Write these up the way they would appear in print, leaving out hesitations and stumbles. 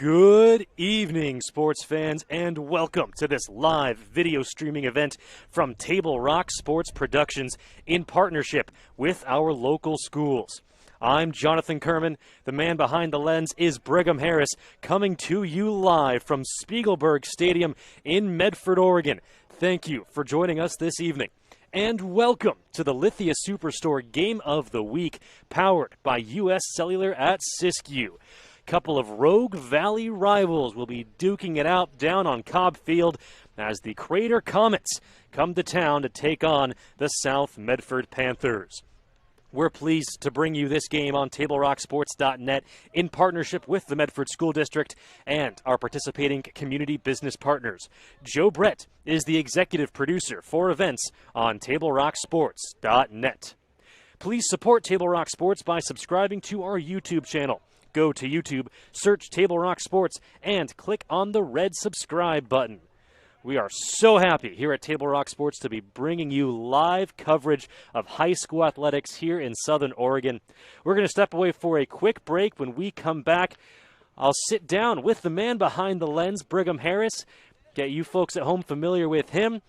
Good evening, sports fans, and welcome to this live video streaming event from Table Rock Sports Productions in partnership with our local schools. I'm Jonathan Kerman. The man behind the lens is Brigham Harris, coming to you live from Spiegelberg Stadium in Medford, Oregon. Thank you for joining us this evening. And welcome to the Lithia Superstore Game of the Week, powered by U.S. Cellular at Siskiyou. Couple of Rogue Valley rivals will be duking it out down on Cobb Field as the Crater Comets come to town to take on the South Medford Panthers. We're pleased to bring you this game on TableRockSports.net in partnership with the Medford School District and our participating community business partners. Joe Brett is the executive producer for events on TableRockSports.net. Please support Table Rock Sports by subscribing to our YouTube channel. Go to YouTube, search Table Rock Sports, and click on the red subscribe button. We are so happy here at Table Rock Sports to be bringing you live coverage of high school athletics here in Southern Oregon. We're going to step away for a quick break. When we come back, I'll sit down with the man behind the lens, Brigham Harris, get you folks at home familiar with him,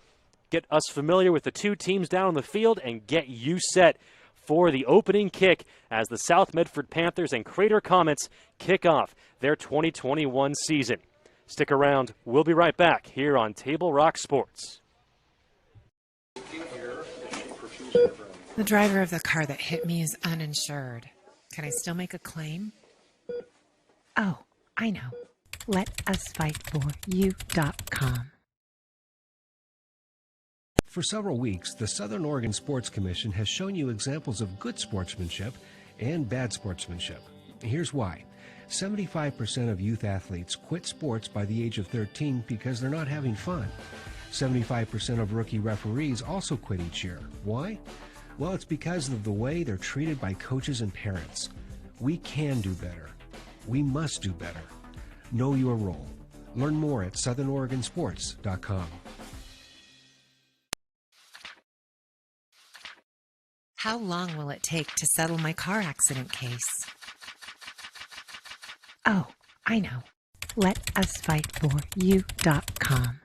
get us familiar with the two teams down on the field, and get you set for the opening kick as the South Medford Panthers and Crater Comets kick off their 2021 season. Stick around. We'll be right back here on Table Rock Sports. The driver of the car that hit me is uninsured. Can I still make a claim? Oh, I know. LetUsFightForYou.com. For several weeks, the Southern Oregon Sports Commission has shown you examples of good sportsmanship and bad sportsmanship. Here's why. 75% of youth athletes quit sports by the age of 13 because they're not having fun. 75% of rookie referees also quit each year. Why? Well, it's because of the way they're treated by coaches and parents. We can do better. We must do better. Know your role. Learn more at SouthernOregonSports.com. How long will it take to settle my car accident case? Oh, I know. LetUsFightForYou.com.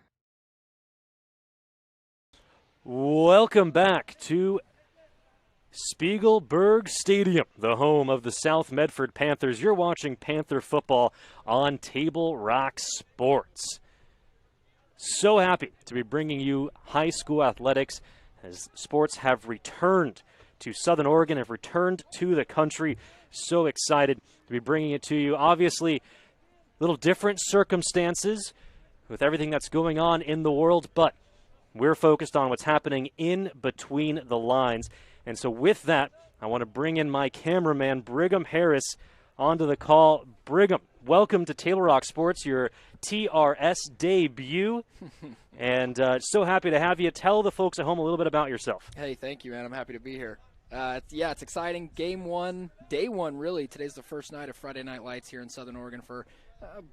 Welcome back to Spiegelberg Stadium, the home of the South Medford Panthers. You're watching Panther football on Table Rock Sports. So happy to be bringing you high school athletics as sports have returned to Southern Oregon, have returned to the country. So excited to be bringing it to you. Obviously, a little different circumstances with everything that's going on in the world, but we're focused on what's happening in between the lines. And so with that, I want to bring in my cameraman, Brigham Harris, onto the call. Brigham, welcome to Table Rock Sports, your TRS debut. And so happy to have you. Tell the folks at home a little bit about yourself. Hey, thank you, man. I'm happy to be here. Yeah, it's exciting. Game one, day one, really. Today's the first night of Friday Night Lights here in Southern Oregon for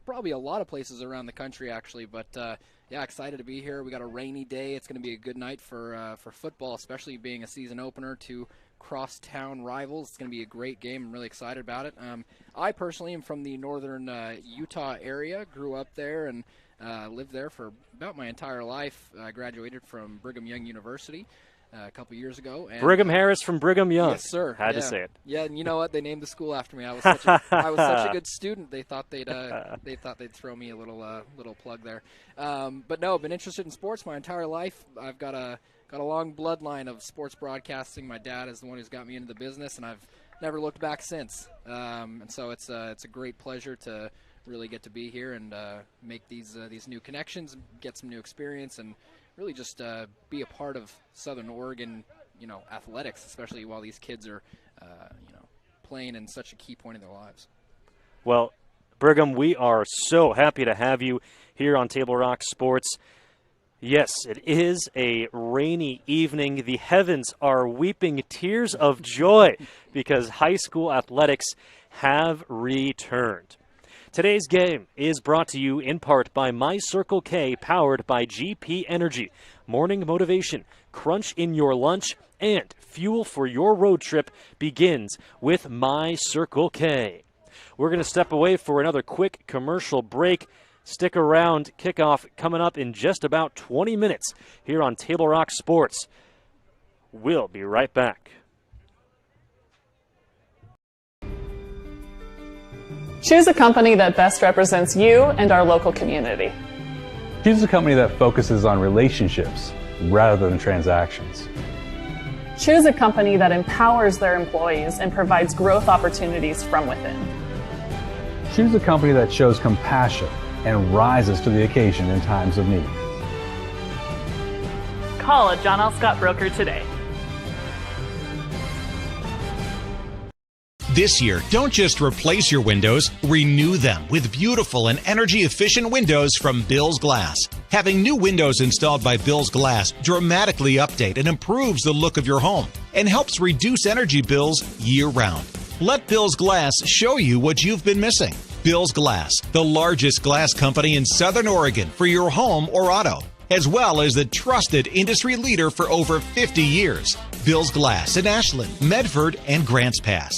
probably a lot of places around the country, actually. But, yeah, excited to be here. We got a rainy day. It's going to be a good night for football, especially being a season opener to crosstown rivals. It's going to be a great game. I'm really excited about it. I personally am from the northern Utah area, grew up there and lived there for about my entire life. I graduated from Brigham Young University a couple years ago. And, Brigham Harris from Brigham Young. Yes, sir. Had to say it. Yeah, and you know what? They named the school after me. I was such a good student. They thought they'd throw me a little plug there. But no, I've been interested in sports my entire life. I've got a long bloodline of sports broadcasting. My dad is the one who's got me into the business, and I've never looked back since. And so it's a great pleasure to really get to be here and make these new connections, get some new experience, and really just be a part of Southern Oregon, athletics, especially while these kids are, playing in such a key point in their lives. Well, Brigham, we are so happy to have you here on Table Rock Sports. Yes, it is a rainy evening. The heavens are weeping tears of joy because high school athletics have returned. Today's game is brought to you in part by My Circle K, powered by GP Energy. Morning motivation, crunch in your lunch, and fuel for your road trip begins with My Circle K. We're going to step away for another quick commercial break. Stick around. Kickoff coming up in just about 20 minutes here on Table Rock Sports. We'll be right back. Choose a company that best represents you and our local community. Choose a company that focuses on relationships rather than transactions. Choose a company that empowers their employees and provides growth opportunities from within. Choose a company that shows compassion and rises to the occasion in times of need. Call a John L. Scott broker today. This year, don't just replace your windows, renew them with beautiful and energy-efficient windows from Bill's Glass. Having new windows installed by Bill's Glass dramatically update and improves the look of your home and helps reduce energy bills year-round. Let Bill's Glass show you what you've been missing. Bill's Glass, the largest glass company in Southern Oregon for your home or auto, as well as the trusted industry leader for over 50 years. Bill's Glass in Ashland, Medford, and Grants Pass.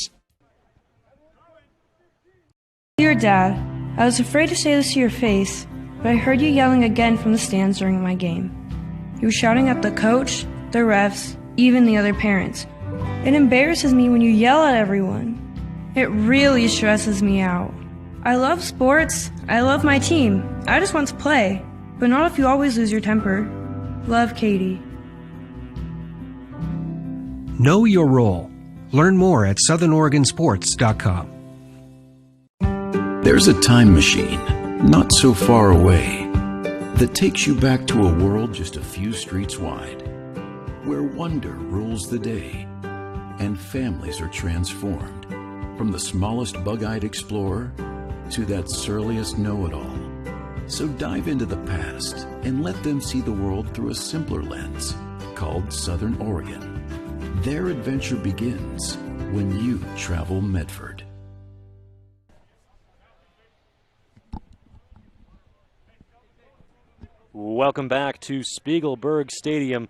Dear Dad, I was afraid to say this to your face, but I heard you yelling again from the stands during my game. You were shouting at the coach, the refs, even the other parents. It embarrasses me when you yell at everyone. It really stresses me out. I love sports, I love my team, I just want to play, but not if you always lose your temper. Love, Katie. Know your role. Learn more at southernoregonsports.com. There's a time machine, not so far away, that takes you back to a world just a few streets wide, where wonder rules the day, and families are transformed, from the smallest bug-eyed explorer to that surliest know-it-all. So dive into the past and let them see the world through a simpler lens, called Southern Oregon. Their adventure begins when you travel Medford. Welcome back to Spiegelberg Stadium.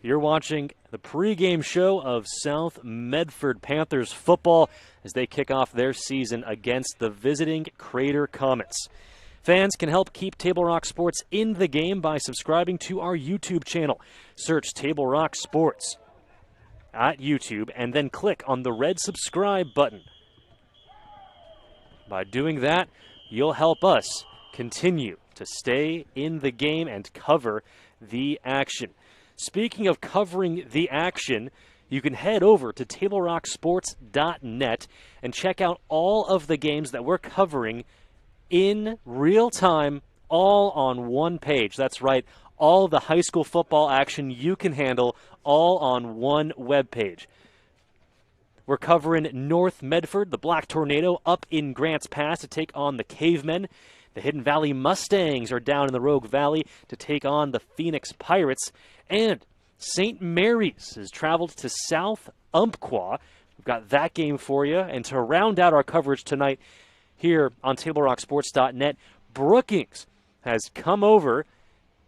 You're watching the pregame show of South Medford Panthers football as they kick off their season against the visiting Crater Comets. Fans can help keep Table Rock Sports in the game by subscribing to our YouTube channel. Search Table Rock Sports at YouTube and then click on the red subscribe button. By doing that, you'll help us continue to stay in the game and cover the action. Speaking of covering the action, you can head over to TableRockSports.net and check out all of the games that we're covering in real time, all on one page. That's right, all the high school football action you can handle, all on one web page. We're covering North Medford, the Black Tornado, up in Grants Pass to take on the Cavemen. The Hidden Valley Mustangs are down in the Rogue Valley to take on the Phoenix Pirates. And St. Mary's has traveled to South Umpqua. We've got that game for you. And to round out our coverage tonight here on TableRockSports.net, Brookings has come over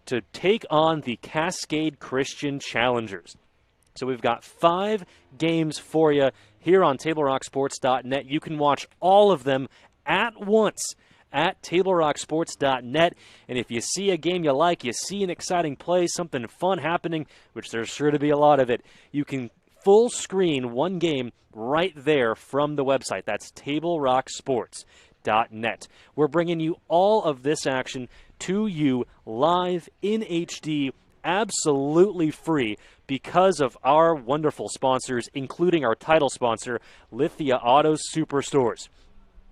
to take on the Cascade Christian Challengers. So we've got 5 games for you here on TableRockSports.net. You can watch all of them at once at TableRockSports.net. And if you see a game you like, you see an exciting play, something fun happening, which there's sure to be a lot of it, you can full screen one game right there from the website. That's TableRockSports.net. We're bringing you all of this action to you live in HD, absolutely free, because of our wonderful sponsors, including our title sponsor, Lithia Auto Superstores.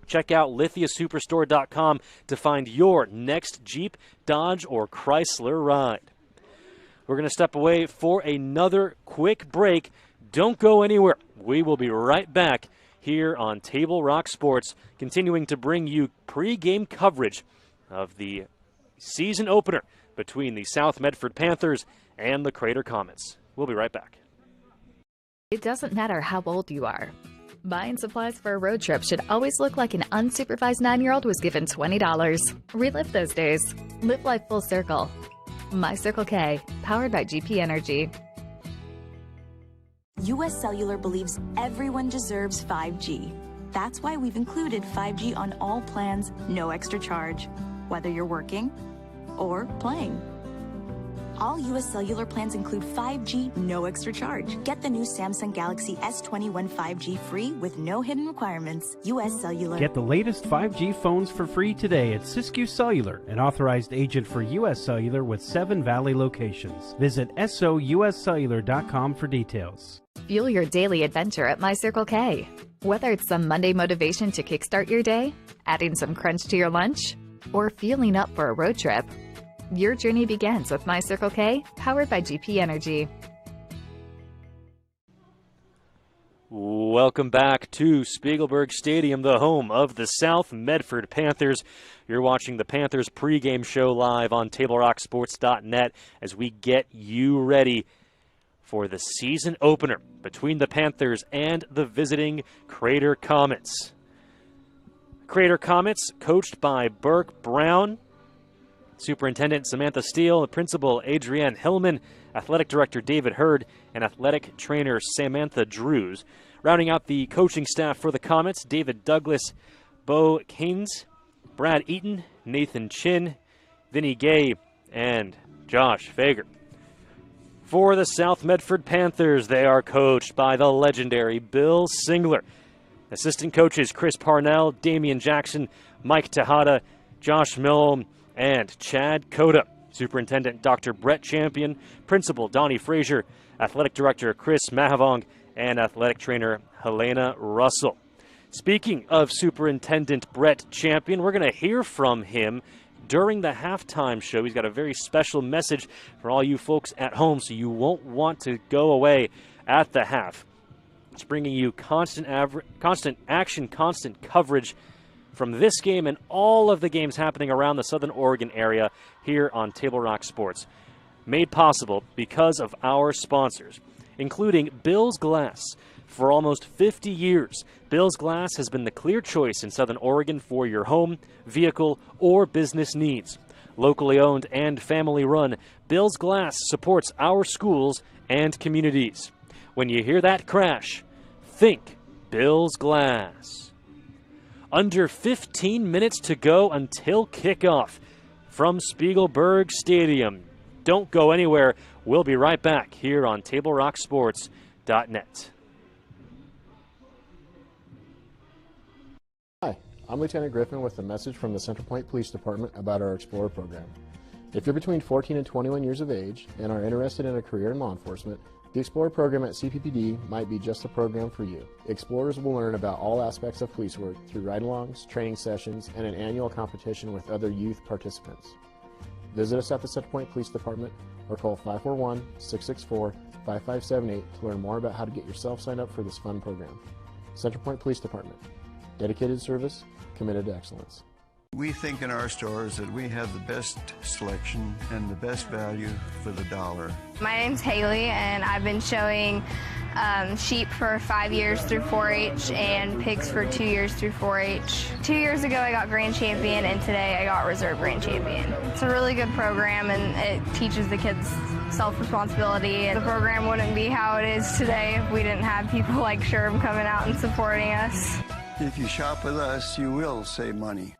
Check out lithiasuperstore.com to find your next Jeep, Dodge, or Chrysler ride. We're going to step away for another quick break. Don't go anywhere. We will be right back here on Table Rock Sports, continuing to bring you pregame coverage of the season opener between the South Medford Panthers and the Crater Comets. We'll be right back. It doesn't matter how old you are. Buying supplies for a road trip should always look like an unsupervised 9-year-old was given $20. Relive those days. Live life full circle. My Circle K, powered by GP Energy. U.S. Cellular believes everyone deserves 5G. That's why we've included 5G on all plans, no extra charge, whether you're working or playing. All U.S. Cellular plans include 5G, no extra charge. Get the new Samsung Galaxy S21 5G free with no hidden requirements. U.S. Cellular. Get the latest 5G phones for free today at Siskiyou Cellular, an authorized agent for U.S. Cellular with 7 Valley locations. Visit souscellular.com for details. Fuel your daily adventure at My Circle K. Whether it's some Monday motivation to kickstart your day, adding some crunch to your lunch, or fueling up for a road trip, your journey begins with My Circle K, powered by GP Energy. Welcome back to Spiegelberg Stadium, the home of the South Medford Panthers. You're watching the Panthers pregame show live on TableRockSports.net as we get you ready for the season opener between the Panthers and the visiting Crater Comets. Crater Comets, coached by Burke Brown, Superintendent Samantha Steele, Principal Adrienne Hillman, Athletic Director David Hurd, and Athletic Trainer Samantha Drews. Rounding out the coaching staff for the Comets, David Douglas, Bo Keynes, Brad Eaton, Nathan Chin, Vinny Gay, and Josh Fager. For the South Medford Panthers, they are coached by the legendary Bill Singler. Assistant coaches Chris Parnell, Damian Jackson, Mike Tejada, Josh Milne, and Chad Coda. Superintendent Dr. Brett Champion, Principal Donnie Frazier, Athletic Director Chris Mahavong, and Athletic Trainer Helena Russell. Speaking of Superintendent Brett Champion, we're going to hear from him during the halftime show. He's got a very special message for all you folks at home, so you won't want to go away at the half. It's bringing you constant action, constant coverage from this game and all of the games happening around the Southern Oregon area here on Table Rock Sports. Made possible because of our sponsors, including Bill's Glass. For almost 50 years, Bill's Glass has been the clear choice in Southern Oregon for your home, vehicle, or business needs. Locally owned and family run, Bill's Glass supports our schools and communities. When you hear that crash, think Bill's Glass. Under 15 minutes to go until kickoff from Spiegelberg Stadium. Don't go anywhere. We'll be right back here on TableRockSports.net. Hi, I'm Lieutenant Griffin with a message from the Central Point Police Department about our Explorer program. If you're between 14 and 21 years of age and are interested in a career in law enforcement, the Explorer program at CPPD might be just the program for you. Explorers will learn about all aspects of police work through ride-alongs, training sessions, and an annual competition with other youth participants. Visit us at the Central Point Police Department or call 541-664-5578 to learn more about how to get yourself signed up for this fun program. Central Point Police Department. Dedicated service, committed to excellence. We think in our stores that we have the best selection and the best value for the dollar. My name's Haley, and I've been showing sheep for 5 years through 4-H and pigs for 2 years through 4-H. 2 years ago I got Grand Champion, and today I got Reserve Grand Champion. It's a really good program, and it teaches the kids self-responsibility. The program wouldn't be how it is today if we didn't have people like Sherb coming out and supporting us. If you shop with us, you will save money.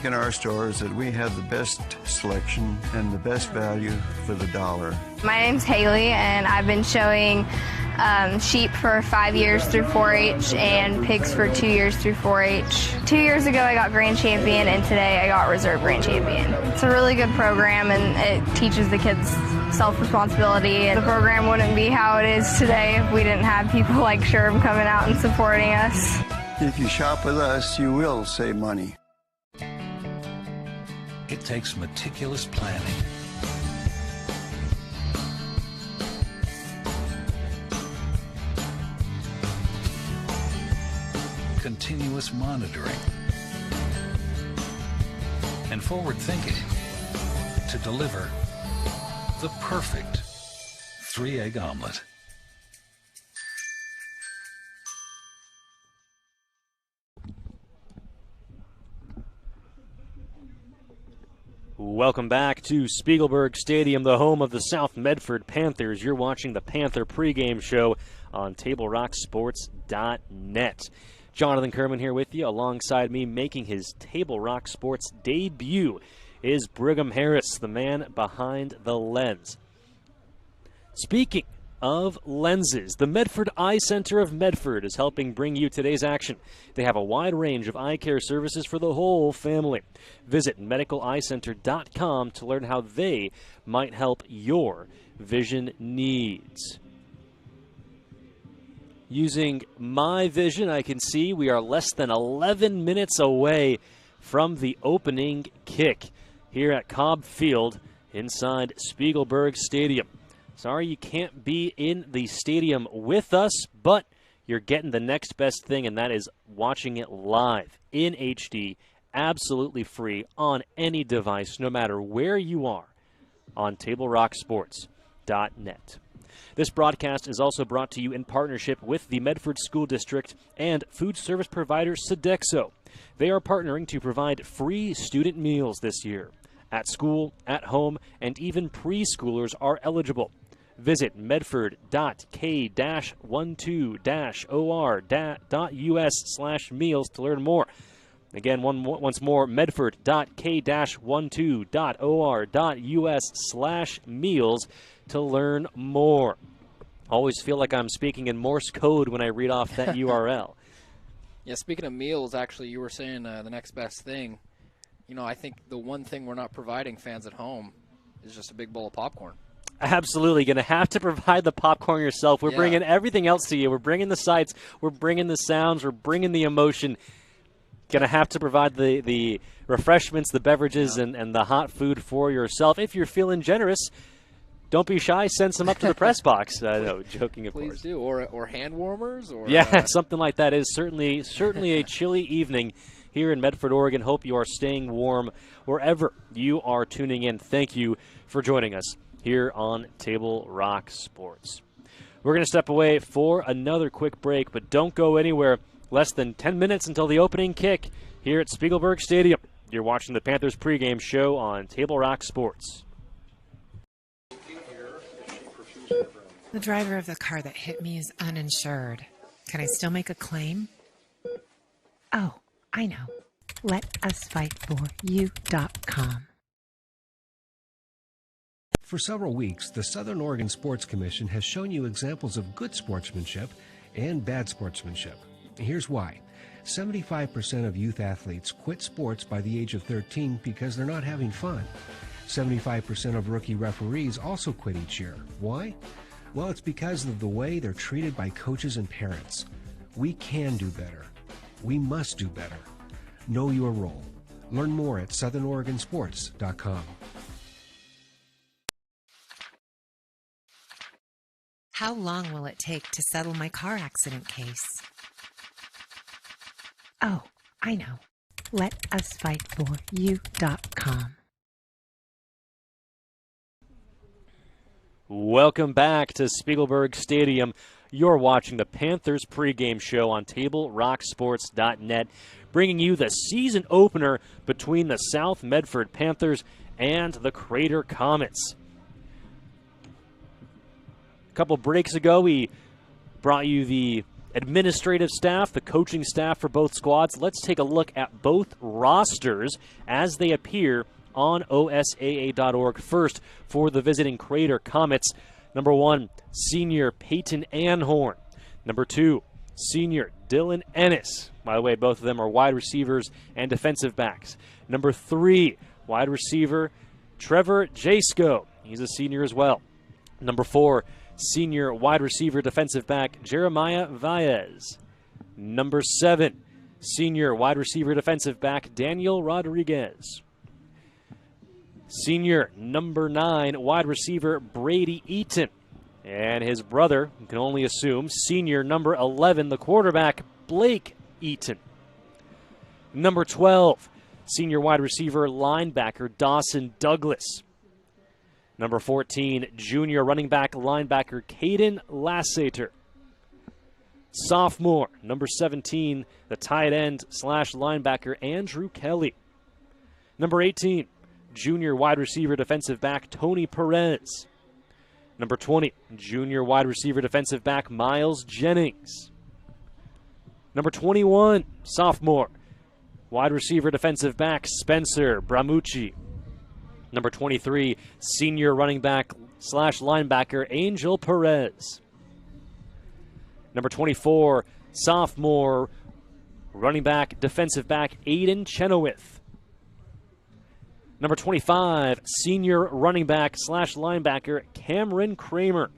In our stores that we have the best selection and the best value for the dollar. My name's Haley, and I've been showing sheep for 5 years through 4-H and pigs for 2 years through 4-H. 2 years ago I got Grand Champion, and today I got Reserve Grand Champion. It's a really good program, and it teaches the kids self-responsibility. The program wouldn't be how it is today if we didn't have people like Sherb coming out and supporting us. If you shop with us, you will save money. It takes meticulous planning, continuous monitoring, and forward thinking to deliver the perfect 3-egg omelet. Welcome back to Spiegelberg Stadium, the home of the South Medford Panthers. You're watching the Panther pregame show on TableRockSports.net. Jonathan Kerman here with you. Alongside me, making his Table Rock Sports debut, is Brigham Harris, the man behind the lens. Speaking of lenses, the Medford Eye Center of Medford is helping bring you today's action. They have a wide range of eye care services for the whole family. Visit medicaleyecenter.com to learn how they might help your vision needs. Using my vision, I can see we are less than 11 minutes away from the opening kick here at Cobb Field inside Spiegelberg Stadium. Sorry you can't be in the stadium with us, but you're getting the next best thing, and that is watching it live in HD, absolutely free on any device, no matter where you are, on TableRockSports.net. This broadcast is also brought to you in partnership with the Medford School District and food service provider Sodexo. They are partnering to provide free student meals this year. At school, at home, and even preschoolers are eligible. Visit medford.k-12-or.us/meals to learn more. Again, once more, medford.k-12-or.us/meals to learn more. Always feel like I'm speaking in Morse code when I read off that URL. Yeah, speaking of meals, actually, you were saying the next best thing. You know, I think the one thing we're not providing fans at home is just a big bowl of popcorn. Absolutely. Going to have to provide the popcorn yourself. We're bringing everything else to you. We're bringing the sights. We're bringing the sounds. We're bringing the emotion. Going to have to provide the refreshments, the beverages, and the hot food for yourself. If you're feeling generous, don't be shy. Send some up to the press box. No, joking, of course. Please do. Or hand warmers. Or something like that. It is certainly a chilly evening here in Medford, Oregon. Hope you are staying warm wherever you are tuning in. Thank you for joining us here on Table Rock Sports. We're going to step away for another quick break, but don't go anywhere. Less than 10 minutes until the opening kick here at Spiegelberg Stadium. You're watching the Panthers pregame show on Table Rock Sports. The driver of the car that hit me is uninsured. Can I still make a claim? Oh, I know. LetUsFightForYou.com. For several weeks, the Southern Oregon Sports Commission has shown you examples of good sportsmanship and bad sportsmanship. Here's why. 75% of youth athletes quit sports by the age of 13 because they're not having fun. 75% of rookie referees also quit each year. Why? Well, it's because of the way they're treated by coaches and parents. We can do better. We must do better. Know your role. Learn more at southernoregonsports.com. How long will it take to settle my car accident case? Oh, I know. LetUsFightForYou.com. Welcome back to Spiegelberg Stadium. You're watching the Panthers pregame show on TableRockSports.net, bringing you the season opener between the South Medford Panthers and the Crater Comets. A couple breaks ago, we brought you the administrative staff, the coaching staff for both squads. Let's take a look at both rosters as they appear on OSAA.org. First, for the visiting Crater Comets, number 1, senior Peyton Anhorn. Number 2, senior Dylan Ennis. By the way, both of them are wide receivers and defensive backs. Number 3, wide receiver Trevor Jasko. He's a senior as well. Number 4, senior wide receiver defensive back Jeremiah Valles. Number 7, senior wide receiver defensive back Daniel Rodriguez. Senior number 9 wide receiver Brady Eaton. And his brother, you can only assume, senior number 11, the quarterback Blake Eaton. Number 12, senior wide receiver linebacker Dawson Douglas. Number 14, junior running back linebacker Caden Lassater. Sophomore, number 17, the tight end / linebacker Andrew Kelly. Number 18, junior wide receiver defensive back Tony Perez. Number 20, junior wide receiver defensive back Miles Jennings. Number 21, sophomore wide receiver defensive back Spencer Bramucci. Number 23, senior running back / linebacker Angel Perez. Number 24, sophomore running back defensive back Aiden Chenoweth. Number 25, senior running back / linebacker Cameron Kramer.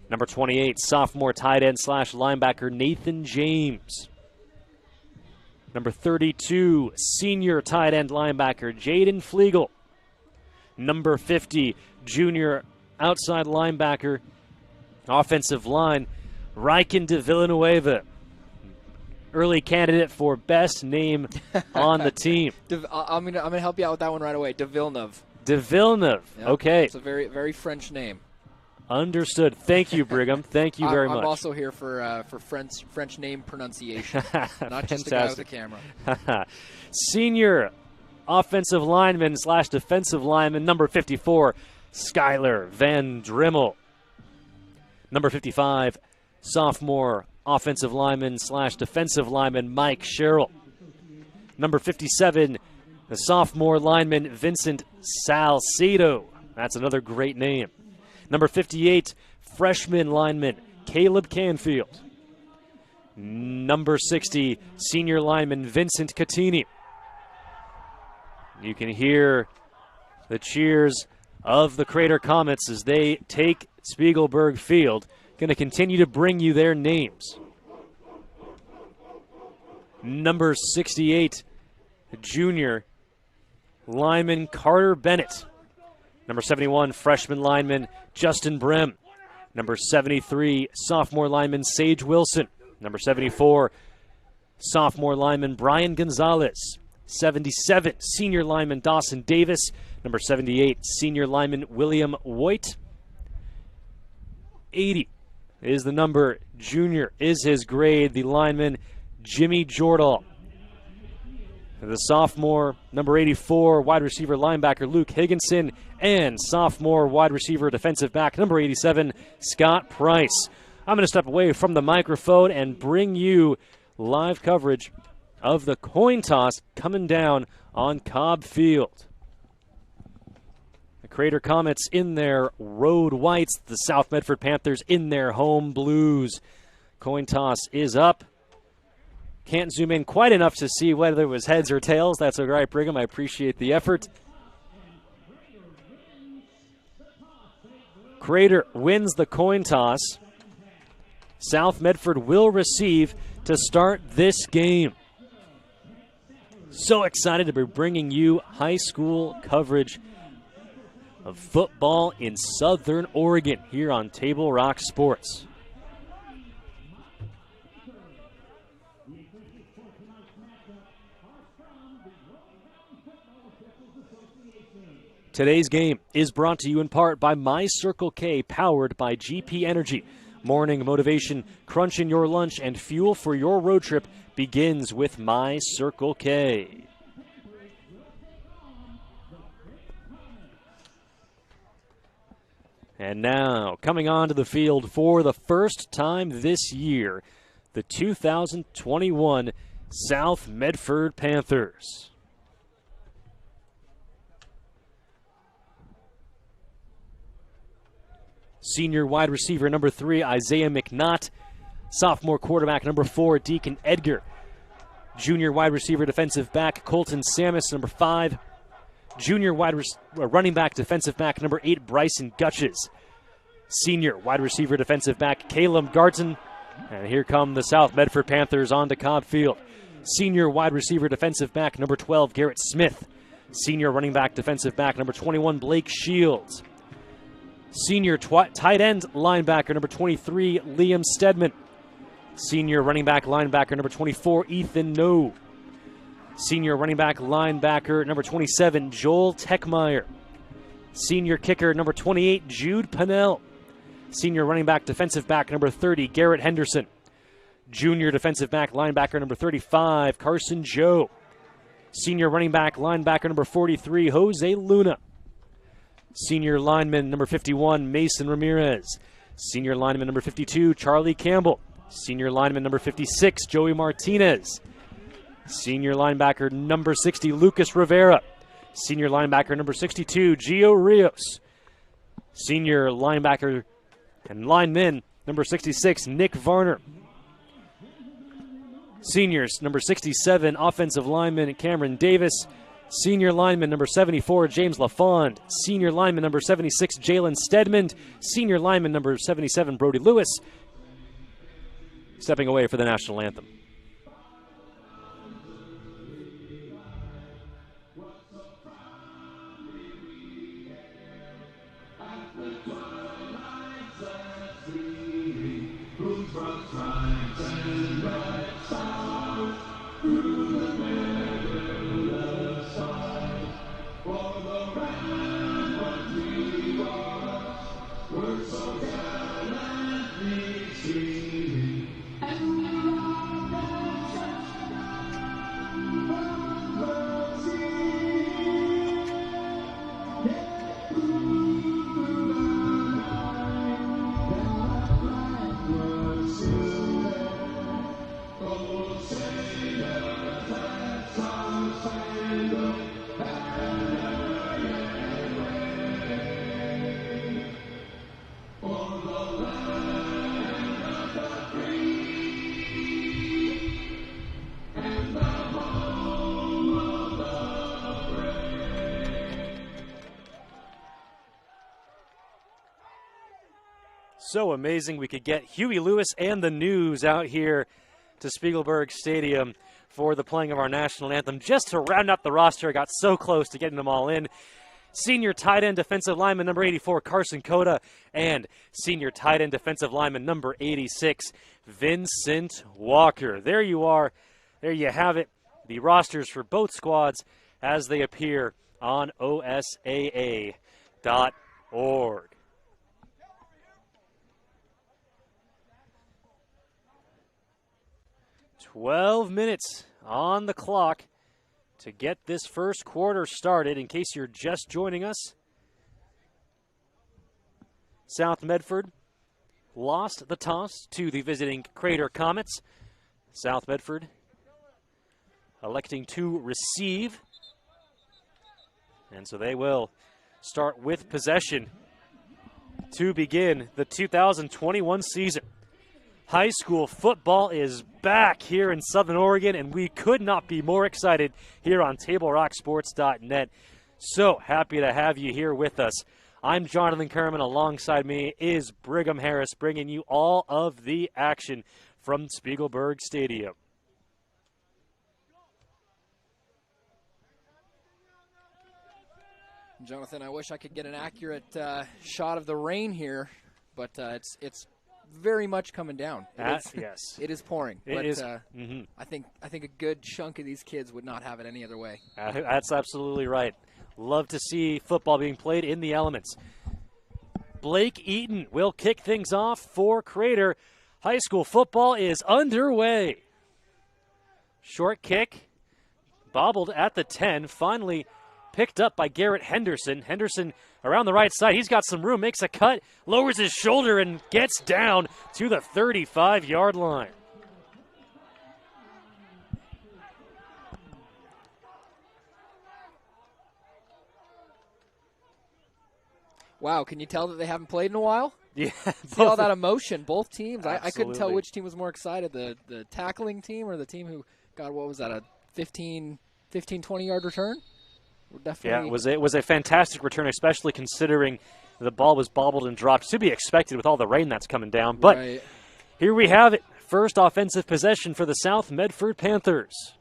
Number 28, sophomore tight end / linebacker Nathan James. Number 32, senior tight end linebacker Jaden Flegel. Number 50, junior outside linebacker, offensive line, Riken de Villanueva. Early candidate for best name on the team. I'm gonna help you out with that one right away. De Villeneuve. De Villeneuve. Yep. Okay. It's a very, very French name. Understood. Thank you, Brigham. Thank you very much. I'm also here for French name pronunciation, not just a guy with a camera. Senior offensive lineman / defensive lineman, number 54, Skylar Van Drimmel. Number 55, sophomore offensive lineman / defensive lineman Mike Sherrill. Number 57, the sophomore lineman Vincent Salcedo. That's another great name. Number 58, freshman lineman Caleb Canfield. Number 60, senior lineman Vincent Catini. You can hear the cheers of the Crater Comets as they take Spiegelberg Field. Going to continue to bring you their names. Number 68, junior lineman Carter Bennett. Number 71, freshman lineman Justin Brem. Number 73, sophomore lineman Sage Wilson. Number 74, sophomore lineman Brian Gonzalez. 77, senior lineman Dawson Davis. Number 78, senior lineman William White. 80 is the number, junior is his grade, the lineman Jimmy Jordahl. The sophomore, number 84, wide receiver linebacker Luke Higginson, and sophomore wide receiver defensive back, number 87, Scott Price. I'm going to step away from the microphone and bring you live coverage of the coin toss coming down on Cobb Field. The Crater Comets in their road whites, the South Medford Panthers in their home blues. Coin toss is up. Can't zoom in quite enough to see whether it was heads or tails. That's all right, Brigham. I appreciate the effort. Crater wins the coin toss. South Medford will receive to start this game. So excited to be bringing you high school coverage of football in Southern Oregon here on Table Rock Sports. Today's game is brought to you in part by My Circle K, powered by GP Energy. Morning motivation, crunch in your lunch, and fuel for your road trip begins with My Circle K. And now, coming onto the field for the first time this year, the 2021 South Medford Panthers. Senior wide receiver number 3, Isaiah McNaught. Sophomore quarterback number 4, Deacon Edgar. Junior wide receiver defensive back Colton Samus, number 5. Junior running back defensive back number 8, Bryson Gutches. Senior wide receiver defensive back Caleb Garton. And here come the South Medford Panthers onto Cobb Field. Senior wide receiver defensive back number 12, Garrett Smith. Senior running back defensive back number 21, Blake Shields. Senior tight end linebacker number 23, Liam Stedman. Senior running back linebacker number 24, Ethan No. Senior running back linebacker number 27, Joel Techmeyer. Senior kicker number 28, Jude Pennell. Senior running back defensive back number 30, Garrett Henderson. Junior defensive back linebacker number 35, Carson Joe. Senior running back, linebacker number 43, Jose Luna. Senior lineman number 51, Mason Ramirez. Senior lineman number 52, Charlie Campbell. Senior lineman number 56, Joey Martinez. Senior linebacker number 60, Lucas Rivera. Senior linebacker number 62, Gio Rios. Senior linebacker and lineman number 66, Nick Varner. Seniors number 67, offensive lineman Cameron Davis. Senior lineman number 74, James LaFond. Senior lineman number 76, Jalen Stedman. Senior lineman number 77, Brody Lewis. Stepping away for the national anthem. So amazing we could get Huey Lewis and the News out here to Spiegelberg Stadium for the playing of our national anthem. Just to round up the roster, I got so close to getting them all in. Senior tight end defensive lineman number 84, Carson Cota, and senior tight end defensive lineman number 86, Vincent Walker. There you are. There you have it. The rosters for both squads as they appear on OSAA.org. 12 minutes on the clock to get this first quarter started. In case you're just joining us, South Medford lost the toss to the visiting Crater Comets. South Medford electing to receive, and so they will start with possession to begin the 2021 season. High school football is back here in Southern Oregon, and we could not be more excited here on TableRockSports.net. So happy to have you here with us. I'm Jonathan Kerman. Alongside me is Brigham Harris, bringing you all of the action from Spiegelberg Stadium. Jonathan, I wish I could get an accurate shot of the rain here, but it's very much coming down. Yes, it is pouring. It but, is. I think a good chunk of these kids would not have it any other way. That's absolutely right. Love to see football being played in the elements. Blake Eaton will kick things off for Crater. High school football is underway. Short kick, bobbled at the 10, finally picked up by Garrett Henderson. Henderson around the right side. He's got some room, makes a cut, lowers his shoulder, and gets down to the 35-yard line. Wow, can you tell that they haven't played in a while? Yeah. See all that emotion, both teams. I couldn't tell Absolutely. which team was more excited, the tackling team or the team who got, what was that, a 15, 20-yard return? Yeah, it was a fantastic return, especially considering the ball was bobbled and dropped. To be expected with all the rain that's coming down. But Right. Here we have it. First offensive possession for the South Medford Panthers.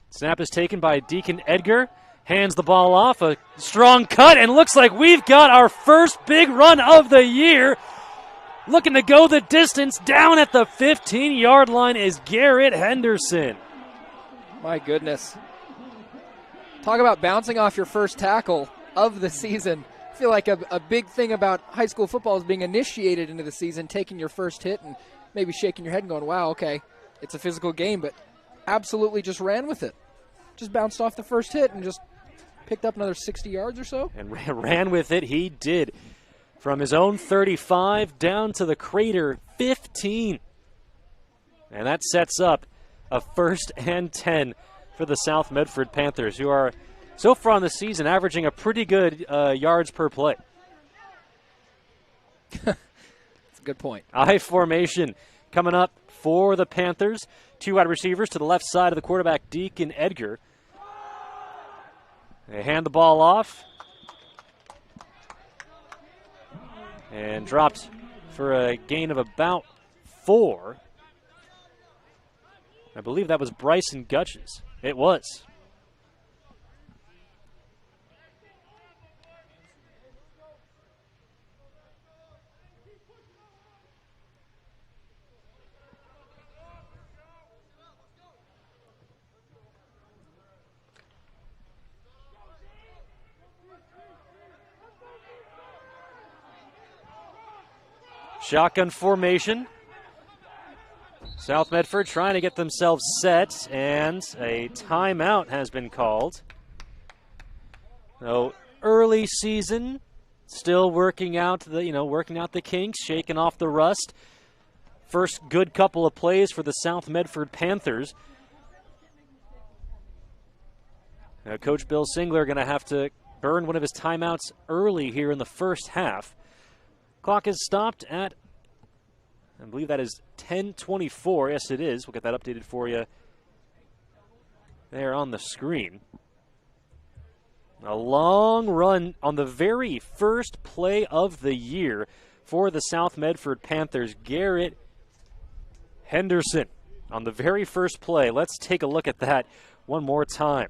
Snap is taken by Deacon Edgar. Hands the ball off. A strong cut, and looks like we've got our first big run of the year. Looking to go the distance. Down at the 15-yard line is Garrett Henderson. My goodness. Talk about bouncing off your first tackle of the season. I feel like a big thing about high school football is being initiated into the season, taking your first hit and maybe shaking your head and going, wow, okay. it's a physical game, but absolutely just ran with it. Just bounced off the first hit and just picked up another 60 yards or so. And ran with it. He did. From his own 35 down to the Crater 15. And that sets up a 1st and 10 for the South Medford Panthers, who are so far on the season averaging a pretty good yards per play. That's a good point. I formation coming up for the Panthers. 2 wide receivers to the left side of the quarterback, Deacon Edgar. They hand the ball off. And dropped for a gain of about 4. I believe that was Bryson Gutches. It was. Shotgun formation. South Medford trying to get themselves set, and a timeout has been called. So early season, still working out the kinks, shaking off the rust. First good couple of plays for the South Medford Panthers. Now, Coach Bill Singler going to have to burn one of his timeouts early here in the first half. Clock is stopped at, I believe that is 10:24. Yes, it is. We'll get that updated for you there on the screen. A long run on the very first play of the year for the South Medford Panthers. Garrett Henderson on the very first play. Let's take a look at that one more time.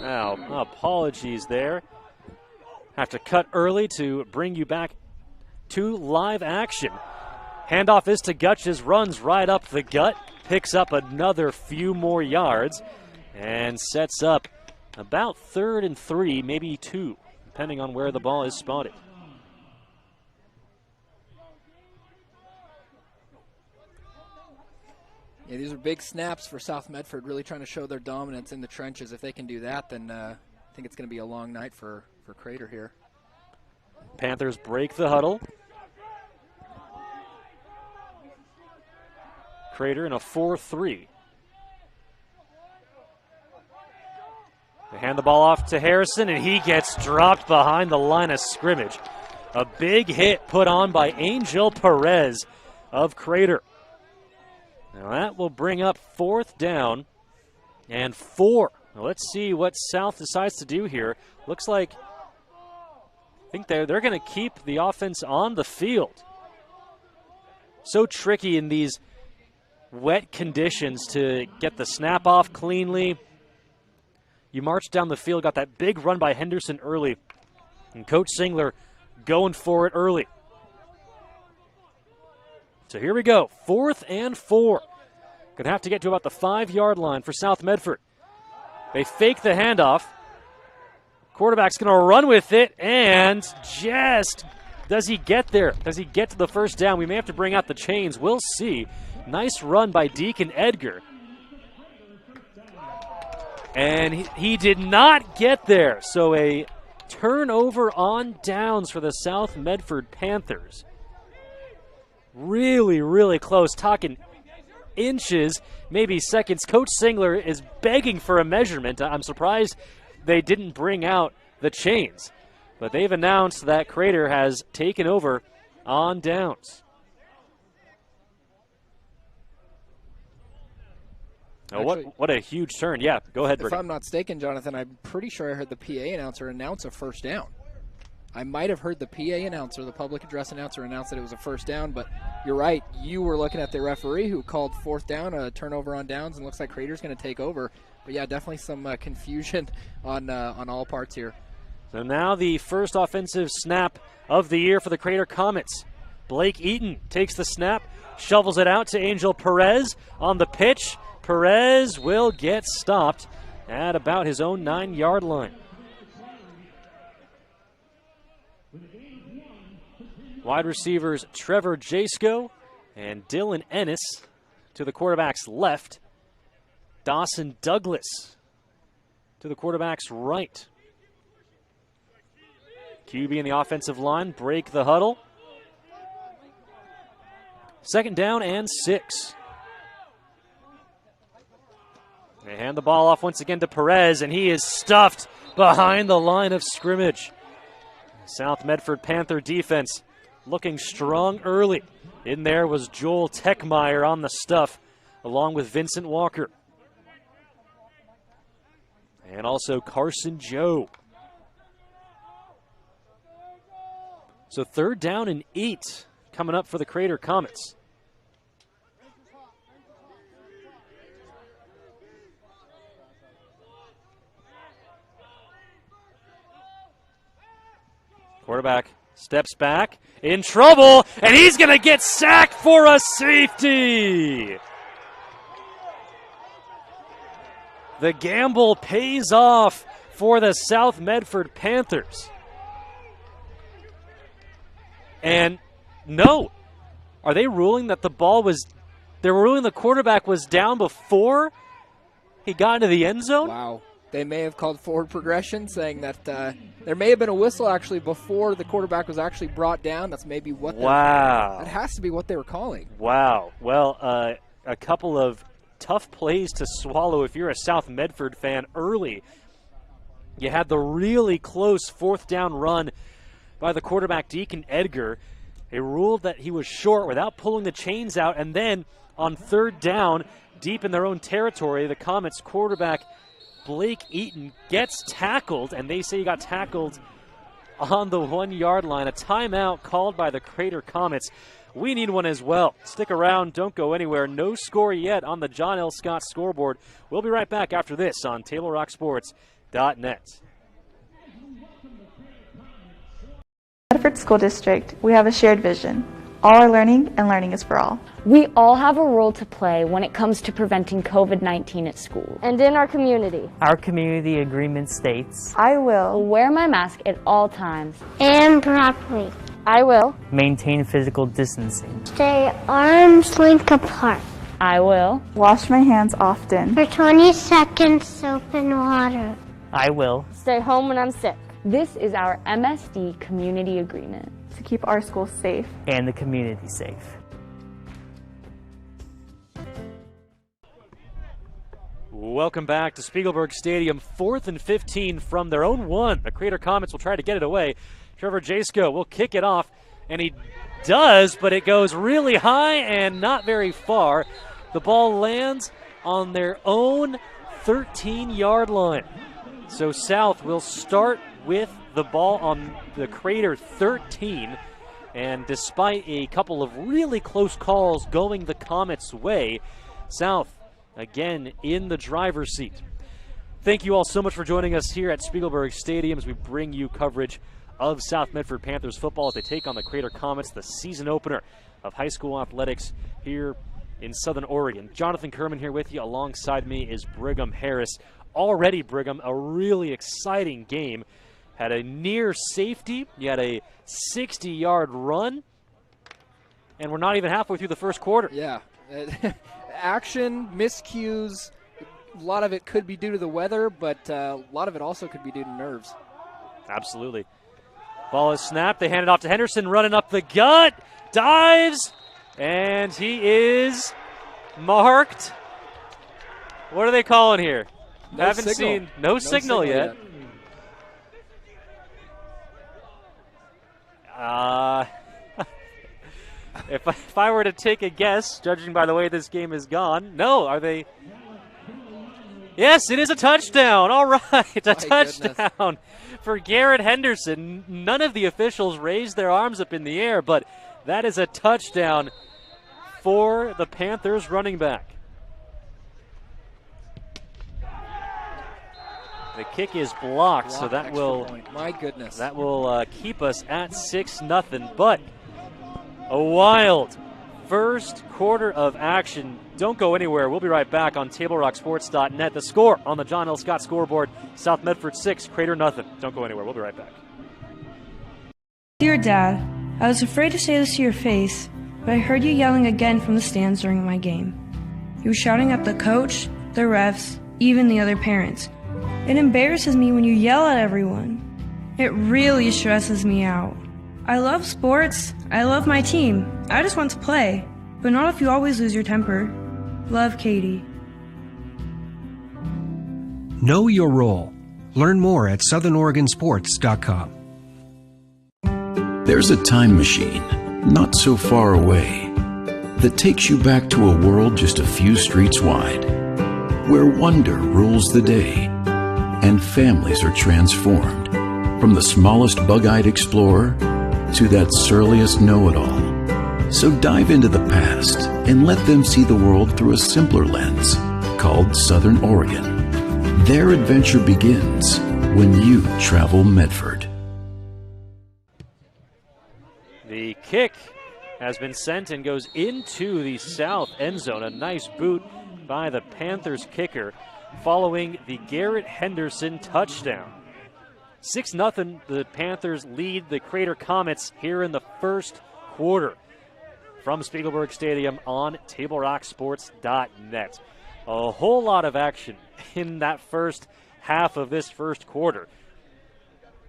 Now, apologies there. Have to cut early to bring you back to live action. Handoff is to Gutches, runs right up the gut, picks up another few more yards, and sets up about 3rd and 3, maybe 2, depending on where the ball is spotted. Yeah, these are big snaps for South Medford, really trying to show their dominance in the trenches. If they can do that, then I think it's going to be a long night for Crater here. Panthers break the huddle. Crater in a 4-3. They hand the ball off to Harrison, and he gets dropped behind the line of scrimmage. A big hit put on by Angel Perez of Crater. Now that will bring up 4th down and 4. Now let's see what South decides to do here. Looks like, I think they're going to keep the offense on the field. So tricky in these wet conditions to get the snap off cleanly. You march down the field, got that big run by Henderson early, and Coach Singler going for it early. So here we go, 4th and 4. Going to have to get to about the 5-yard line for South Medford. They fake the handoff. Quarterback's going to run with it, and just, does he get there? Does he get to the first down? We may have to bring out the chains. We'll see. Nice run by Deacon Edgar. And he did not get there. So a turnover on downs for the South Medford Panthers. Really, really close. Talking inches, maybe seconds. Coach Singler is begging for a measurement. I'm surprised they didn't bring out the chains. But they've announced that Crater has taken over on downs. Oh, what a huge turn. Yeah, go ahead, Brigham. If I'm not mistaken, Jonathan, I'm pretty sure I heard the PA announcer announce a first down. I might have heard the PA announcer, the public address announcer, announce that it was a first down, but you're right. You were looking at the referee who called 4th down, a turnover on downs, and looks like Crater's going to take over. But, yeah, definitely some confusion on all parts here. So now the first offensive snap of the year for the Crater Comets. Blake Eaton takes the snap, Shovels it out to Angel Perez on the pitch. Perez will get stopped at about his own 9-yard line. Wide receivers Trevor Jasko and Dylan Ennis to the quarterback's left. Dawson Douglas to the quarterback's right. QB in the offensive line, break the huddle. 2nd down and 6. They hand the ball off once again to Perez, and he is stuffed behind the line of scrimmage. South Medford Panther defense looking strong early. In there was Joel Techmeyer on the stuff, along with Vincent Walker. And also Carson Joe. So 3rd down and 8 coming up for the Crater Comets. Quarterback steps back, in trouble, and he's going to get sacked for a safety. The gamble pays off for the South Medford Panthers. And no, are they ruling that they were ruling the quarterback was down before he got into the end zone? Wow. They may have called forward progression, saying that there may have been a whistle actually before the quarterback was actually brought down. That's maybe what that has to be what they were calling. Wow. Well, a couple of tough plays to swallow if you're a South Medford fan early. You had the really close 4th down run by the quarterback, Deacon Edgar. They ruled that he was short without pulling the chains out, and then on 3rd down, deep in their own territory, the Comets quarterback Blake Eaton gets tackled, and they say he got tackled on the 1-yard line. A timeout called by the Crater Comets. We need one as well. Stick around. Don't go anywhere. No score yet on the John L. Scott scoreboard. We'll be right back after this on TableRockSports.net. Medford School District, we have a shared vision. All are learning, and learning is for all. We all have a role to play when it comes to preventing COVID-19 at school. And in our community. Our community agreement states, I will wear my mask at all times. And properly. I will maintain physical distancing. Stay arms length apart. I will wash my hands often. For 20 seconds, soap and water. I will stay home when I'm sick. This is our MSD community agreement. To keep our schools safe. And the community safe. Welcome back to Spiegelberg Stadium. 4th and 15 from their own 1. The Crater Comets will try to get it away. Trevor Jasko will kick it off, and he does, but it goes really high and not very far. The ball lands on their own 13-yard line. So South will start with the ball on the Crater 13, and despite a couple of really close calls going the Comets' way, South again in the driver's seat. Thank you all so much for joining us here at Spiegelberg Stadium as we bring you coverage of South Medford Panthers football as they take on the Crater Comets, the season opener of high school athletics here in Southern Oregon. Jonathan Kerman here with you. Alongside me is Brigham Harris. Already, Brigham, a really exciting game. Had a near safety. You had a 60-yard run. And we're not even halfway through the first quarter. Yeah. Action, miscues. A lot of it could be due to the weather, but a lot of it also could be due to nerves. Absolutely. Ball is snapped. They hand it off to Henderson, running up the gut. Dives. And he is marked. What are they calling here? Haven't seen no signal yet. If I were to take a guess, judging by the way this game has gone, no, are they? Yes, it is a touchdown. All right, a touchdown for Garrett Henderson. None of the officials raised their arms up in the air, but that is a touchdown for the Panthers running back. The kick is blocked, so that will keep us at 6-0. But a wild first quarter of action. Don't go anywhere. We'll be right back on TableRockSports.net. The score on the John L. Scott scoreboard, South Medford 6, Crater nothing. Don't go anywhere. We'll be right back. Dear Dad, I was afraid to say this to your face, but I heard you yelling again from the stands during my game. You were shouting at the coach, the refs, even the other parents. It embarrasses me when you yell at everyone. It really stresses me out. I love sports. I love my team. I just want to play, but not if you always lose your temper. Love, Katie. Know your role. Learn more at southernoregonsports.com. There's a time machine not so far away that takes you back to a world just a few streets wide, where wonder rules the day and families are transformed, from the smallest bug-eyed explorer to that surliest know-it-all. So dive into the past and let them see the world through a simpler lens called Southern Oregon. Their adventure begins when you travel Medford. The kick has been sent and goes into the south end zone. A nice boot by the Panthers kicker following the Garrett Henderson touchdown. 6-0, the Panthers lead the Crater Comets here in the first quarter from Spiegelberg Stadium on TableRockSports.net. A whole lot of action in that first half of this first quarter.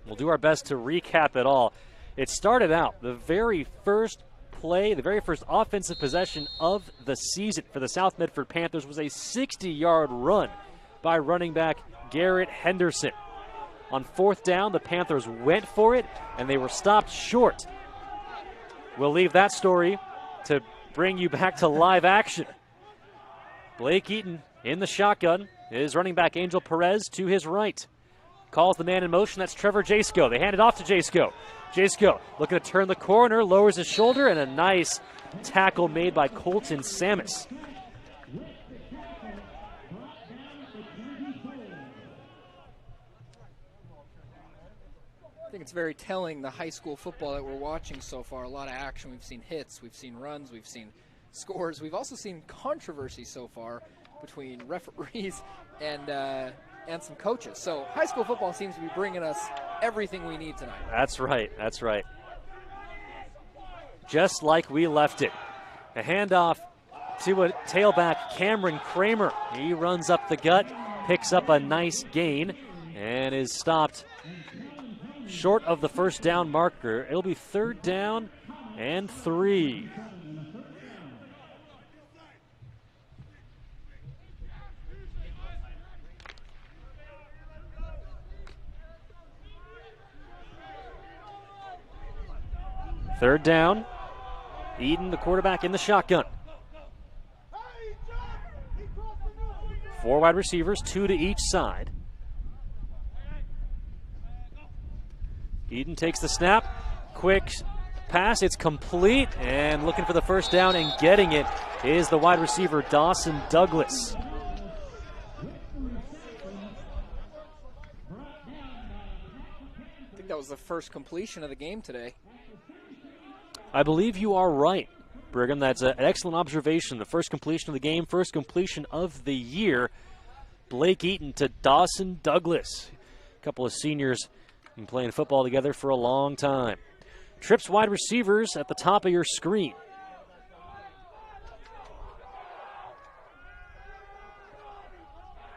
We'll do our best to recap it all. It started out, the very first play, the very first offensive possession of the season for the South Medford Panthers was a 60-yard run by running back Garrett Henderson. On fourth down, the Panthers went for it, and they were stopped short. We'll leave that story to bring you back to live action. Blake Eaton in the shotgun is running back Angel Perez to his right. Calls the man in motion. That's Trevor Jasko. They hand it off to Jasko. Jasko looking to turn the corner, lowers his shoulder, and a nice tackle made by Colton Samus. I think it's very telling, the high school football that we're watching so far. A lot of action. We've seen hits, we've seen runs, we've seen scores. We've also seen controversy so far between referees and some coaches. So high school football seems to be bringing us everything we need tonight. That's right. That's right. Just like we left it. A handoff to a tailback, Cameron Kramer. He runs up the gut, picks up a nice gain, and is stopped short of the first down marker. It'll be 3rd down and 3. Third down. Eden, the quarterback, in the shotgun. 4 wide receivers, 2 to each side. Eden takes the snap. Quick pass. It's complete. And looking for the first down and getting it is the wide receiver, Dawson Douglas. I think that was the first completion of the game today. I believe you are right, Brigham. That's an excellent observation. The first completion of the game, first completion of the year. Blake Eaton to Dawson Douglas. A couple of seniors been playing football together for a long time. Trips wide receivers at the top of your screen.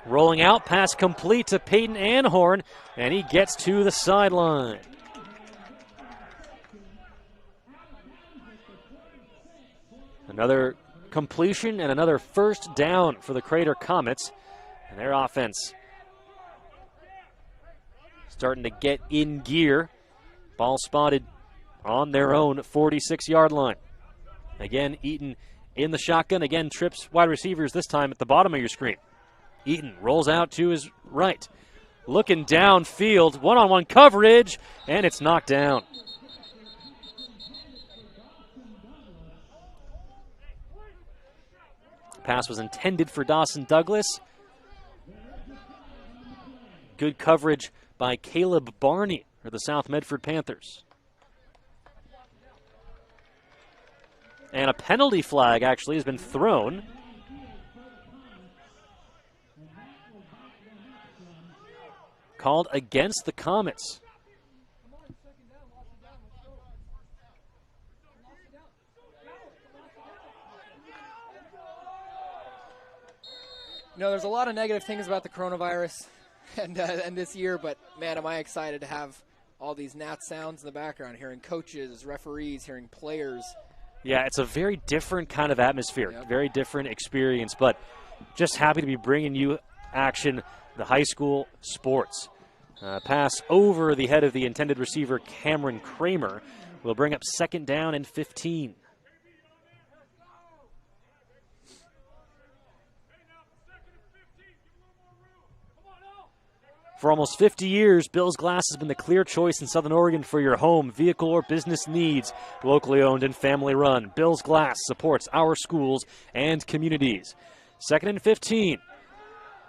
Rolling out, pass complete to Peyton Anhorn, and he gets to the sideline. Another completion and another first down for the Crater Comets. And their offense starting to get in gear. Ball spotted on their own 46-yard line. Again, Eaton in the shotgun. Again, trips wide receivers, this time at the bottom of your screen. Eaton rolls out to his right. Looking downfield, one-on-one coverage, and it's knocked down. Pass was intended for Dawson Douglas. Good coverage by Caleb Barney for the South Medford Panthers. And a penalty flag actually has been thrown. Called against the Comets. You know, there's a lot of negative things about the coronavirus and this year, but man, am I excited to have all these gnat sounds in the background, hearing coaches, referees, hearing players. Yeah, it's a very different kind of atmosphere, very different experience, but just happy to be bringing you action, the high school sports. Pass over the head of the intended receiver, Cameron Kramer, will bring up 2nd down and 15. For almost 50 years, Bills Glass has been the clear choice in Southern Oregon for your home, vehicle, or business needs. Locally owned and family run, Bills Glass supports our schools and communities. 2nd and 15.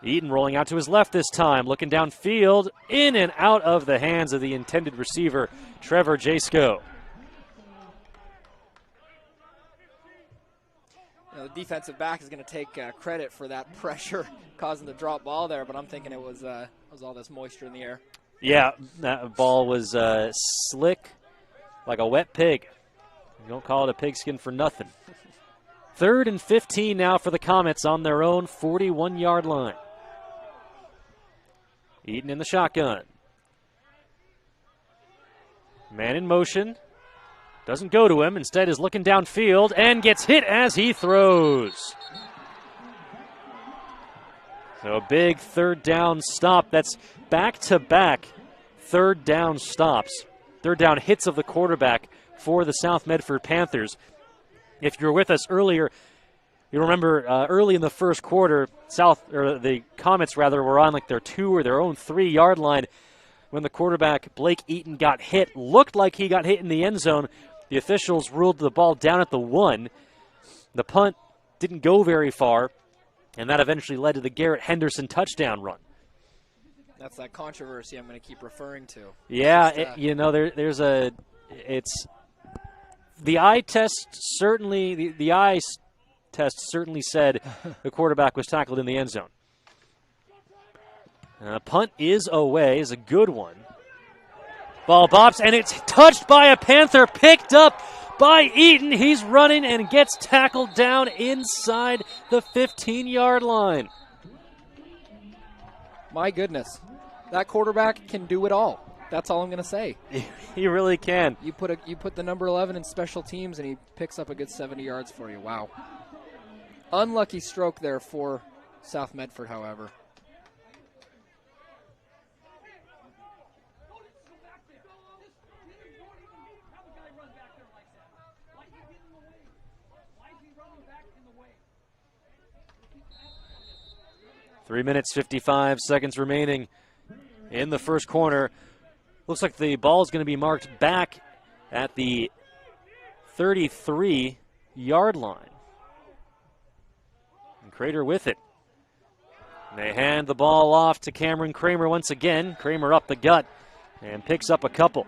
Eaton rolling out to his left this time, looking downfield, in and out of the hands of the intended receiver, Trevor Jasko. The defensive back is going to take credit for that pressure causing the drop ball there, but I'm thinking it was all this moisture in the air. Yeah, that ball was slick like a wet pig. You don't call it a pigskin for nothing. 3rd and 15 now for the Comets on their own 41-yard line. Eaton in the shotgun. Man in motion. Doesn't go to him. Instead is looking downfield and gets hit as he throws. So a big 3rd down stop. That's back-to-back 3rd down stops. 3rd down hits of the quarterback for the South Medford Panthers. If you were with us earlier, you remember early in the first quarter, the Comets were on like their 2 or their own 3-yard line when the quarterback, Blake Eaton, got hit. Looked like he got hit in the end zone. The officials ruled the ball down at the 1. The punt didn't go very far, and that eventually led to the Garrett Henderson touchdown run. That's that controversy I'm going to keep referring to. Yeah, the eye test certainly, the eye test certainly said the quarterback was tackled in the end zone. Punt is away, is a good one. Ball bops, and it's touched by a Panther, picked up by Eaton. He's running and gets tackled down inside the 15-yard line. My goodness. That quarterback can do it all. That's all I'm going to say. He really can. You put the number 11 in special teams, and he picks up a good 70 yards for you. Wow. Unlucky stroke there for South Medford, however. Three minutes, 55 seconds remaining in the first quarter. Looks like the ball is going to be marked back at the 33-yard line. And Crater with it. And they hand the ball off to Cameron Kramer once again. Kramer up the gut and picks up a couple.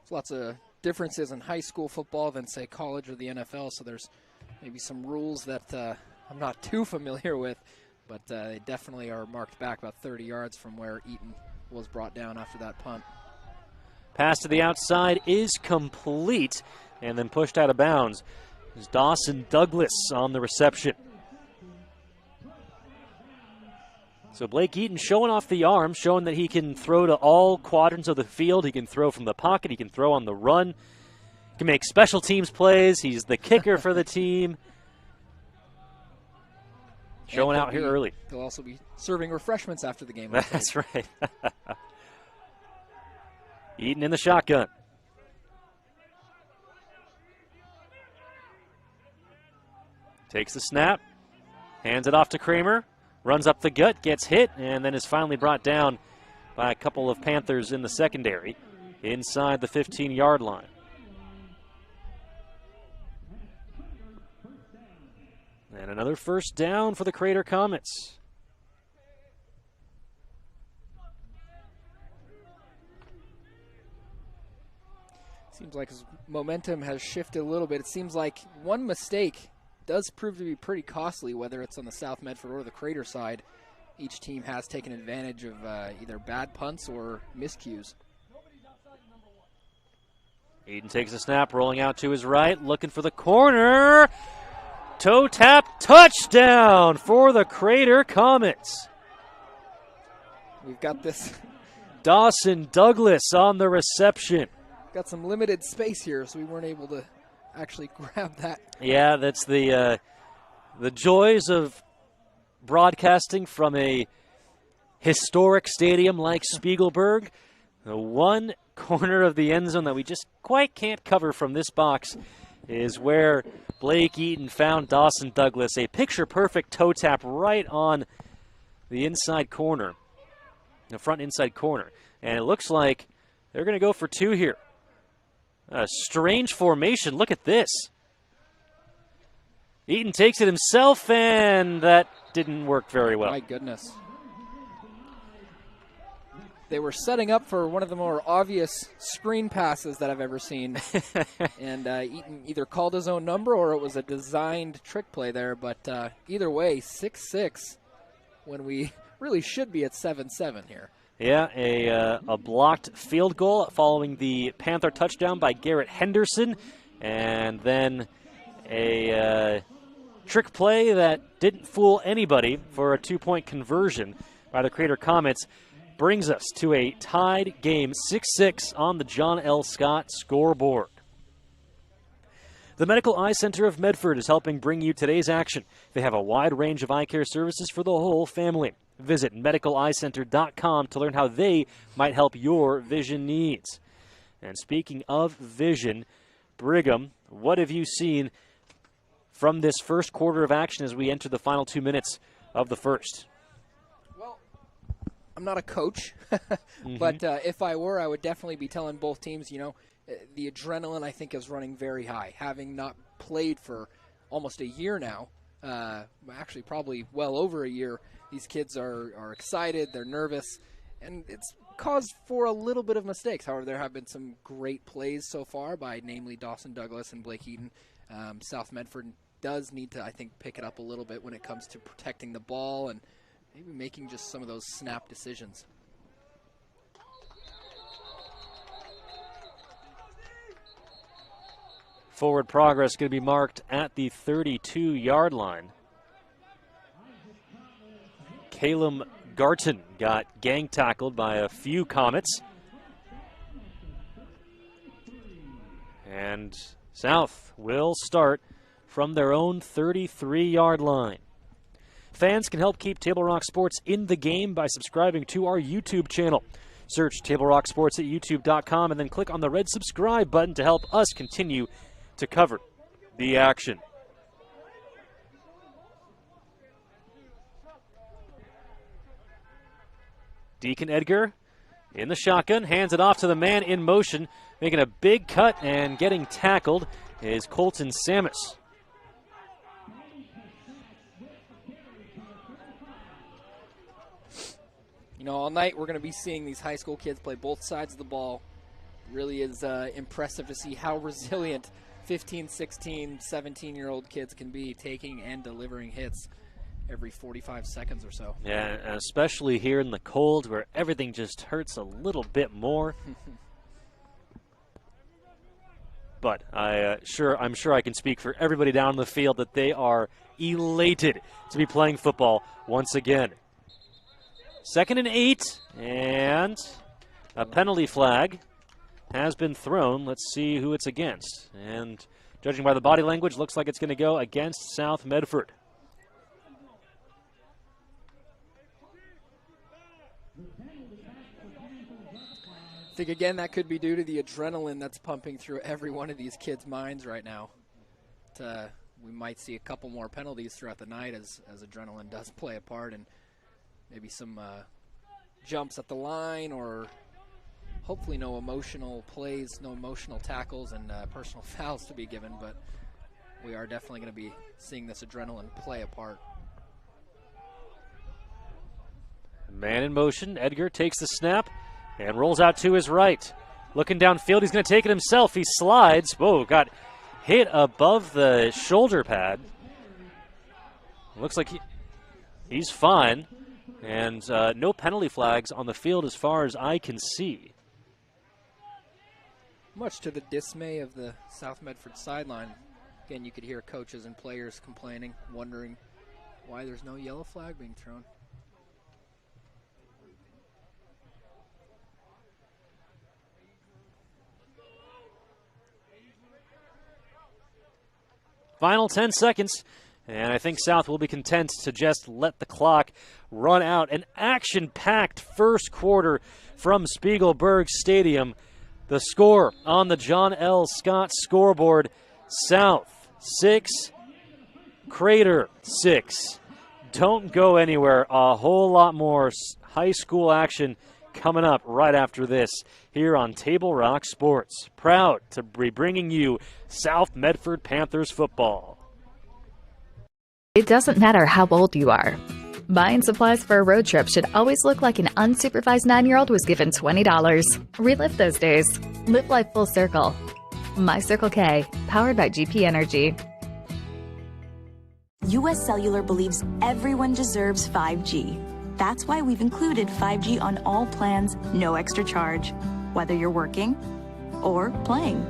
There's lots of differences in high school football than, say, college or the NFL, so there's maybe some rules that I'm not too familiar with, but they definitely are marked back about 30 yards from where Eaton was brought down after that punt. Pass to the outside is complete and then pushed out of bounds. There's Dawson Douglas on the reception. So Blake Eaton showing off the arm, showing that he can throw to all quadrants of the field. He can throw from the pocket. He can throw on the run. He can make special teams plays. He's the kicker for the team. Showing out here early. He'll also be serving refreshments after the game. That's right. Eaton in the shotgun. Takes the snap. Hands it off to Kramer. Runs up the gut, gets hit, and then is finally brought down by a couple of Panthers in the secondary inside the 15-yard line. And another first down for the Crater Comets. Seems like his momentum has shifted a little bit. It seems like one mistake does prove to be pretty costly, whether it's on the South Medford or the Crater side. Each team has taken advantage of either bad punts or miscues. Eden takes a snap, rolling out to his right, looking for the corner. Toe tap touchdown for the Crater Comets. We've got this. Dawson Douglas on the reception. Got some limited space here, so we weren't able to actually grab that. Yeah, that's the joys of broadcasting from a historic stadium like Spiegelberg. The one corner of the end zone that we just quite can't cover from this box is where Blake Eaton found Dawson Douglas. A picture-perfect toe tap right on the inside corner, the front inside corner. And it looks like they're going to go for two here. A strange formation. Look at this. Eaton takes it himself, and that didn't work very well. My goodness. They were setting up for one of the more obvious screen passes that I've ever seen. And Eaton either called his own number or it was a designed trick play there. But either way, 6-6 when we really should be at 7-7 here. Yeah, a blocked field goal following the Panther touchdown by Garrett Henderson. And then a trick play that didn't fool anybody for a two-point conversion by the Crater Comets. Brings us to a tied game, 6-6 on the John L. Scott scoreboard. The Medical Eye Center of Medford is helping bring you today's action. They have a wide range of eye care services for the whole family. Visit medicaleyecenter.com to learn how they might help your vision needs. And speaking of vision, Brigham, what have you seen from this first quarter of action as we enter the final 2 minutes of the first? I'm not a coach, but if I were, I would definitely be telling both teams, you know, the adrenaline, I think, is running very high. Having not played for almost a year now, actually probably well over a year, these kids are excited, they're nervous, and it's caused for a little bit of mistakes. However, there have been some great plays so far by namely Dawson Douglas and Blake Eaton. South Medford does need to, I think, pick it up a little bit when it comes to protecting the ball and maybe making just some of those snap decisions. Forward progress going to be marked at the 32-yard line. Caleb Garton got gang tackled by a few Comets. And South will start from their own 33-yard line. Fans can help keep Table Rock Sports in the game by subscribing to our YouTube channel. Search Table Rock Sports at youtube.com and then click on the red subscribe button to help us continue to cover the action. Deacon Edgar in the shotgun, hands it off to the man in motion, making a big cut and getting tackled is Colton Samus. You know, all night we're going to be seeing these high school kids play both sides of the ball. It really is impressive to see how resilient 15, 16, 17-year-old kids can be taking and delivering hits every 45 seconds or so. Yeah, and especially here in the cold where everything just hurts a little bit more. But I'm sure I can speak for everybody down the field that they are elated to be playing football once again. 2nd and 8, and a penalty flag has been thrown. Let's see who it's against. And judging by the body language, looks like it's going to go against South Medford. I think, again, that could be due to the adrenaline that's pumping through every one of these kids' minds right now. We might see a couple more penalties throughout the night as adrenaline does play a part, and maybe some jumps at the line, or hopefully no emotional plays, no emotional tackles, and personal fouls to be given. But we are definitely going to be seeing this adrenaline play a part. Man in motion. Edgar takes the snap and rolls out to his right. Looking downfield, he's going to take it himself. He slides. Whoa, got hit above the shoulder pad. Looks like he's fine. And no penalty flags on the field as far as I can see. Much to the dismay of the South Medford sideline. Again, you could hear coaches and players complaining, wondering why there's no yellow flag being thrown. Final 10 seconds, and I think South will be content to just let the clock run out. An action-packed first quarter from Spiegelberg Stadium. The score on the John L. Scott scoreboard, South 6, Crater 6. Don't go anywhere. A whole lot more high school action coming up right after this here on Table Rock Sports. Proud to be bringing you South Medford Panthers football. It doesn't matter how old you are. Buying supplies for a road trip should always look like an unsupervised 9-year-old was given $20. Relive those days. Live life full circle. My Circle K, powered by GP Energy. US Cellular believes everyone deserves 5G. That's why we've included 5G on all plans, no extra charge, whether you're working or playing.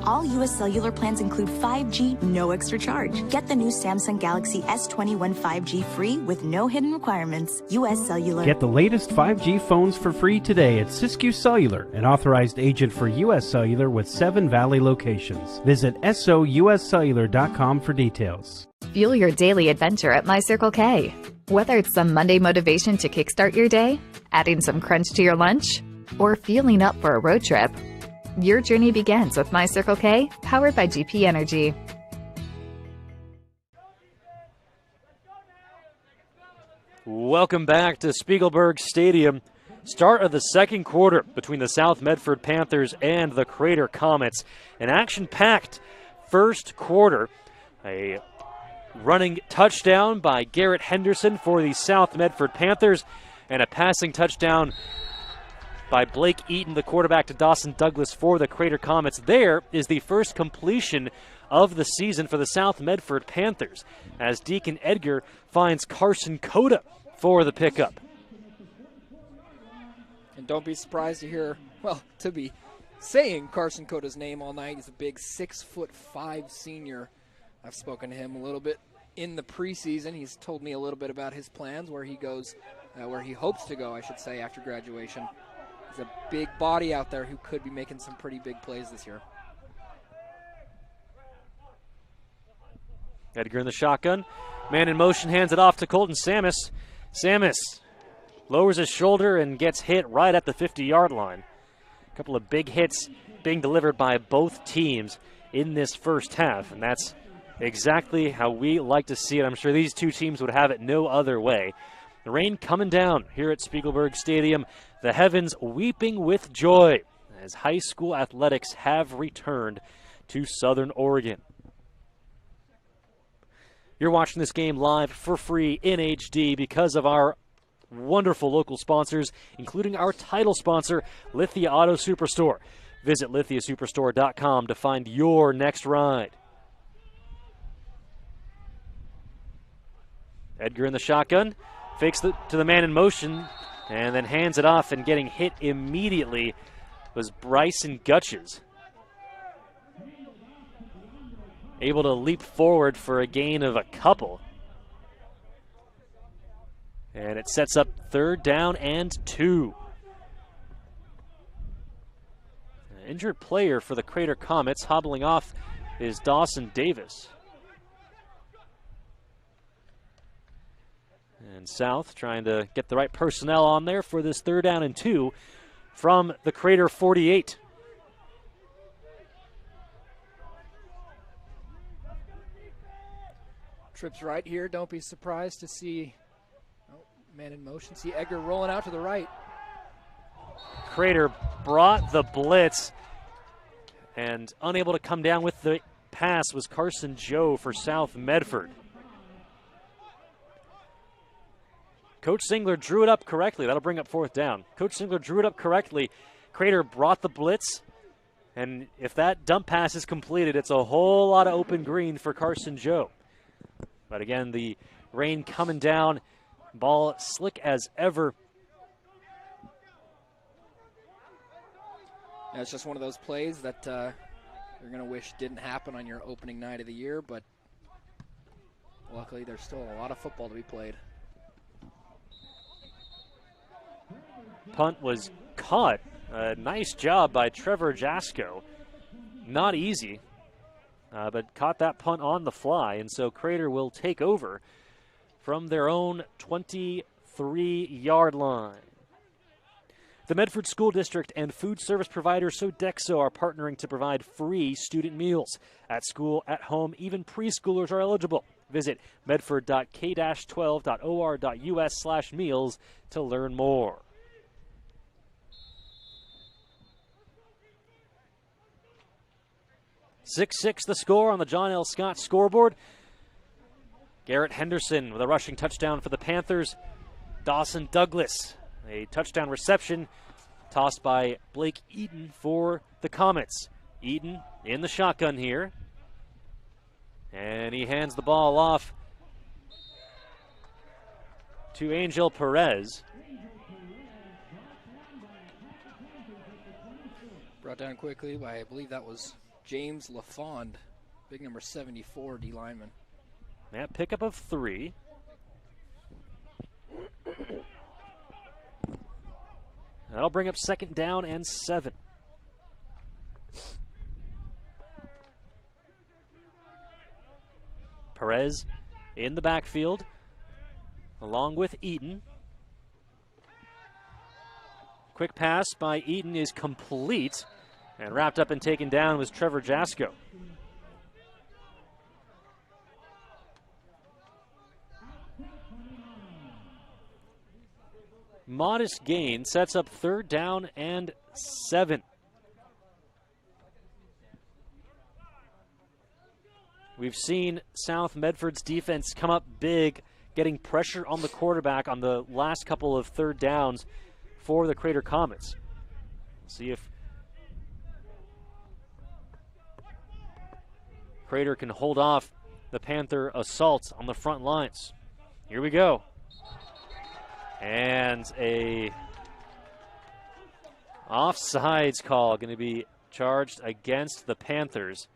All US Cellular plans include 5G, no extra charge. Get the new Samsung Galaxy S21 5G free with no hidden requirements. US Cellular. Get the latest 5G phones for free today at Siskiyou Cellular, an authorized agent for US Cellular with 7 Valley locations. Visit souscellular.com for details. Fuel your daily adventure at My Circle K. Whether it's some Monday motivation to kickstart your day, adding some crunch to your lunch, or fueling up for a road trip, your journey begins with My Circle K, powered by GP Energy. Welcome back to Spiegelberg Stadium. Start of the second quarter between the South Medford Panthers and the Crater Comets. An action-packed first quarter. A running touchdown by Garrett Henderson for the South Medford Panthers, and a passing touchdown by Blake Eaton, the quarterback, to Dawson Douglas for the Crater Comets. There is the first completion of the season for the South Medford Panthers, as Deacon Edgar finds Carson Coda for the pickup. And don't be surprised to hear, well, to be saying Carson Coda's name all night. He's a big 6'5" senior. I've spoken to him a little bit in the preseason. He's told me a little bit about his plans, where he goes, where he hopes to go, I should say, after graduation. He's a big body out there who could be making some pretty big plays this year. Edgar in the shotgun. Man in motion, hands it off to Colton Samus. Samus lowers his shoulder and gets hit right at the 50-yard line. A couple of big hits being delivered by both teams in this first half, and that's exactly how we like to see it. I'm sure these two teams would have it no other way. The rain coming down here at Spiegelberg Stadium. The heavens weeping with joy as high school athletics have returned to Southern Oregon. You're watching this game live for free in HD because of our wonderful local sponsors, including our title sponsor, Lithia Auto Superstore. Visit lithiasuperstore.com to find your next ride. Edgar in the shotgun, fakes to the man in motion, and then hands it off, and getting hit immediately was Bryson Gutches. Able to leap forward for a gain of a couple. And it sets up 3rd down and 2. An injured player for the Crater Comets. Hobbling off is Dawson Davis. And South trying to get the right personnel on there for this 3rd down and 2 from the Crater 48. Trips right here. Don't be surprised to see man in motion. See Edgar rolling out to the right. Crater brought the blitz and unable to come down with the pass was Carson Joe for South Medford. Coach Singler drew it up correctly. That'll bring up 4th down. Coach Singler drew it up correctly. Crater brought the blitz. And if that dump pass is completed, it's a whole lot of open green for Carson Joe. But again, the rain coming down. Ball slick as ever. Yeah, it's just one of those plays that you're going to wish didn't happen on your opening night of the year, but luckily there's still a lot of football to be played. Punt was caught. Nice job by Trevor Jasko. Not easy, but caught that punt on the fly, and so Crater will take over from their own 23-yard line. The Medford School District and food service provider Sodexo are partnering to provide free student meals. At school, at home, even preschoolers are eligible. Visit medford.k-12.or.us/meals to learn more. 6-6 the score on the John L. Scott scoreboard. Garrett Henderson with a rushing touchdown for the Panthers. Dawson Douglas, a touchdown reception tossed by Blake Eaton for the Comets. Eaton in the shotgun here. And he hands the ball off to Angel Perez. Brought down quickly by, I believe that was James LaFond, big number 74 D lineman. That pickup of 3. That'll bring up 2nd down and 7. Perez in the backfield along with Eaton. Quick pass by Eaton is complete, and wrapped up and taken down was Trevor Jasko. Modest gain sets up 3rd down and 7. We've seen South Medford's defense come up big, getting pressure on the quarterback on the last couple of 3rd downs for the Crater Comets. See if Crater can hold off the Panther assault on the front lines. Here we go. And a offsides call going to be charged against the Panthers.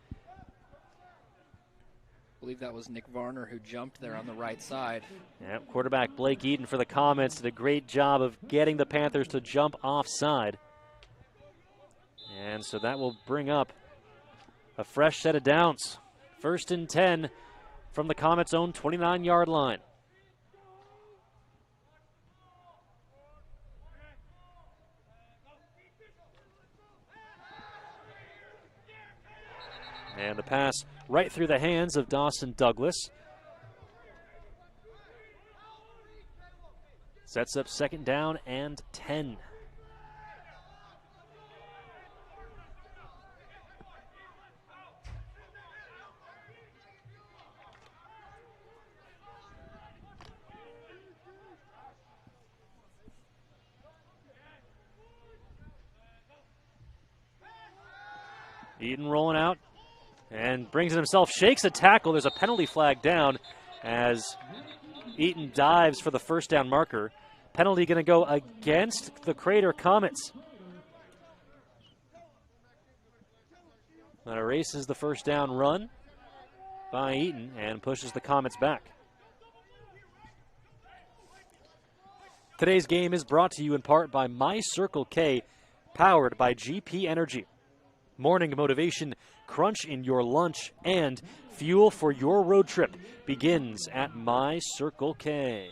I believe that was Nick Varner who jumped there on the right side. Yep, quarterback Blake Eaton for the Comets did a great job of getting the Panthers to jump offside. And so that will bring up a fresh set of downs. 1st and 10 from the Comets' own 29-yard line. And the pass right through the hands of Dawson Douglas. Sets up 2nd down and 10. Eaton rolling out. And brings it himself, shakes a tackle. There's a penalty flag down as Eaton dives for the 1st down marker. Penalty going to go against the Crater Comets. That erases the 1st down run by Eaton and pushes the Comets back. Today's game is brought to you in part by My Circle K, powered by GP Energy. Morning motivation, crunch in your lunch, and fuel for your road trip begins at My Circle K.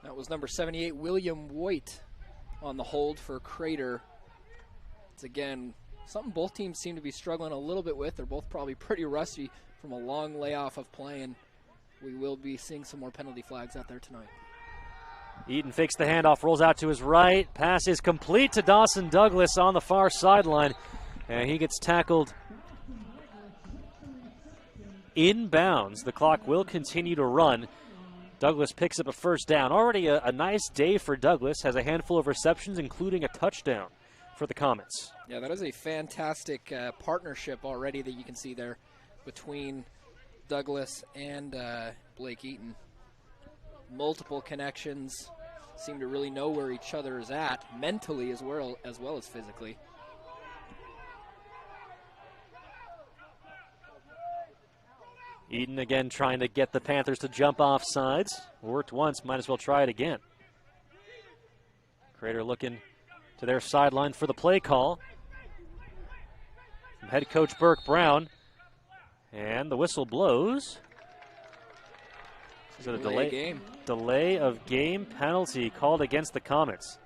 That was number 78, William Voigt, on the hold for Crater. It's, again, something both teams seem to be struggling a little bit with. They're both probably pretty rusty from a long layoff of playing. We will be seeing some more penalty flags out there tonight. Eaton fakes the handoff, rolls out to his right. Pass is complete to Dawson Douglas on the far sideline. And he gets tackled inbounds. The clock will continue to run. Douglas picks up a first down. Already a nice day for Douglas. Has a handful of receptions, including a touchdown for the Comets. Yeah, that is a fantastic partnership already that you can see there between Douglas and Blake Eaton. Multiple connections, seem to really know where each other is at, mentally as well as physically. Eaton again trying to get the Panthers to jump off sides. Worked once, might as well try it again. Crater looking to their sideline for the play call from head coach Burke Brown. And the whistle blows. Is it a delay of game penalty called against the Comets?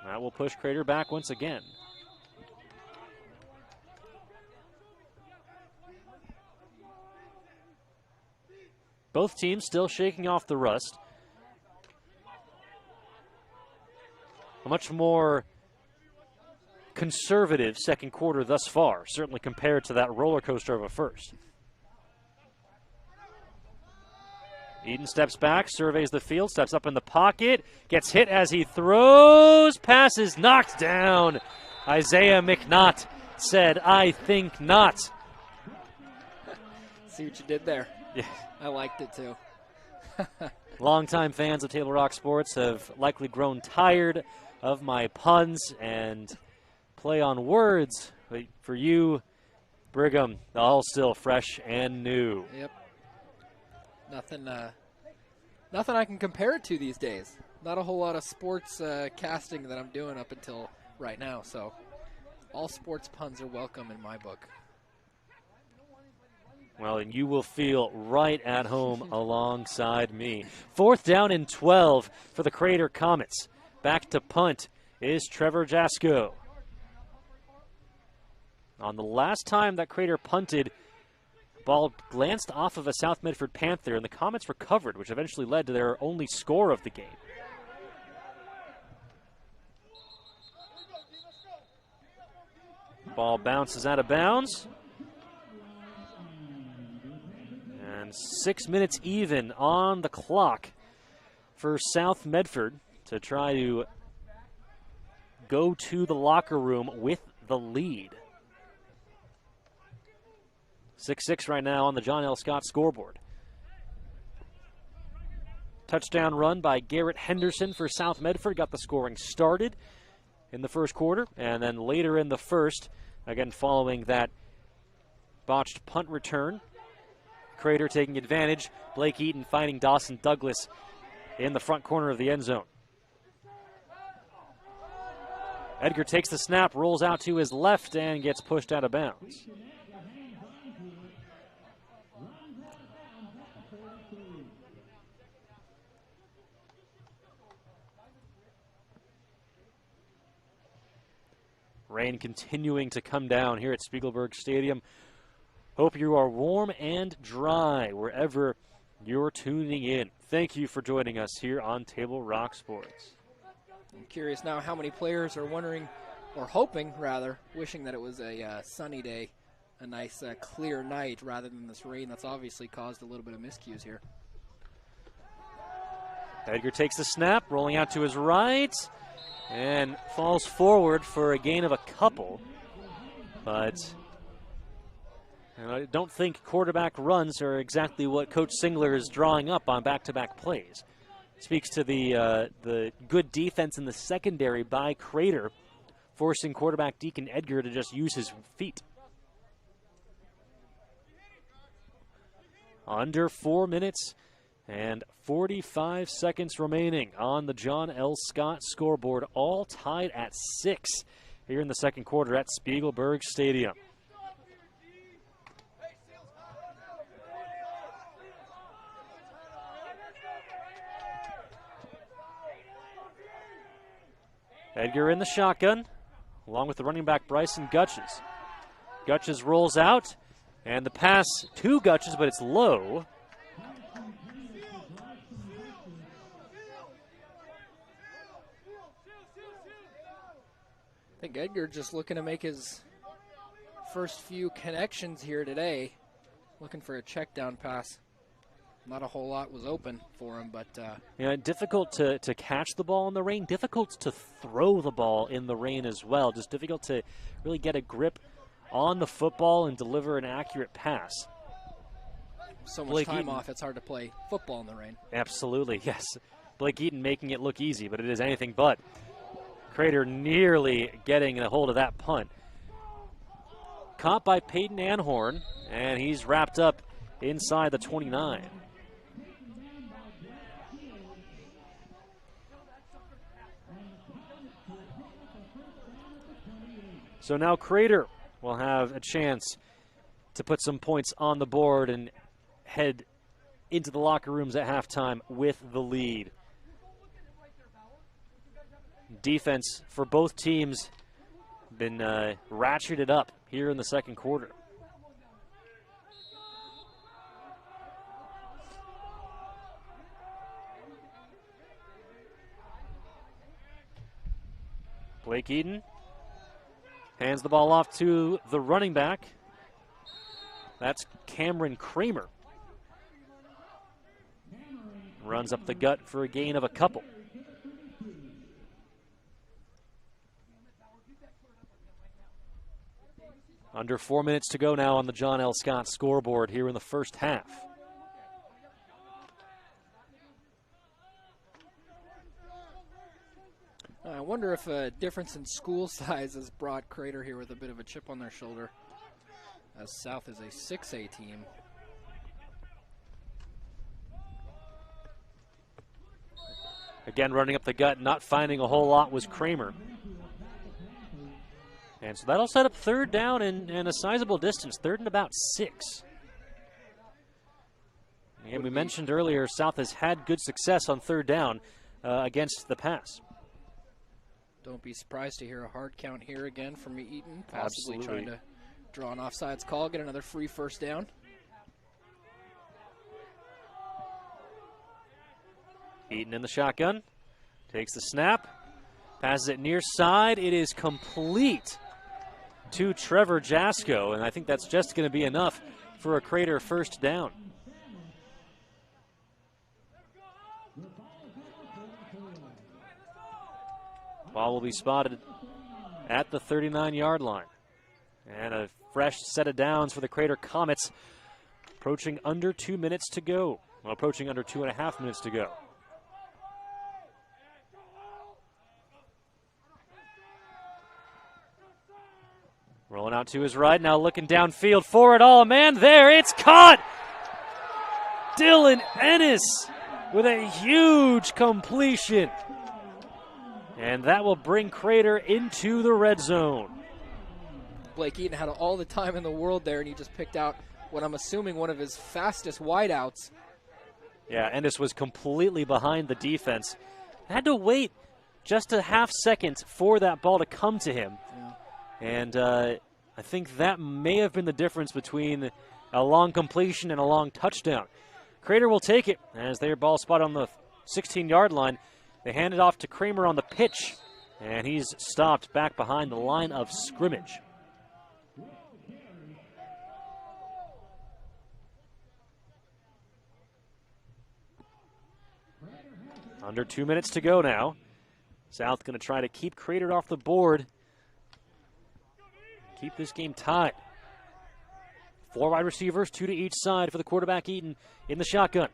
That will push Crater back once again. Both teams still shaking off the rust. A much more conservative second quarter thus far, certainly compared to that roller coaster of a first. Eden steps back, surveys the field, steps up in the pocket, gets hit as he throws, passes knocked down. Isaiah McNaught said, "I think not." See what you did there? Yeah. I liked it too. Longtime fans of Table Rock Sports have likely grown tired of my puns and play on words. But for you, Brigham, all still fresh and new. Yep. Nothing I can compare it to these days. Not a whole lot of sports casting that I'm doing up until right now. So all sports puns are welcome in my book. Well, and you will feel right at home alongside me. 4th down and 12 for the Crater Comets. Back to punt is Trevor Jasko. On the last time that Crater punted, ball glanced off of a South Medford Panther, and the Comets recovered, which eventually led to their only score of the game. Ball bounces out of bounds. And 6 minutes even on the clock for South Medford to try to go to the locker room with the lead. 6-6 right now on the John L. Scott scoreboard. Touchdown run by Garrett Henderson for South Medford. Got the scoring started in the first quarter, and then later in the first, again following that botched punt return. Crater taking advantage. Blake Eaton finding Dawson Douglas in the front corner of the end zone. Edgar takes the snap, rolls out to his left, and gets pushed out of bounds. Rain continuing to come down here at Spiegelberg Stadium. Hope you are warm and dry wherever you're tuning in. Thank you for joining us here on Table Rock Sports. I'm curious now how many players are wondering, or hoping rather, wishing that it was a sunny day, a nice clear night rather than this rain that's obviously caused a little bit of miscues here. Edgar takes the snap, rolling out to his right, and falls forward for a gain of a couple. But I don't think quarterback runs are exactly what Coach Singler is drawing up on back-to-back plays. Speaks to the good defense in the secondary by Crater, forcing quarterback Deacon Edgar to just use his feet. Under 4 minutes and 45 seconds remaining on the John L. Scott scoreboard, all tied at 6 here in the second quarter at Spiegelberg Stadium. Edgar in the shotgun, along with the running back Bryson Gutches. Gutches rolls out, and the pass to Gutches, but it's low. think Edgar just looking to make his first few connections here today. Looking for a check down pass. Not a whole lot was open for him, but difficult to catch the ball in the rain, difficult to throw the ball in the rain as well. Just difficult to really get a grip on the football and deliver an accurate pass. So much time off, it's hard to play football in the rain. Absolutely, yes. Blake Eaton making it look easy, but it is anything but. Crater nearly getting a hold of that punt. Caught by Peyton Anhorn, and he's wrapped up inside the 29. So now Crater will have a chance to put some points on the board and head into the locker rooms at halftime with the lead. Defense for both teams been ratcheted up here in the second quarter. Blake Eaton hands the ball off to the running back. That's Cameron Kramer. Runs up the gut for a gain of a couple. Under 4 minutes to go now on the John L. Scott scoreboard here in the first half. I wonder if a difference in school size has brought Crater here with a bit of a chip on their shoulder, as South is a 6A team. Again, running up the gut, not finding a whole lot was Kramer. And so that'll set up third down and a sizable distance, third and about 6. And we mentioned earlier, South has had good success on third down against the pass. Don't be surprised to hear a hard count here again from Eaton, possibly Absolutely. trying to draw an offsides call, get another free first down. Eaton in the shotgun, takes the snap, passes it near side. It is complete to Trevor Jasko, and I think that's just going to be enough for a Crater first down. Ball will be spotted at the 39-yard line. And a fresh set of downs for the Crater Comets, approaching under 2 minutes to go. Well, approaching under 2.5 minutes to go. Rolling out to his right, now looking downfield for it all. Man, there, it's caught! Dylan Ennis with a huge completion. And that will bring Crater into the red zone. Blake Eaton had all the time in the world there, and he just picked out what I'm assuming one of his fastest wideouts. Yeah, Ennis was completely behind the defense. Had to wait just a half second for that ball to come to him. Yeah. And I think that may have been the difference between a long completion and a long touchdown. Crater will take it as their ball spot on the 16-yard line. They hand it off to Kramer on the pitch, and he's stopped back behind the line of scrimmage. Under 2 minutes to go now. South going to try to keep Crater off the board. Keep this game tied. 4 wide receivers, 2 to each side for the quarterback Eaton in the shotgun.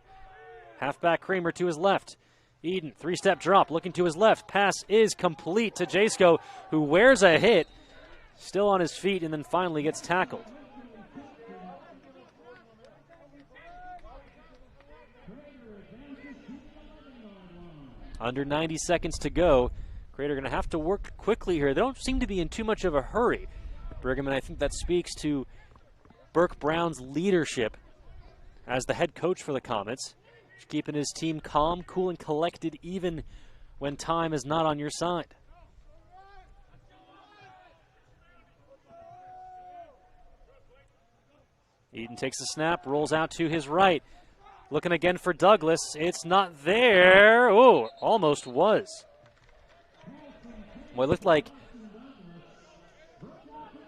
Halfback Kramer to his left. Eden, 3-step drop, looking to his left. Pass is complete to Jasko, who wears a hit. Still on his feet and then finally gets tackled. Under 90 seconds to go. Crater going to have to work quickly here. They don't seem to be in too much of a hurry. Brigham, and I think that speaks to Burke Brown's leadership as the head coach for the Comets. Keeping his team calm, cool, and collected even when time is not on your side. Eden takes the snap, rolls out to his right. Looking again for Douglas. It's not there. Oh, almost was. Well, it looked like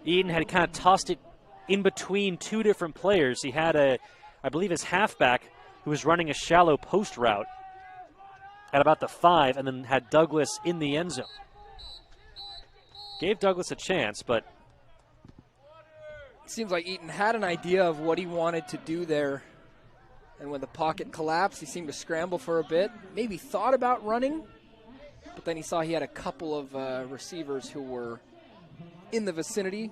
Eden had kind of tossed it in between two different players. He had I believe his halfback who was running a shallow post route at about the 5, and then had Douglas in the end zone. Gave Douglas a chance, but it seems like Eaton had an idea of what he wanted to do there. And when the pocket collapsed, he seemed to scramble for a bit. Maybe thought about running, but then he saw he had a couple of receivers who were in the vicinity.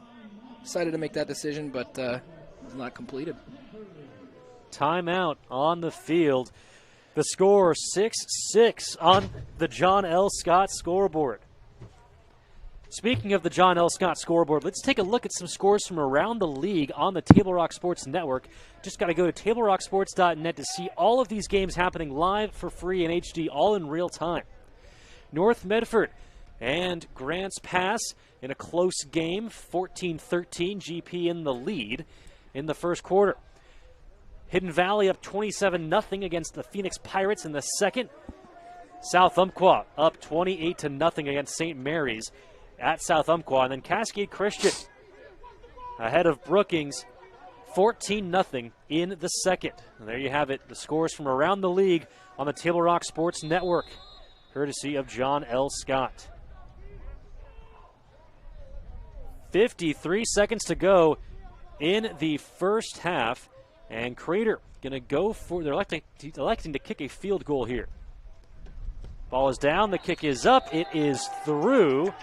Decided to make that decision, but it was not completed. Timeout on the field. The score 6-6 on the John L. Scott scoreboard. Speaking of the John L. Scott scoreboard, let's take a look at some scores from around the league on the Table Rock Sports Network. Just got to go to TableRockSports.net to see all of these games happening live for free in HD, all in real time. North Medford and Grants Pass in a close game, 14-13, GP in the lead in the first quarter. Hidden Valley up 27-0 against the Phoenix Pirates in the second. South Umpqua up 28-0 against St. Mary's at South Umpqua. And then Cascade Christian ahead of Brookings, 14-0 in the second. And there you have it, the scores from around the league on the Table Rock Sports Network, courtesy of John L. Scott. 53 seconds to go in the first half. And Crater going to go for, they're electing to kick a field goal here. Ball is down, the kick is up, it is through,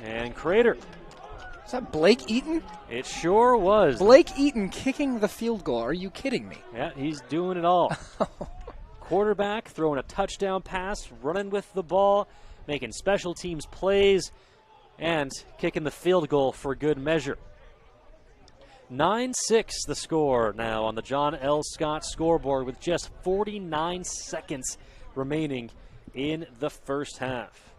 and Crater. Is that Blake Eaton? It sure was. Blake Eaton kicking the field goal. Are you kidding me? Yeah, he's doing it all. Quarterback throwing a touchdown pass, running with the ball, making special teams plays, and kicking the field goal for good measure. 9-6 the score now on the John L. Scott scoreboard with just 49 seconds remaining in the first half.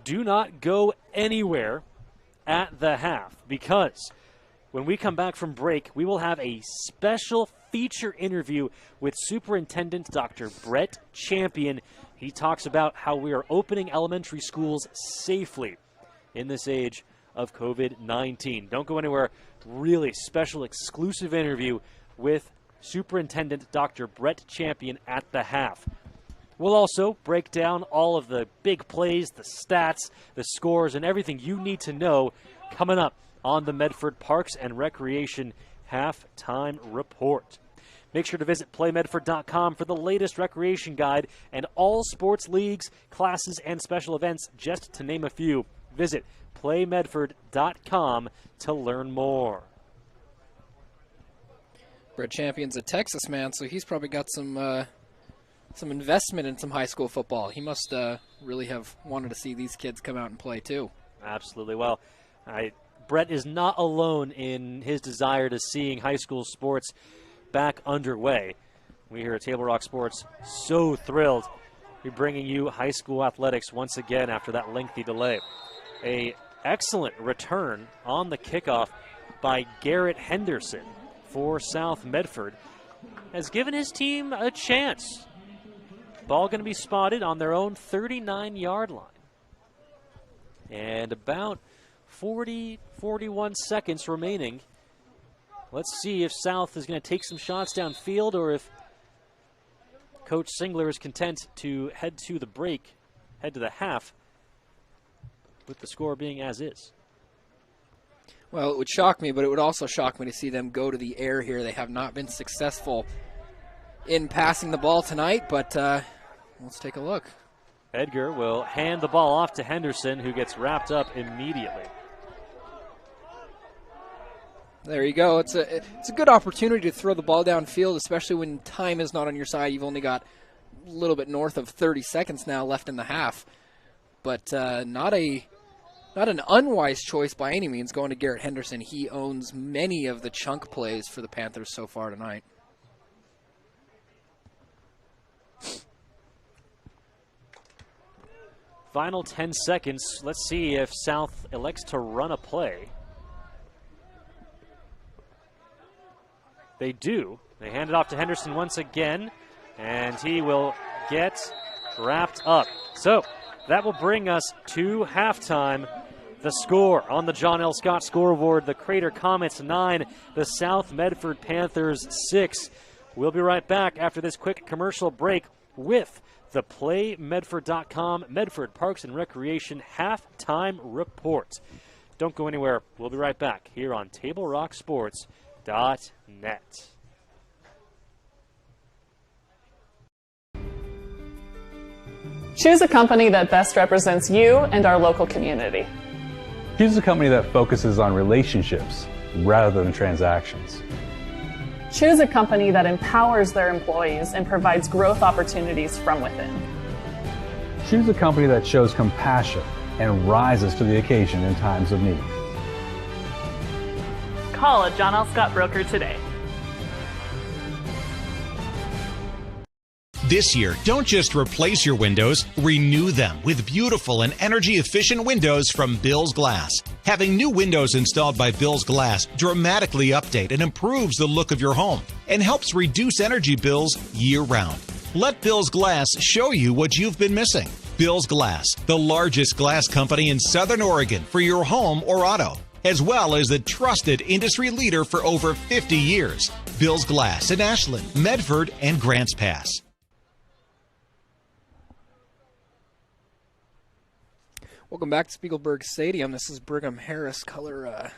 Do not go anywhere at the half, because when we come back from break, we will have a special feature interview with Superintendent Dr. Brett Champion. He talks about how we are opening elementary schools safely in this age of COVID-19. Don't go anywhere. Really special exclusive interview with Superintendent Dr. Brett Champion at the half. We'll also break down all of the big plays, the stats, the scores, and everything you need to know coming up on the Medford Parks and Recreation Halftime Report. Make sure to visit PlayMedford.com for the latest recreation guide and all sports leagues, classes, and special events, just to name a few. Visit PlayMedford.com to learn more. Brett Champion's a Texas man, so he's probably got some investment in some high school football. He must really have wanted to see these kids come out and play too. Absolutely. Well, Brett is not alone in his desire to seeing high school sports back underway. We here at Table Rock Sports so thrilled to be bringing you high school athletics once again after that lengthy delay. A excellent return on the kickoff by Garrett Henderson for South Medford has given his team a chance. Ball going to be spotted on their own 39-yard line. And about 41 seconds remaining. Let's see if South is going to take some shots downfield or if Coach Singler is content to head to the half, with the score being as is. Well, it would shock me, but it would also shock me to see them go to the air here. They have not been successful in passing the ball tonight, but let's take a look. Edgar will hand the ball off to Henderson, who gets wrapped up immediately. There you go. It's a good opportunity to throw the ball downfield, especially when time is not on your side. You've only got a little bit north of 30 seconds now left in the half. But not an unwise choice by any means going to Garrett Henderson. He owns many of the chunk plays for the Panthers so far tonight. Final 10 seconds. Let's see if South elects to run a play. They do. They hand it off to Henderson once again, and he will get wrapped up. So That will bring us to halftime. The score on the John L. Scott scoreboard, the Crater Comets 9, the South Medford Panthers 6. We'll be right back after this quick commercial break with the PlayMedford.com Medford Parks and Recreation halftime report. Don't go anywhere. We'll be right back here on TableRockSports.net. Choose a company that best represents you and our local community. Choose a company that focuses on relationships rather than transactions. Choose a company that empowers their employees and provides growth opportunities from within. Choose a company that shows compassion and rises to the occasion in times of need. Call a John L. Scott broker today. This year, don't just replace your windows, renew them with beautiful and energy-efficient windows from Bill's Glass. Having new windows installed by Bill's Glass dramatically update and improves the look of your home and helps reduce energy bills year-round. Let Bill's Glass show you what you've been missing. Bill's Glass, the largest glass company in Southern Oregon for your home or auto, as well as the trusted industry leader for over 50 years. Bill's Glass in Ashland, Medford, and Grants Pass. Welcome back to Spiegelberg Stadium. This is Brigham Harris, color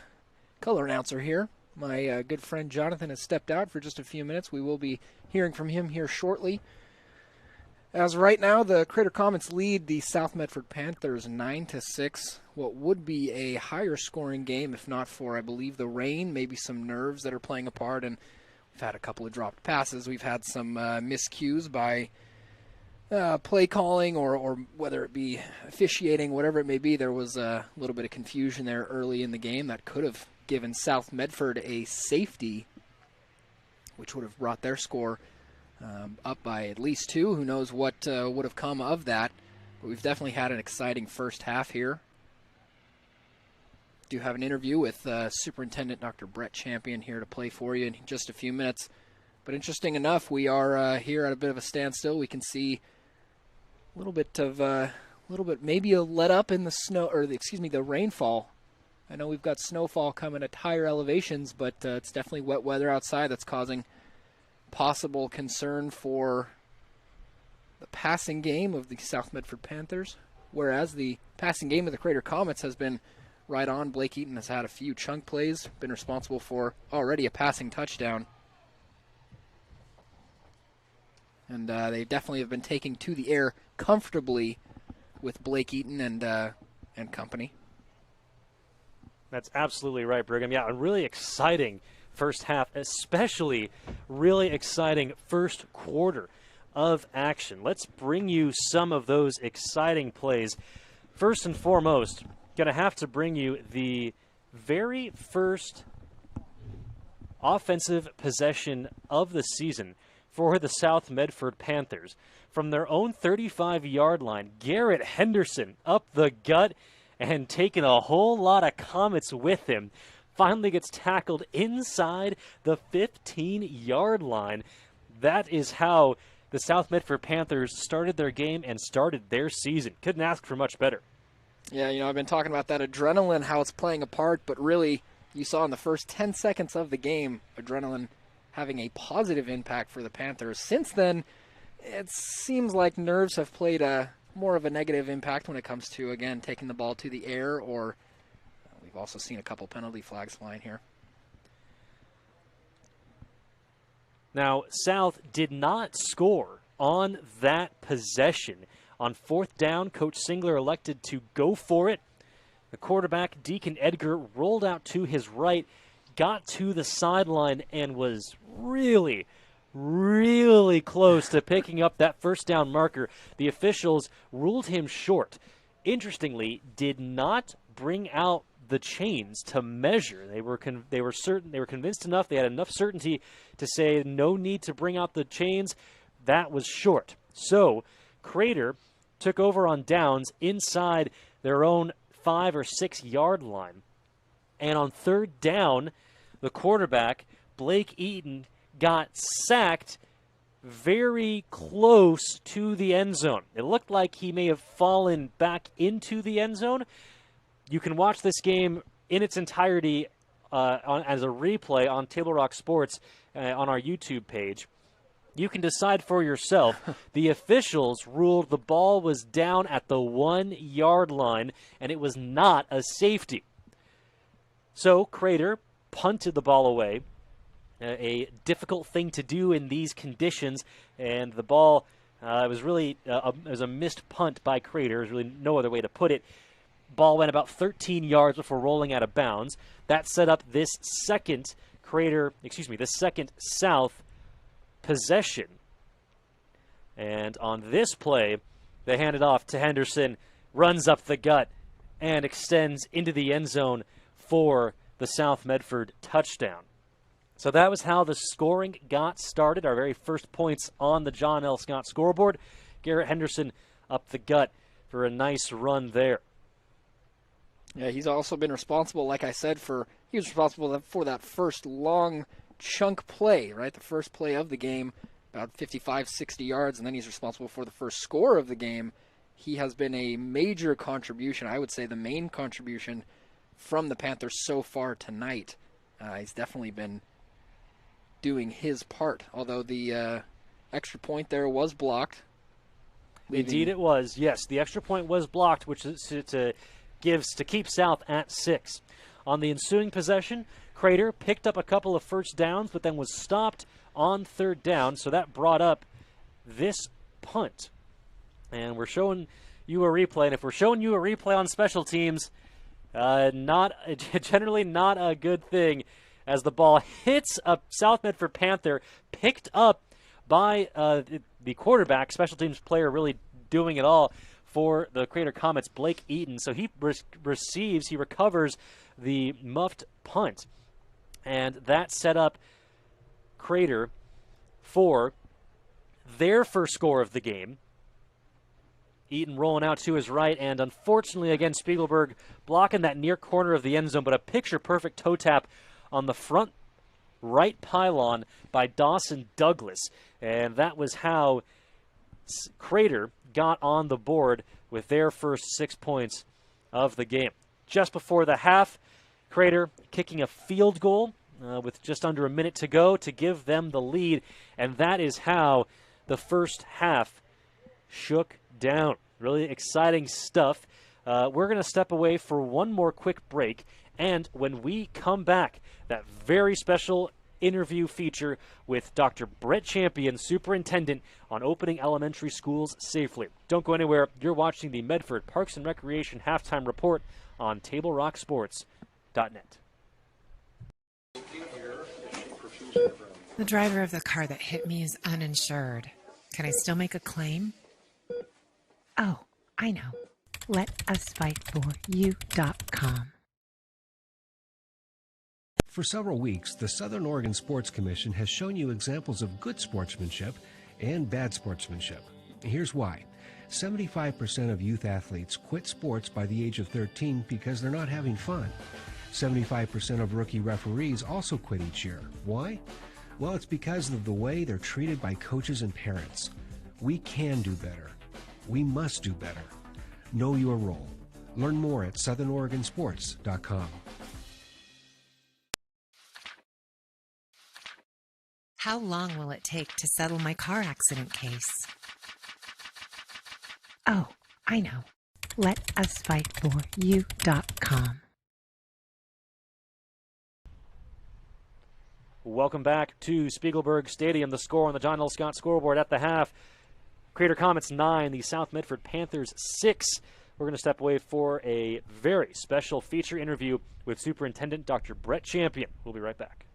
announcer here. My good friend Jonathan has stepped out for just a few minutes. We will be hearing from him here shortly. As right now, the Crater Comets lead the South Medford Panthers 9-6. What would be a higher scoring game if not for, I believe, the rain, maybe some nerves that are playing a part, and we've had a couple of dropped passes. We've had some miscues by play calling or whether it be officiating, whatever it may be. There was a little bit of confusion there early in the game that could have given South Medford a safety, which would have brought their score up by at least 2. Who knows what would have come of that. But we've definitely had an exciting first half here. Do have an interview with Superintendent Dr. Brett Champion here to play for you in just a few minutes. But interesting enough, we are here at a bit of a standstill. We can see a little bit, maybe a let up in the snow, or the rainfall. I know we've got snowfall coming at higher elevations, but it's definitely wet weather outside that's causing possible concern for the passing game of the South Medford Panthers, whereas the passing game of the Crater Comets has been right on. Blake Eaton has had a few chunk plays, been responsible for already a passing touchdown. And they definitely have been taking to the air comfortably with Blake Eaton and company. That's absolutely right, Brigham. Yeah, a really exciting first half, especially really exciting first quarter of action. Let's bring you some of those exciting plays. First and foremost, going to have to bring you the very first offensive possession of the season for the South Medford Panthers. From their own 35-yard line, Garrett Henderson up the gut and taking a whole lot of Comets with him. Finally gets tackled inside the 15-yard line. That is how the South Medford Panthers started their game and started their season. Couldn't ask for much better. Yeah, I've been talking about that adrenaline, how it's playing a part, but really, you saw in the first 10 seconds of the game, adrenaline having a positive impact for the Panthers. Since then, it seems like nerves have played more of a negative impact when it comes to, again, taking the ball to the air, or we've also seen a couple penalty flags flying here. Now, South did not score on that possession. On fourth down, Coach Singler elected to go for it. The quarterback, Deacon Edgar, rolled out to his right, got to the sideline, and was really, really close to picking up that first down marker. The officials ruled him short. Interestingly, did not bring out the chains to measure. They were convinced enough, they had enough certainty to say no need to bring out the chains. That was short. So Crater took over on downs inside their own 5 or 6 yard line. And on third down, the quarterback, Blake Eaton, got sacked very close to the end zone. It looked like he may have fallen back into the end zone. You can watch this game in its entirety as a replay on Table Rock Sports on our YouTube page. You can decide for yourself. The officials ruled the ball was down at the 1-yard line, and it was not a safety. So Crater punted the ball away, a difficult thing to do in these conditions, and the ball was really it was a missed punt by Crater. There's really no other way to put it. Ball went about 13 yards before rolling out of bounds. That set up this second South possession. And on this play, they hand it off to Henderson, runs up the gut, and extends into the end zone for the South Medford touchdown. So that was how the scoring got started. Our very first points on the John L. Scott scoreboard. Garrett Henderson up the gut for a nice run there. Yeah, he's also been responsible, like I said, he was responsible for that first long chunk play, right? The first play of the game, about 55, 60 yards, and then he's responsible for the first score of the game. He has been a major contribution, I would say the main contribution from the Panthers so far tonight. He's definitely been doing his part, although the extra point there was blocked. Indeed it was, yes. The extra point was blocked, which is to keep South at 6. On the ensuing possession, Crater picked up a couple of first downs, but then was stopped on third down, so that brought up this punt. And we're showing you a replay, and if we're showing you a replay on special teams, generally not a good thing, as the ball hits a South Medford Panther, picked up by the quarterback, special teams player really doing it all for the Crater Comets, Blake Eaton. So he recovers the muffed punt. And that set up Crater for their first score of the game. Eaton rolling out to his right, and unfortunately, again, Spiegelberg blocking that near corner of the end zone, but a picture-perfect toe tap on the front right pylon by Dawson Douglas. And that was how Crater got on the board with their first 6 points of the game. Just before the half, Crater kicking a field goal with just under a minute to go to give them the lead, and that is how the first half shook down. Really exciting stuff. We're going to step away for one more quick break, and when we come back, that very special interview feature with Dr. Brett Champion, Superintendent, on opening elementary schools safely. Don't go anywhere. You're watching the Medford Parks and Recreation Halftime Report on TableRockSports.net. The driver of the car that hit me is uninsured. Can I still make a claim? Oh, I know. LetUsFightForYou.com. For several weeks, the Southern Oregon Sports Commission has shown you examples of good sportsmanship and bad sportsmanship. Here's why. 75% of youth athletes quit sports by the age of 13 because they're not having fun. 75% of rookie referees also quit each year. Why? Well, it's because of the way they're treated by coaches and parents. We can do better. We must do better. Know your role. Learn more at SouthernOregonSports.com. How long will it take to settle my car accident case? Oh, I know. LetUsFightForYou.com. Welcome back to Spiegelberg Stadium. The score on the John L. Scott scoreboard at the half. Crater Comets 9, the South Medford Panthers 6. We're going to step away for a very special feature interview with Superintendent Dr. Brett Champion. We'll be right back.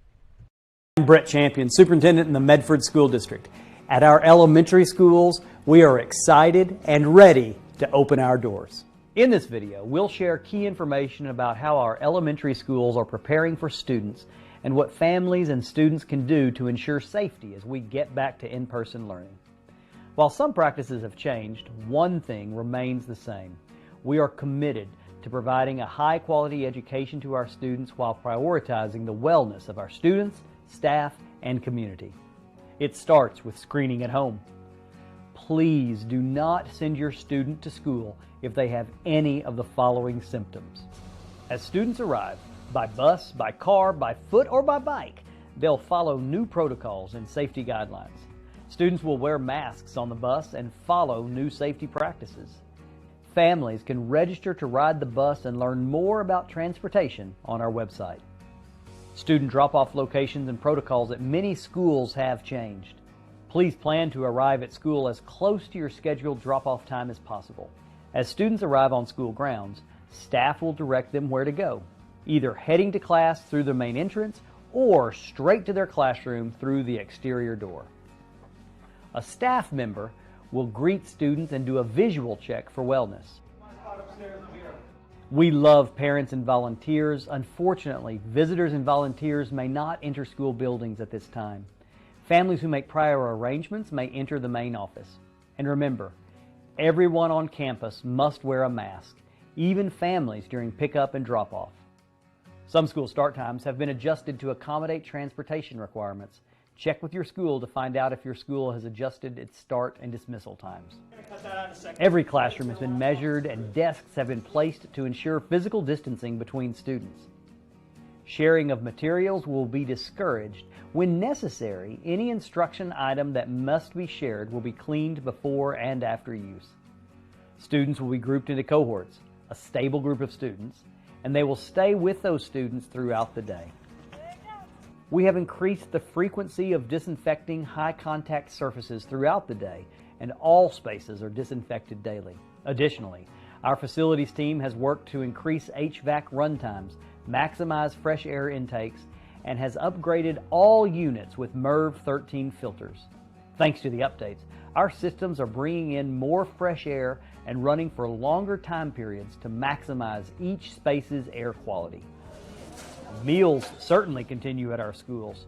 I'm Brett Champion, Superintendent in the Medford School District. At our elementary schools, we are excited and ready to open our doors. In this video, we'll share key information about how our elementary schools are preparing for students and what families and students can do to ensure safety as we get back to in-person learning. While some practices have changed, one thing remains the same. We are committed to providing a high-quality education to our students while prioritizing the wellness of our students, staff, and community. It starts with screening at home. Please do not send your student to school if they have any of the following symptoms. As students arrive, by bus, by car, by foot, or by bike, they'll follow new protocols and safety guidelines. Students will wear masks on the bus and follow new safety practices. Families can register to ride the bus and learn more about transportation on our website. Student drop-off locations and protocols at many schools have changed. Please plan to arrive at school as close to your scheduled drop-off time as possible. As students arrive on school grounds, staff will direct them where to go, either heading to class through the main entrance or straight to their classroom through the exterior door. A staff member will greet students and do a visual check for wellness. We love parents and volunteers. Unfortunately, visitors and volunteers may not enter school buildings at this time. Families who make prior arrangements may enter the main office. And remember, everyone on campus must wear a mask, even families during pickup and drop-off. Some school start times have been adjusted to accommodate transportation requirements. Check with your school to find out if your school has adjusted its start and dismissal times. Every classroom has been measured and desks have been placed to ensure physical distancing between students. Sharing of materials will be discouraged. When necessary, any instruction item that must be shared will be cleaned before and after use. Students will be grouped into cohorts, a stable group of students, and they will stay with those students throughout the day. We have increased the frequency of disinfecting high-contact surfaces throughout the day, and all spaces are disinfected daily. Additionally, our facilities team has worked to increase HVAC run times, maximize fresh air intakes, and has upgraded all units with MERV 13 filters. Thanks to the updates, our systems are bringing in more fresh air and running for longer time periods to maximize each space's air quality. Meals certainly continue at our schools.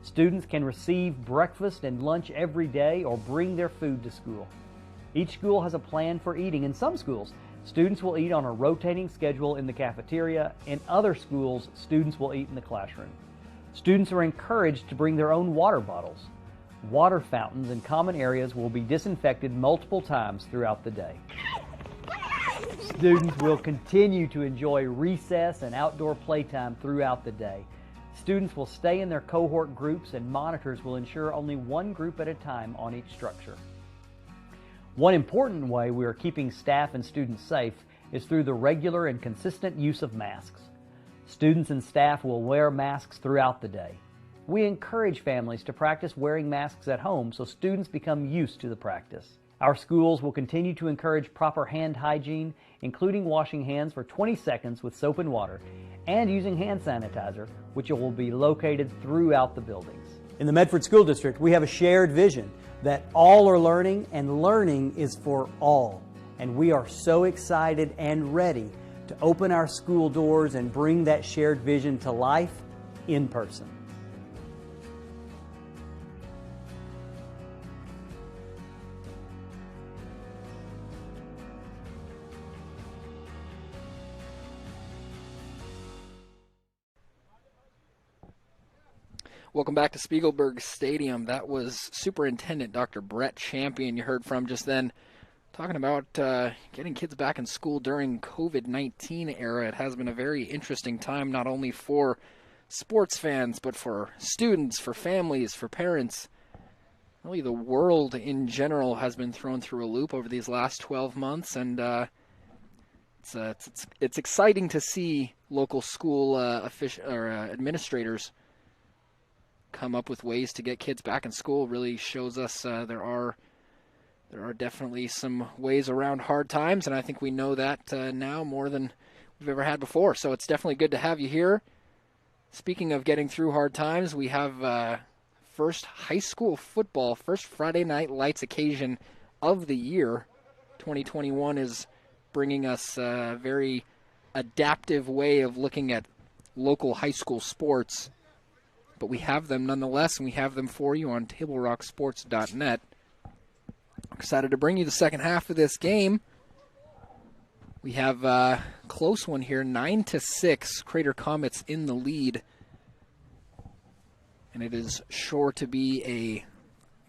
Students can receive breakfast and lunch every day or bring their food to school. Each school has a plan for eating. In some schools, students will eat on a rotating schedule in the cafeteria. In other schools, students will eat in the classroom. Students are encouraged to bring their own water bottles. Water fountains in common areas will be disinfected multiple times throughout the day. Students will continue to enjoy recess and outdoor playtime throughout the day. Students will stay in their cohort groups and monitors will ensure only one group at a time on each structure. One important way we are keeping staff and students safe is through the regular and consistent use of masks. Students and staff will wear masks throughout the day. We encourage families to practice wearing masks at home so students become used to the practice. Our schools will continue to encourage proper hand hygiene, including washing hands for 20 seconds with soap and water, and using hand sanitizer, which will be located throughout the buildings. In the Medford School District, we have a shared vision that all are learning and learning is for all. And we are so excited and ready to open our school doors and bring that shared vision to life in person. Welcome back to Spiegelberg Stadium. That was Superintendent Dr. Brett Champion you heard from just then, talking about getting kids back in school during COVID-19 era. It has been a very interesting time, not only for sports fans, but for students, for families, for parents. Really, the world in general has been thrown through a loop over these last 12 months, and it's exciting to see local school administrators come up with ways to get kids back in school. Really shows us there are definitely some ways around hard times, and I think we know that now more than we've ever had before. So it's definitely good to have you here. Speaking of getting through hard times, we have first high school football, first Friday Night Lights occasion of the year. 2021 is bringing us a very adaptive way of looking at local high school sports. But we have them nonetheless, and we have them for you on TableRockSports.net. Excited to bring you the second half of this game. We have a close one here, 9-6. Crater Comets in the lead. And it is sure to be a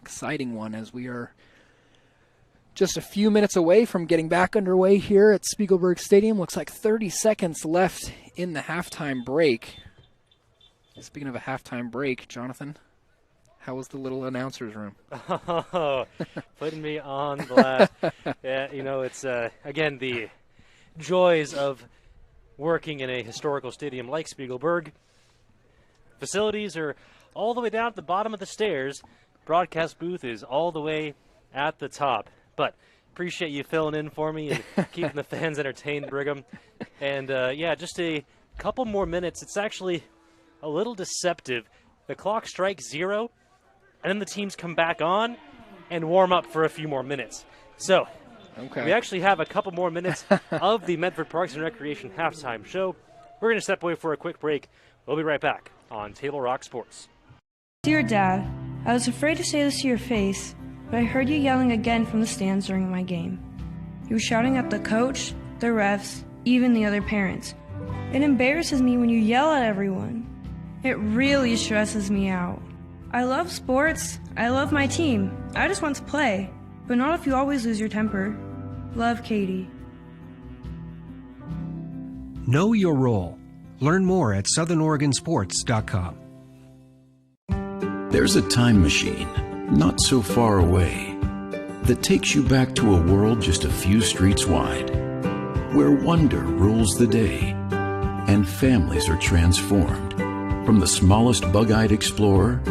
exciting one as we are just a few minutes away from getting back underway here at Spiegelberg Stadium. Looks like 30 seconds left in the halftime break. Speaking of a halftime break, Jonathan, how was the little announcer's room? Oh, putting me on blast. Yeah, you know, it's, again, the joys of working in a historical stadium like Spiegelberg. Facilities are all the way down at the bottom of the stairs. Broadcast booth is all the way at the top. But appreciate you filling in for me and keeping the fans entertained, Brigham. And, yeah, just a couple more minutes. It's actually a little deceptive. The clock strikes 0, and then the teams come back on and warm up for a few more minutes. So we actually have a couple more minutes of the Medford Parks and Recreation halftime show. We're going to step away for a quick break. We'll be right back on Table Rock Sports. Dear Dad, I was afraid to say this to your face, but I heard you yelling again from the stands during my game. You were shouting at the coach, the refs, even the other parents. It embarrasses me when you yell at everyone. It really stresses me out. I love sports. I love my team. I just want to play, but not if you always lose your temper. Love, Katie. Know your role. Learn more at southernoregonsports.com. There's a time machine not so far away that takes you back to a world just a few streets wide, where wonder rules the day and families are transformed, from the smallest bug-eyed explorer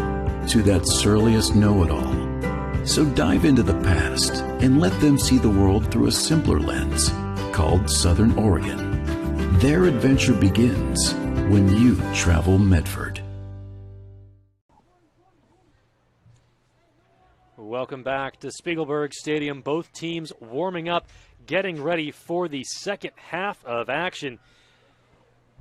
to that surliest know-it-all. So dive into the past and let them see the world through a simpler lens called Southern Oregon. Their adventure begins when you travel Medford. Welcome back to Spiegelberg Stadium. Both teams warming up, getting ready for the second half of action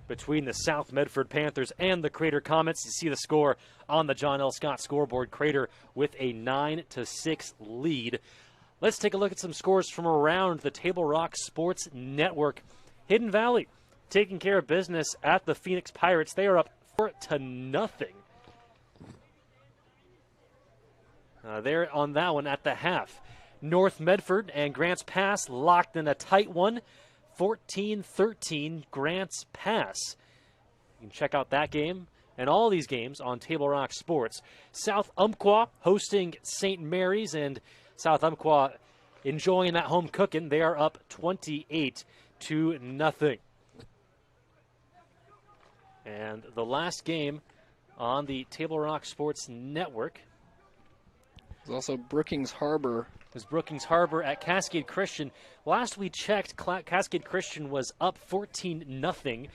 between the South Medford Panthers and the Crater Comets. You see the score on the John L. Scott scoreboard. Crater with a 9-6 lead. Let's take a look at some scores from around the Table Rock Sports Network. Hidden Valley taking care of business at the Phoenix Pirates. They are up 4-0. They're on that one at the half. North Medford and Grants Pass locked in a tight one. 14-13 Grants Pass. You can check out that game and all these games on Table Rock Sports. South Umpqua hosting St. Mary's, and South Umpqua enjoying that home cooking. They are up 28-0. And the last game on the Table Rock Sports Network There's also Brookings Harbor. There's Brookings Harbor at Cascade Christian. Last we checked, Cascade Christian was up 14-0.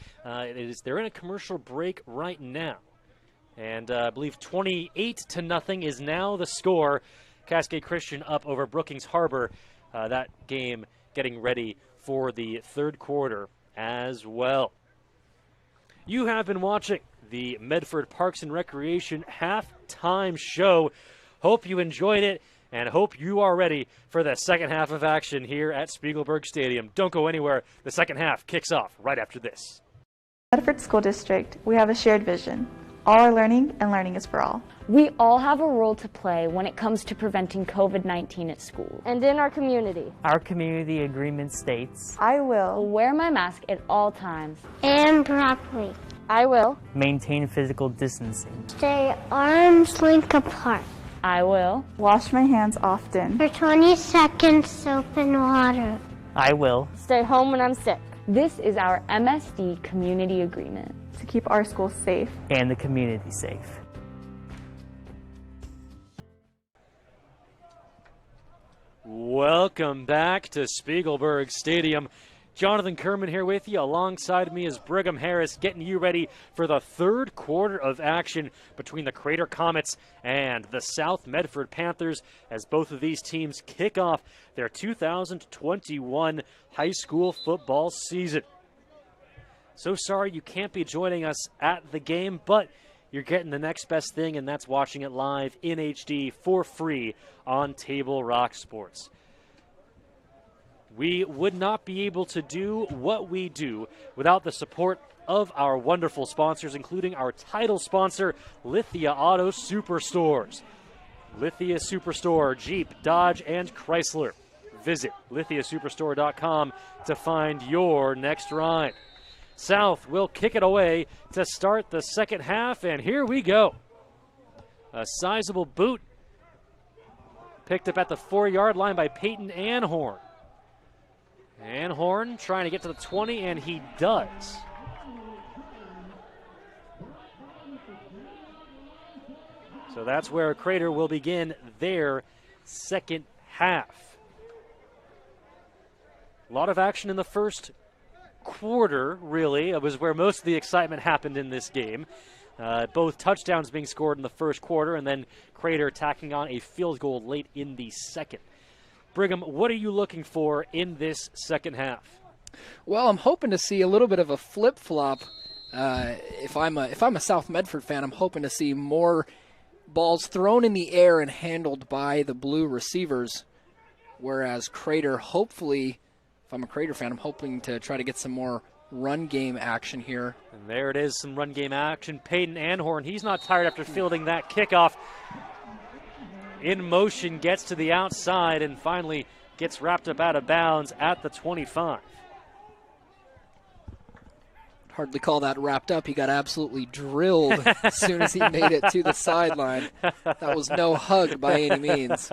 They're in a commercial break right now. And I believe 28-0 is now the score. Cascade Christian up over Brookings Harbor. That game getting ready for the third quarter as well. You have been watching the Medford Parks and Recreation halftime show. Hope you enjoyed it, and hope you are ready for the second half of action here at Spiegelberg Stadium. Don't go anywhere. The second half kicks off right after this. Medford School District, we have a shared vision. All are learning, and learning is for all. We all have a role to play when it comes to preventing COVID-19 at school. And in our community. Our community agreement states, I will wear my mask at all times. And properly. I will maintain physical distancing. Stay arms length apart. I will wash my hands often. For 20 seconds, soap and water. I will stay home when I'm sick. This is our MSD community agreement. To keep our schools safe. And the community safe. Welcome back to Spiegelberg Stadium. Jonathan Kerman here with you. Alongside me is Brigham Harris, getting you ready for the third quarter of action between the Crater Comets and the South Medford Panthers, as both of these teams kick off their 2021 high school football season. So sorry you can't be joining us at the game, but you're getting the next best thing, and that's watching it live in HD for free on Table Rock Sports. We would not be able to do what we do without the support of our wonderful sponsors, including our title sponsor, Lithia Auto Superstores. Lithia Superstore, Jeep, Dodge, and Chrysler. Visit lithiasuperstore.com to find your next ride. South will kick it away to start the second half, and here we go. A sizable boot picked up at the 4-yard line by Peyton Anhorn. Anhorn trying to get to the 20, and he does. So that's where Crater will begin their second half. A lot of action in the first quarter, really. It was where most of the excitement happened in this game. Both touchdowns being scored in the first quarter, and then Crater tacking on a field goal late in the second. Brigham, what are you looking for in this second half? Well, I'm hoping to see a little bit of a flip-flop. If I'm a South Medford fan, I'm hoping to see more balls thrown in the air and handled by the blue receivers, whereas Crater, hopefully, if I'm a Crater fan, I'm hoping to try to get some more run game action here. And there it is, some run game action. Peyton Anhorn, he's not tired after fielding that kickoff. In motion, gets to the outside, and finally gets wrapped up out of bounds at the 25. Hardly call that wrapped up. He got absolutely drilled as soon as he made it to the sideline. That was no hug by any means.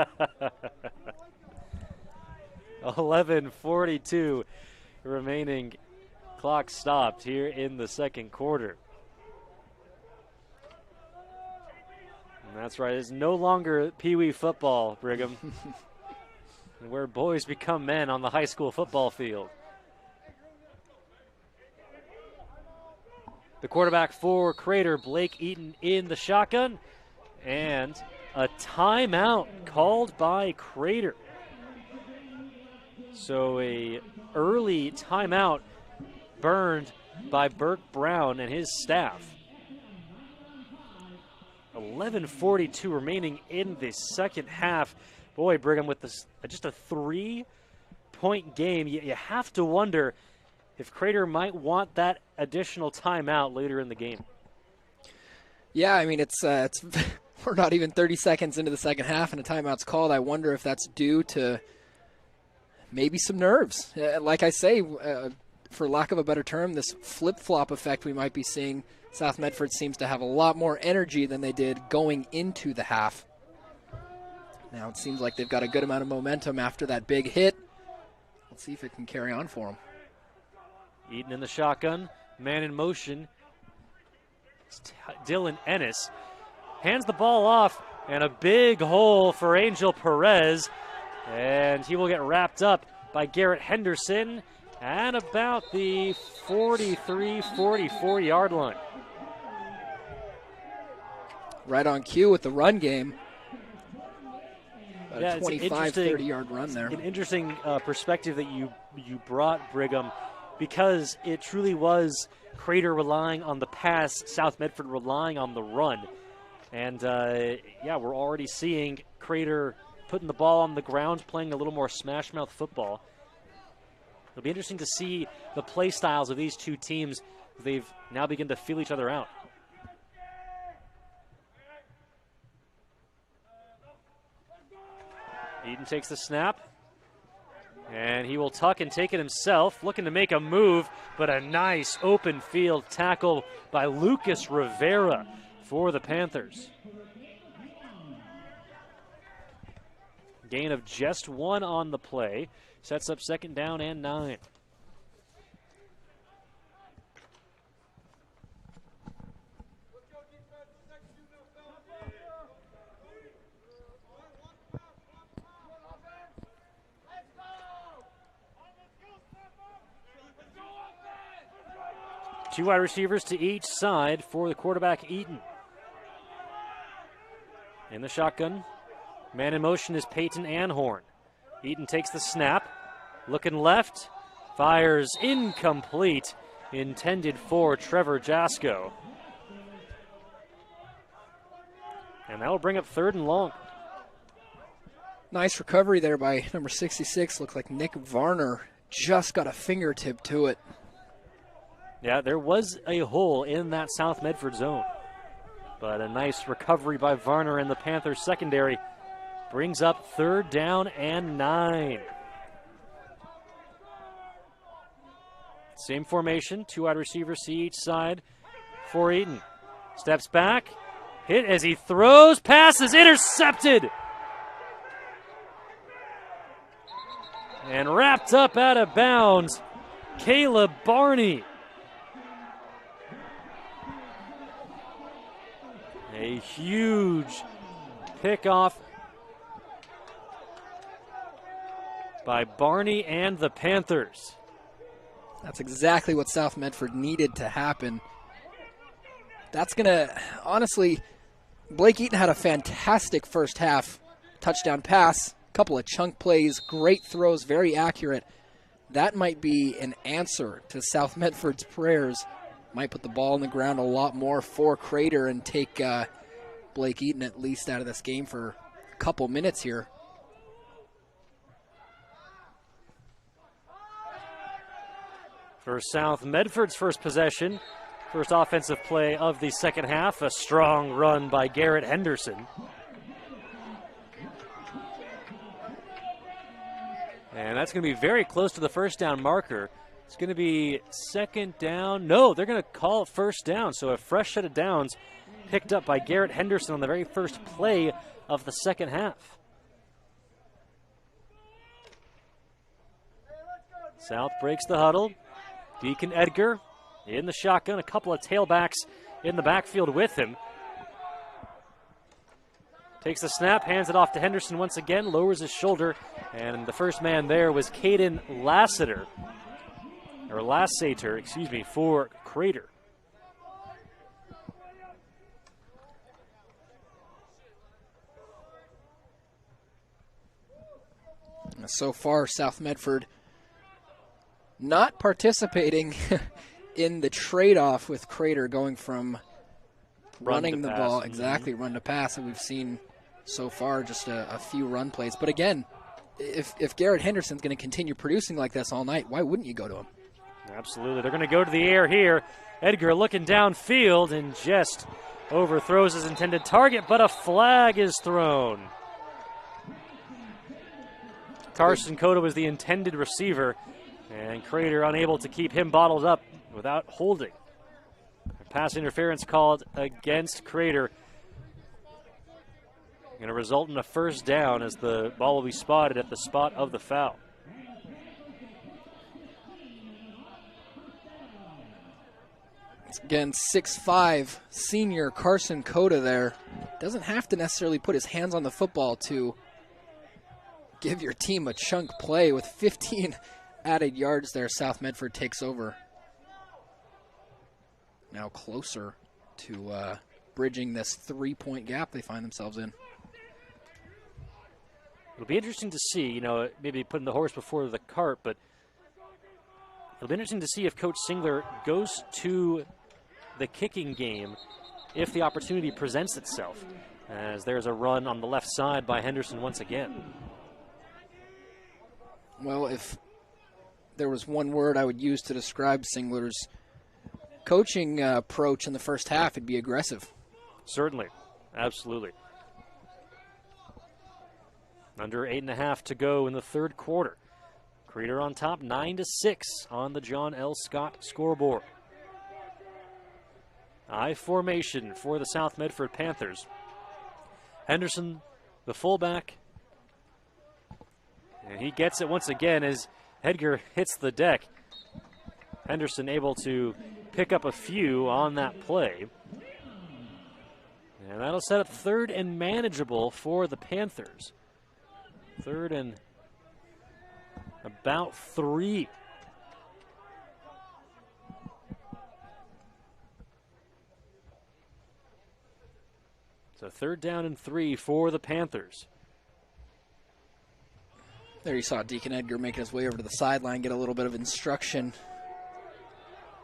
11:42 remaining. Clock stopped here in the second quarter. And that's right, it's no longer Pee Wee football, Brigham, where boys become men on the high school football field. The quarterback for Crater, Blake Eaton, in the shotgun, and a timeout called by Crater. So a early timeout burned by Burke Brown and his staff. 11:42 remaining in the second half. Boy, Brigham, with this just a 3-point game, you have to wonder if Crater might want that additional timeout later in the game. Yeah, I mean, it's we're not even 30 seconds into the second half and a timeout's called. I wonder if that's due to maybe some nerves. Like I say, for lack of a better term, this flip-flop effect we might be seeing. South Medford seems to have a lot more energy than they did going into the half. Now it seems like they've got a good amount of momentum after that big hit. Let's see if it can carry on for them. Eaton in the shotgun, man in motion. Dylan Ennis hands the ball off, and a big hole for Angel Perez. And he will get wrapped up by Garrett Henderson at about the 43-44 yard line. Right on cue with the run game. Yeah, a 25, 30-yard run there. An interesting perspective that you brought, Brigham, because it truly was Crater relying on the pass, South Medford relying on the run. And, yeah, we're already seeing Crater putting the ball on the ground, playing a little more smash-mouth football. It'll be interesting to see the play styles of these two teams. They've now begun to feel each other out. Eden takes the snap, and he will tuck and take it himself, looking to make a move, but a nice open field tackle by Lucas Rivera for the Panthers. Gain of just 1 on the play, sets up 2nd down and 9. Two wide receivers to each side for the quarterback, Eaton. In the shotgun, man in motion is Peyton Anhorn. Eaton takes the snap, looking left, fires incomplete, intended for Trevor Jasko. And that'll bring up 3rd and long. Nice recovery there by number 66. Looks like Nick Varner just got a fingertip to it. Yeah, there was a hole in that South Medford zone. But a nice recovery by Varner, and the Panthers secondary brings up 3rd down and 9. Same formation, 2 wide receivers see each side for Eaton. Steps back, hit as he throws, passes, intercepted. And wrapped up out of bounds, Caleb Barney. A huge pickoff by Barney and the Panthers. That's exactly what South Medford needed to happen. That's going to, honestly, Blake Eaton had a fantastic first half. Touchdown pass, couple of chunk plays, great throws, very accurate. That might be an answer to South Medford's prayers. Might put the ball on the ground a lot more for Crater and take Blake Eaton at least out of this game for a couple minutes here. For South Medford's first possession, first offensive play of the second half, a strong run by Garrett Henderson. And that's going to be very close to the first down marker. It's going to be 2nd down. No, they're going to call it 1st down. So a fresh set of downs picked up by Garrett Henderson on the very first play of the second half. South breaks the huddle. Deacon Edgar in the shotgun, a couple of tailbacks in the backfield with him. Takes the snap, hands it off to Henderson once again, lowers his shoulder, and the first man there was Caden Lasseter, for Crater. So far, South Medford not participating in the trade-off with Crater, going from running the ball, run to pass, that we've seen so far, just a few run plays. But again, if Garrett Henderson's going to continue producing like this all night, why wouldn't you go to him? Absolutely. They're going to go to the air here. Edgar looking downfield and just overthrows his intended target, but a flag is thrown. Carson Cota was the intended receiver, and Crater unable to keep him bottled up without holding. Pass interference called against Crater. Going to result in a 1st down as the ball will be spotted at the spot of the foul. Again, 6'5", senior Carson Cota there. Doesn't have to necessarily put his hands on the football to give your team a chunk play. With 15 added yards there, South Medford takes over. Now closer to bridging this 3-point gap they find themselves in. It'll be interesting to see, maybe putting the horse before the cart, but it'll be interesting to see if Coach Singler goes to the kicking game if the opportunity presents itself, as there's a run on the left side by Henderson once again. Well, if there was one word I would use to describe Singler's coaching approach in the first half, it'd be aggressive. Certainly. Absolutely. Under 8.5 to go in the third quarter. Crater on top, 9-6 on the John L. Scott scoreboard. I formation for the South Medford Panthers. Henderson, the fullback, and he gets it once again as Edgar hits the deck. Henderson able to pick up a few on that play. And that'll set up 3rd and manageable for the Panthers. 3rd and about 3. So 3rd down and 3 for the Panthers. There you saw Deacon Edgar making his way over to the sideline, get a little bit of instruction.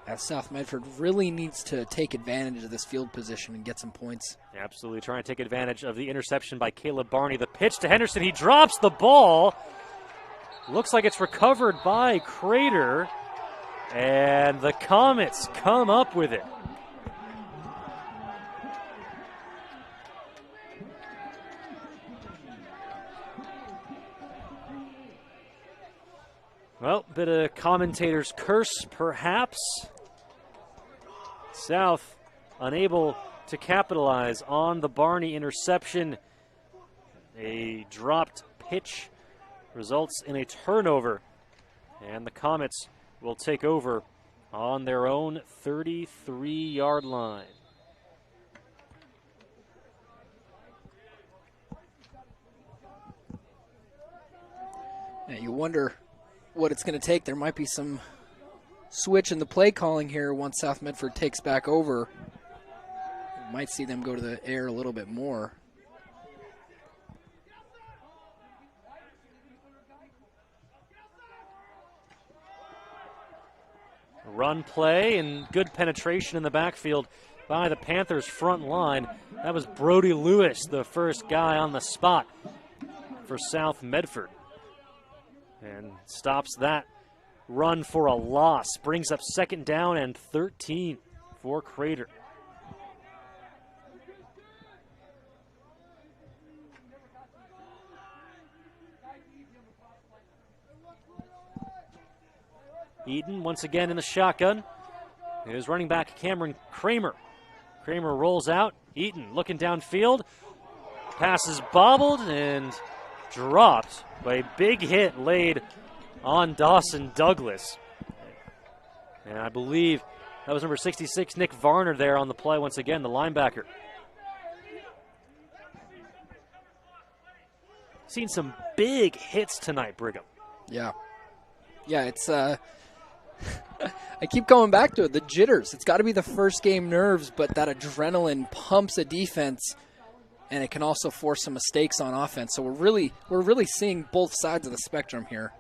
As South Medford really needs to take advantage of this field position and get some points. Absolutely, trying to take advantage of the interception by Caleb Barney. The pitch to Henderson, he drops the ball. Looks like it's recovered by Crater, and the Comets come up with it. Well, bit of commentator's curse, perhaps. South unable to capitalize on the Barney interception. A dropped pitch results in a turnover, and the Comets will take over on their own 33-yard line. Yeah, you wonder what it's going to take. There might be some switch in the play calling here once South Medford takes back over. You might see them go to the air a little bit more. Run play and good penetration in the backfield by the Panthers' front line. That was Brody Lewis, the first guy on the spot for South Medford. And stops that run for a loss. Brings up 2nd down and 13 for Crater. Eden once again in the shotgun. Here's running back Cameron Kramer. Kramer rolls out. Eaton looking downfield. Pass is bobbled and dropped by a big hit laid on Dawson Douglas. And I believe that was number 66, Nick Varner, there on the play once again, the linebacker. Seen some big hits tonight, Brigham. Yeah. Yeah, it's I keep going back to it, the jitters. It's got to be the first game nerves, but that adrenaline pumps a defense, and it can also force some mistakes on offense. So we're really seeing both sides of the spectrum here.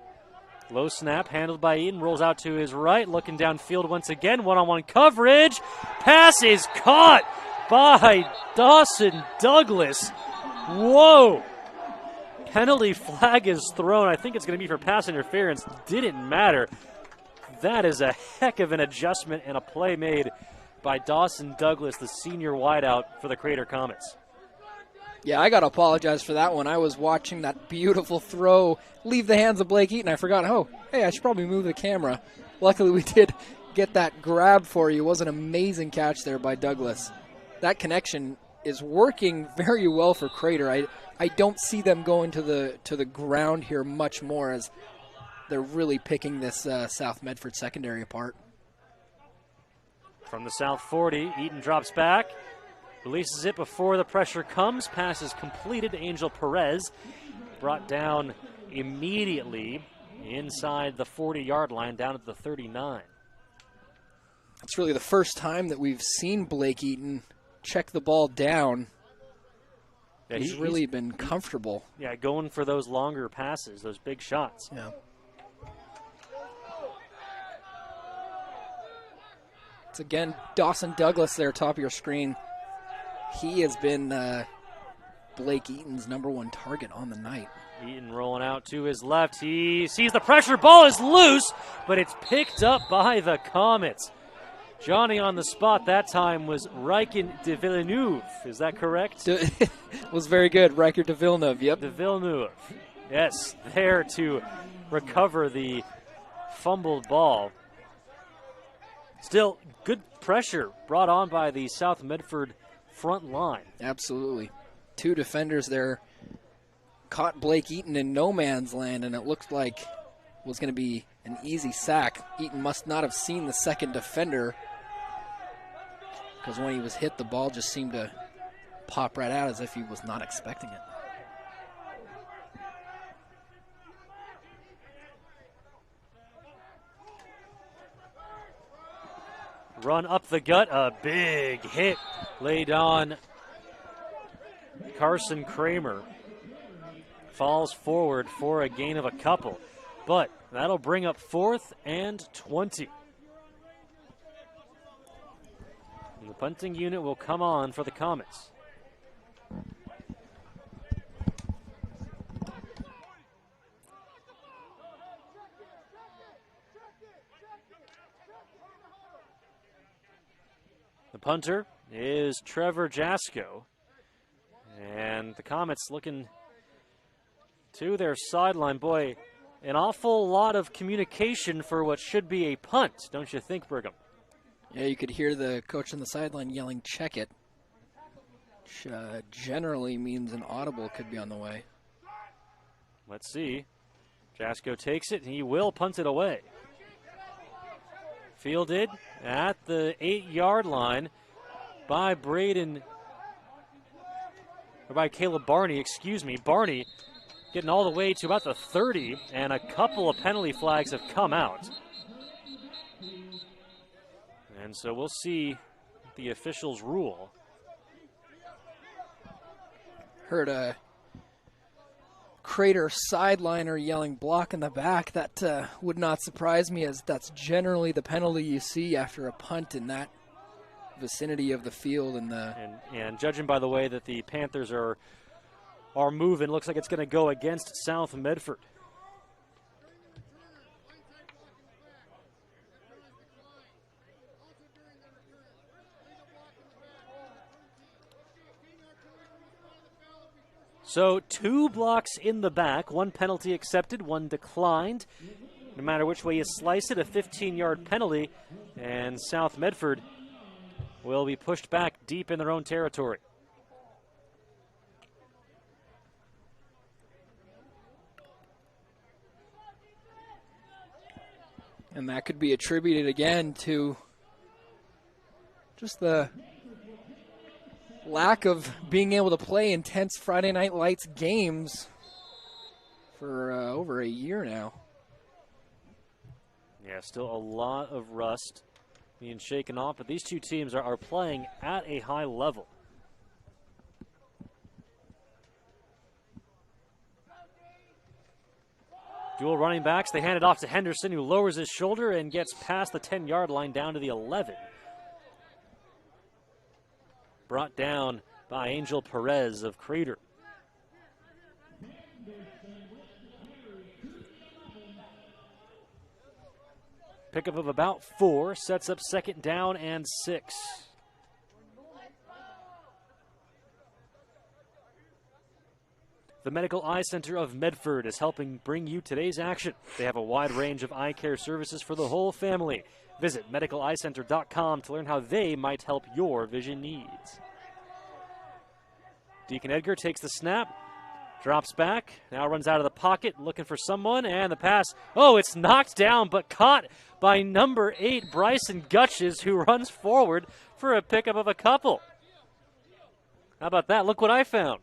Low snap handled by Eden, rolls out to his right, looking downfield once again, one-on-one coverage. Pass is caught by Dawson Douglas. Whoa! Penalty flag is thrown. I think it's going to be for pass interference. Didn't matter. That is a heck of an adjustment and a play made by Dawson Douglas, the senior wideout for the Crater Comets. Yeah, I got to apologize for that one. I was watching that beautiful throw leave the hands of Blake Eaton. I forgot, oh, hey, I should probably move the camera. Luckily, we did get that grab for you. It was an amazing catch there by Douglas. That connection is working very well for Crater. I don't see them going to the ground here much more, as they're really picking this South Medford secondary apart. From the South 40, Eaton drops back, releases it before the pressure comes. Pass is completed to Angel Perez, brought down immediately inside the 40-yard line, down at the 39. It's really the first time that we've seen Blake Eaton check the ball down. Yeah, he's really been comfortable. Yeah, going for those longer passes, those big shots. Yeah. It's again Dawson Douglas there, top of your screen. He has been Blake Eaton's #1 target on the night. Eaton rolling out to his left. He sees the pressure. Ball is loose, but it's picked up by the Comets. Johnny on the spot that time was Riken de Villeneuve. Is that correct? Was very good. Riker de Villeneuve, yep. De Villeneuve. Yes, there to recover the fumbled ball. Still, good pressure brought on by the South Medford front line. Absolutely. Two defenders there caught Blake Eaton in no man's land, and it looked like it was going to be an easy sack. Eaton must not have seen the second defender, because when he was hit, the ball just seemed to pop right out as if he was not expecting it. Run up the gut, a big hit laid on Carson Kramer. Falls forward for a gain of a couple, but that'll bring up 4th and 20. And the punting unit will come on for the Comets. The punter is Trevor Jasko. And the Comets looking to their sideline. Boy, an awful lot of communication for what should be a punt, don't you think, Brigham? Yeah, you could hear the coach on the sideline yelling, "Check it," which generally means an audible could be on the way. Let's see. Jasko takes it, and he will punt it away. Fielded at the 8-yard line by Caleb Barney, excuse me. Barney getting all the way to about the 30, and a couple of penalty flags have come out. And so we'll see the officials rule. Heard a Crater sideliner yelling block in the back. That would not surprise me, as that's generally the penalty you see after a punt in that vicinity of the field. And judging by the way that the Panthers are moving, looks like it's going to go against South Medford. So 2 blocks in the back, 1 penalty accepted, 1 declined. No matter which way you slice it, a 15-yard penalty, and South Medford will be pushed back deep in their own territory. And that could be attributed again to just the lack of being able to play intense Friday Night Lights games for over a year now. Yeah, still a lot of rust being shaken off, but these two teams are playing at a high level. Dual running backs, they hand it off to Henderson, who lowers his shoulder and gets past the 10-yard line down to the 11. Brought down by Angel Perez of Crater. Pickup of about 4, sets up 2nd down and 6. The Medical Eye Center of Medford is helping bring you today's action. They have a wide range of eye care services for the whole family. Visit medicaleyecenter.com to learn how they might help your vision needs. Deacon Edgar takes the snap, drops back, now runs out of the pocket looking for someone, and the pass. Oh, it's knocked down but caught by number 8, Bryson Gutches, who runs forward for a pickup of a couple. How about that? Look what I found.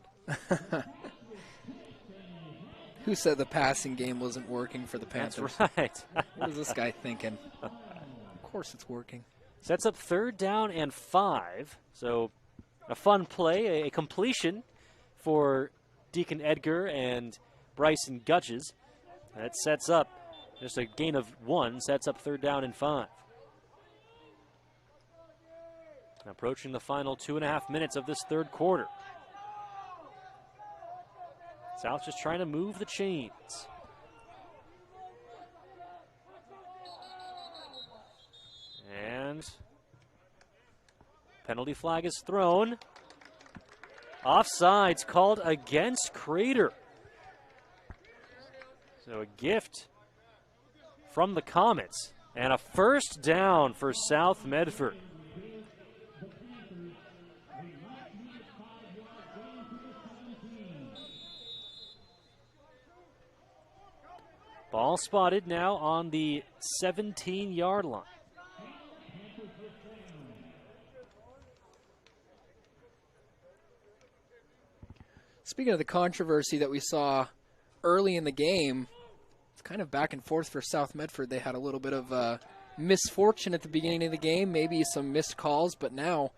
Who said the passing game wasn't working for the Panthers? That's right. What is this guy thinking? Of course it's working. Sets up 3rd down and 5. So a fun play, a completion for Deacon Edgar and Bryson Gutches. That sets up just a gain of 1, sets up 3rd down and 5. Approaching the final 2.5 minutes of this 3rd quarter. South just trying to move the chains. And penalty flag is thrown. Offsides called against Crater. So a gift from the Comets and a 1st down for South Medford. Ball spotted now on the 17-yard line. Speaking of the controversy that we saw early in the game, it's kind of back and forth for South Medford. They had a little bit of misfortune at the beginning of the game, maybe some missed calls, but now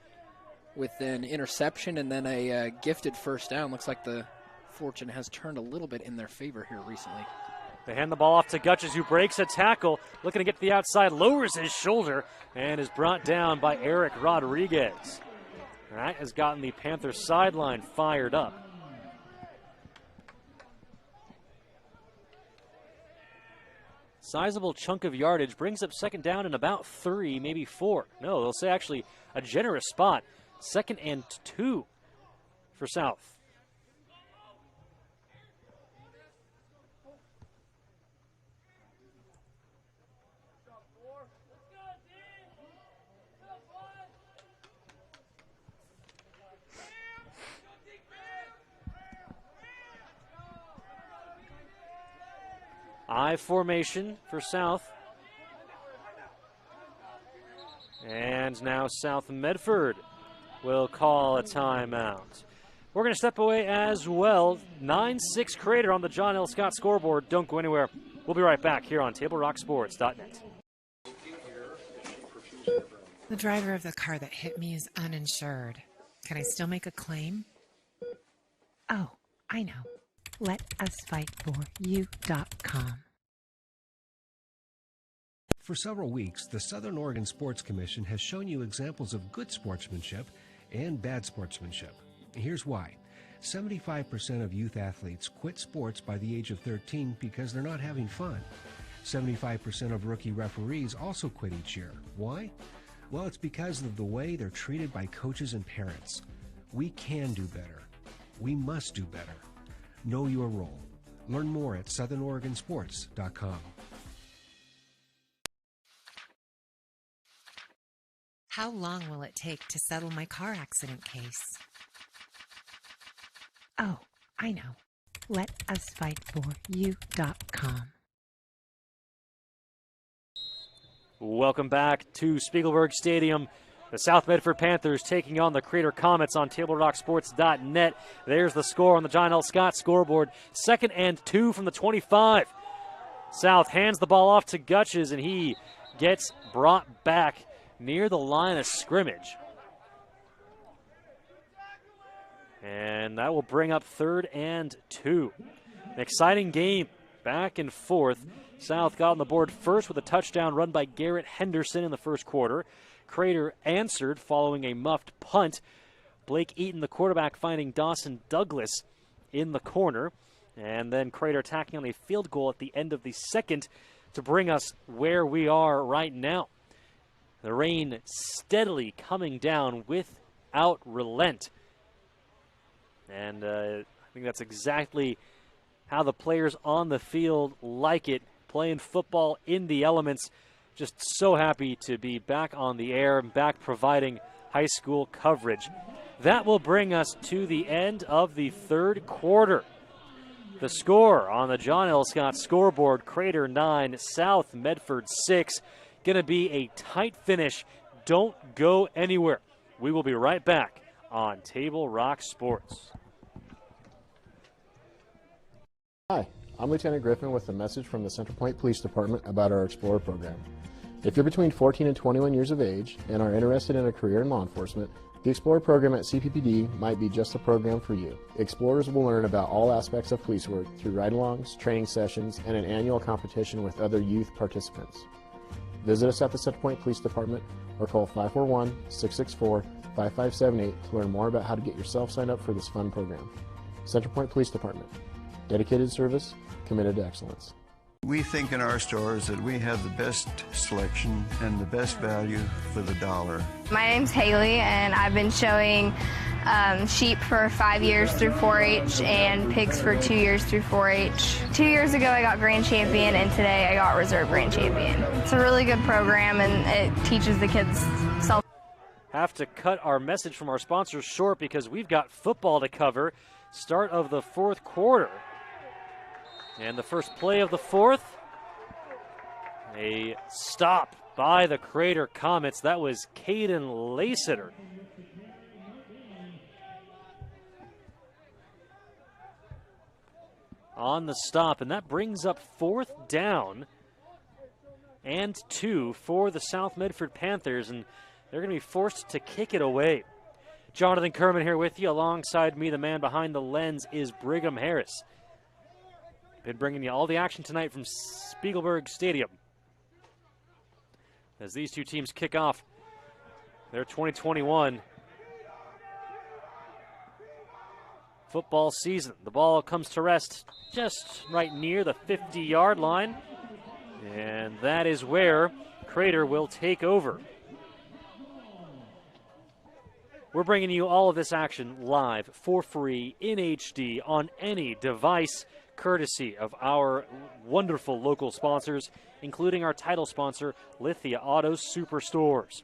with an interception and then a gifted 1st down, looks like the fortune has turned a little bit in their favor here recently. They hand the ball off to Gutches, who breaks a tackle, looking to get to the outside, lowers his shoulder, and is brought down by Eric Rodriguez. That has gotten the Panthers sideline fired up. Sizable chunk of yardage, brings up 2nd down and about 3, maybe 4. No, they'll say actually a generous spot. 2nd and 2 for South. I formation for South. And now South Medford will call a timeout. We're going to step away as well. 9-6 Crater on the John L. Scott scoreboard. Don't go anywhere. We'll be right back here on TableRockSports.net. The driver of the car that hit me is uninsured. Can I still make a claim? Oh, I know. LetUsFightForYou.com. For several weeks, the Southern Oregon Sports Commission has shown you examples of good sportsmanship and bad sportsmanship. Here's why. 75% of youth athletes quit sports by the age of 13 because they're not having fun. 75% of rookie referees also quit each year. Why? Well, it's because of the way they're treated by coaches and parents. We can do better. We must do better. Know your role. Learn more at southernoregonsports.com. How long will it take to settle my car accident case? Oh, I know. LetUsFightForYou.com. Welcome back to Spiegelberg Stadium. The South Medford Panthers taking on the Crater Comets on TableRockSports.net. There's the score on the John L. Scott scoreboard. 2nd and 2 from the 25. South hands the ball off to Gutches, and he gets brought back near the line of scrimmage. And that will bring up 3rd and 2. An exciting game, back and forth. South got on the board first with a touchdown run by Garrett Henderson in the first quarter. Crater answered following a muffed punt. Blake Eaton, the quarterback, finding Dawson Douglas in the corner. And then Crater attacking on a field goal at the end of the second to bring us where we are right now. The rain steadily coming down without relent. And I think that's exactly how the players on the field like it, playing football in the elements. Just so happy to be back on the air and back providing high school coverage. That will bring us to the end of the third quarter. The score on the John L. Scott scoreboard, Crater 9, South Medford 6. Going to be a tight finish. Don't go anywhere. We will be right back on Table Rock Sports. Hi, I'm Lieutenant Griffin with a message from the Central Point Police Department about our Explorer program. If you're between 14 and 21 years of age and are interested in a career in law enforcement, the Explorer program at CPPD might be just the program for you. Explorers will learn about all aspects of police work through ride-alongs, training sessions, and an annual competition with other youth participants. Visit us at the Central Point Police Department or call 541-664-5578 to learn more about how to get yourself signed up for this fun program. Central Point Police Department. Dedicated service, committed to excellence. We think in our stores that we have the best selection and the best value for the dollar. My name's Haley, and I've been showing sheep for 5 years through 4-H and pigs for 2 years through 4-H. 2 years ago I got grand champion, and today I got reserve grand champion. It's a really good program, and it teaches the kids self. Have to cut our message from our sponsors short because we've got football to cover. Start of the fourth quarter. And the first play of the fourth, a stop by the Crater Comets. That was Caden Laysetter. On the stop, and that brings up 4th down and 2 for the South Medford Panthers, and they're going to be forced to kick it away. Jonathan Kerman here with you. Alongside me, the man behind the lens is Brigham Harris. Been bringing you all the action tonight from Spiegelberg Stadium as these two teams kick off their 2021 football season. The ball comes to rest just right near the 50-yard line, and that is where Crater will take over. We're bringing you all of this action live for free in HD on any device, courtesy of our wonderful local sponsors, including our title sponsor, Lithia Auto Superstores.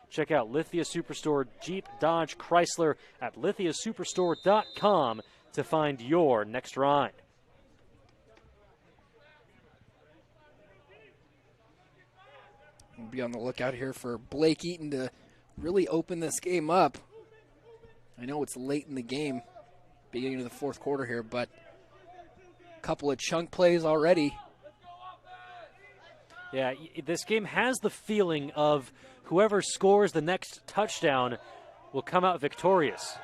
Check out Lithia Superstore Jeep, Dodge, Chrysler at lithiasuperstore.com to find your next ride. We'll be on the lookout here for Blake Eaton to really open this game up. I know it's late in the game, beginning of the fourth quarter here, but a couple of chunk plays already. Yeah, this game has the feeling of whoever scores the next touchdown will come out victorious.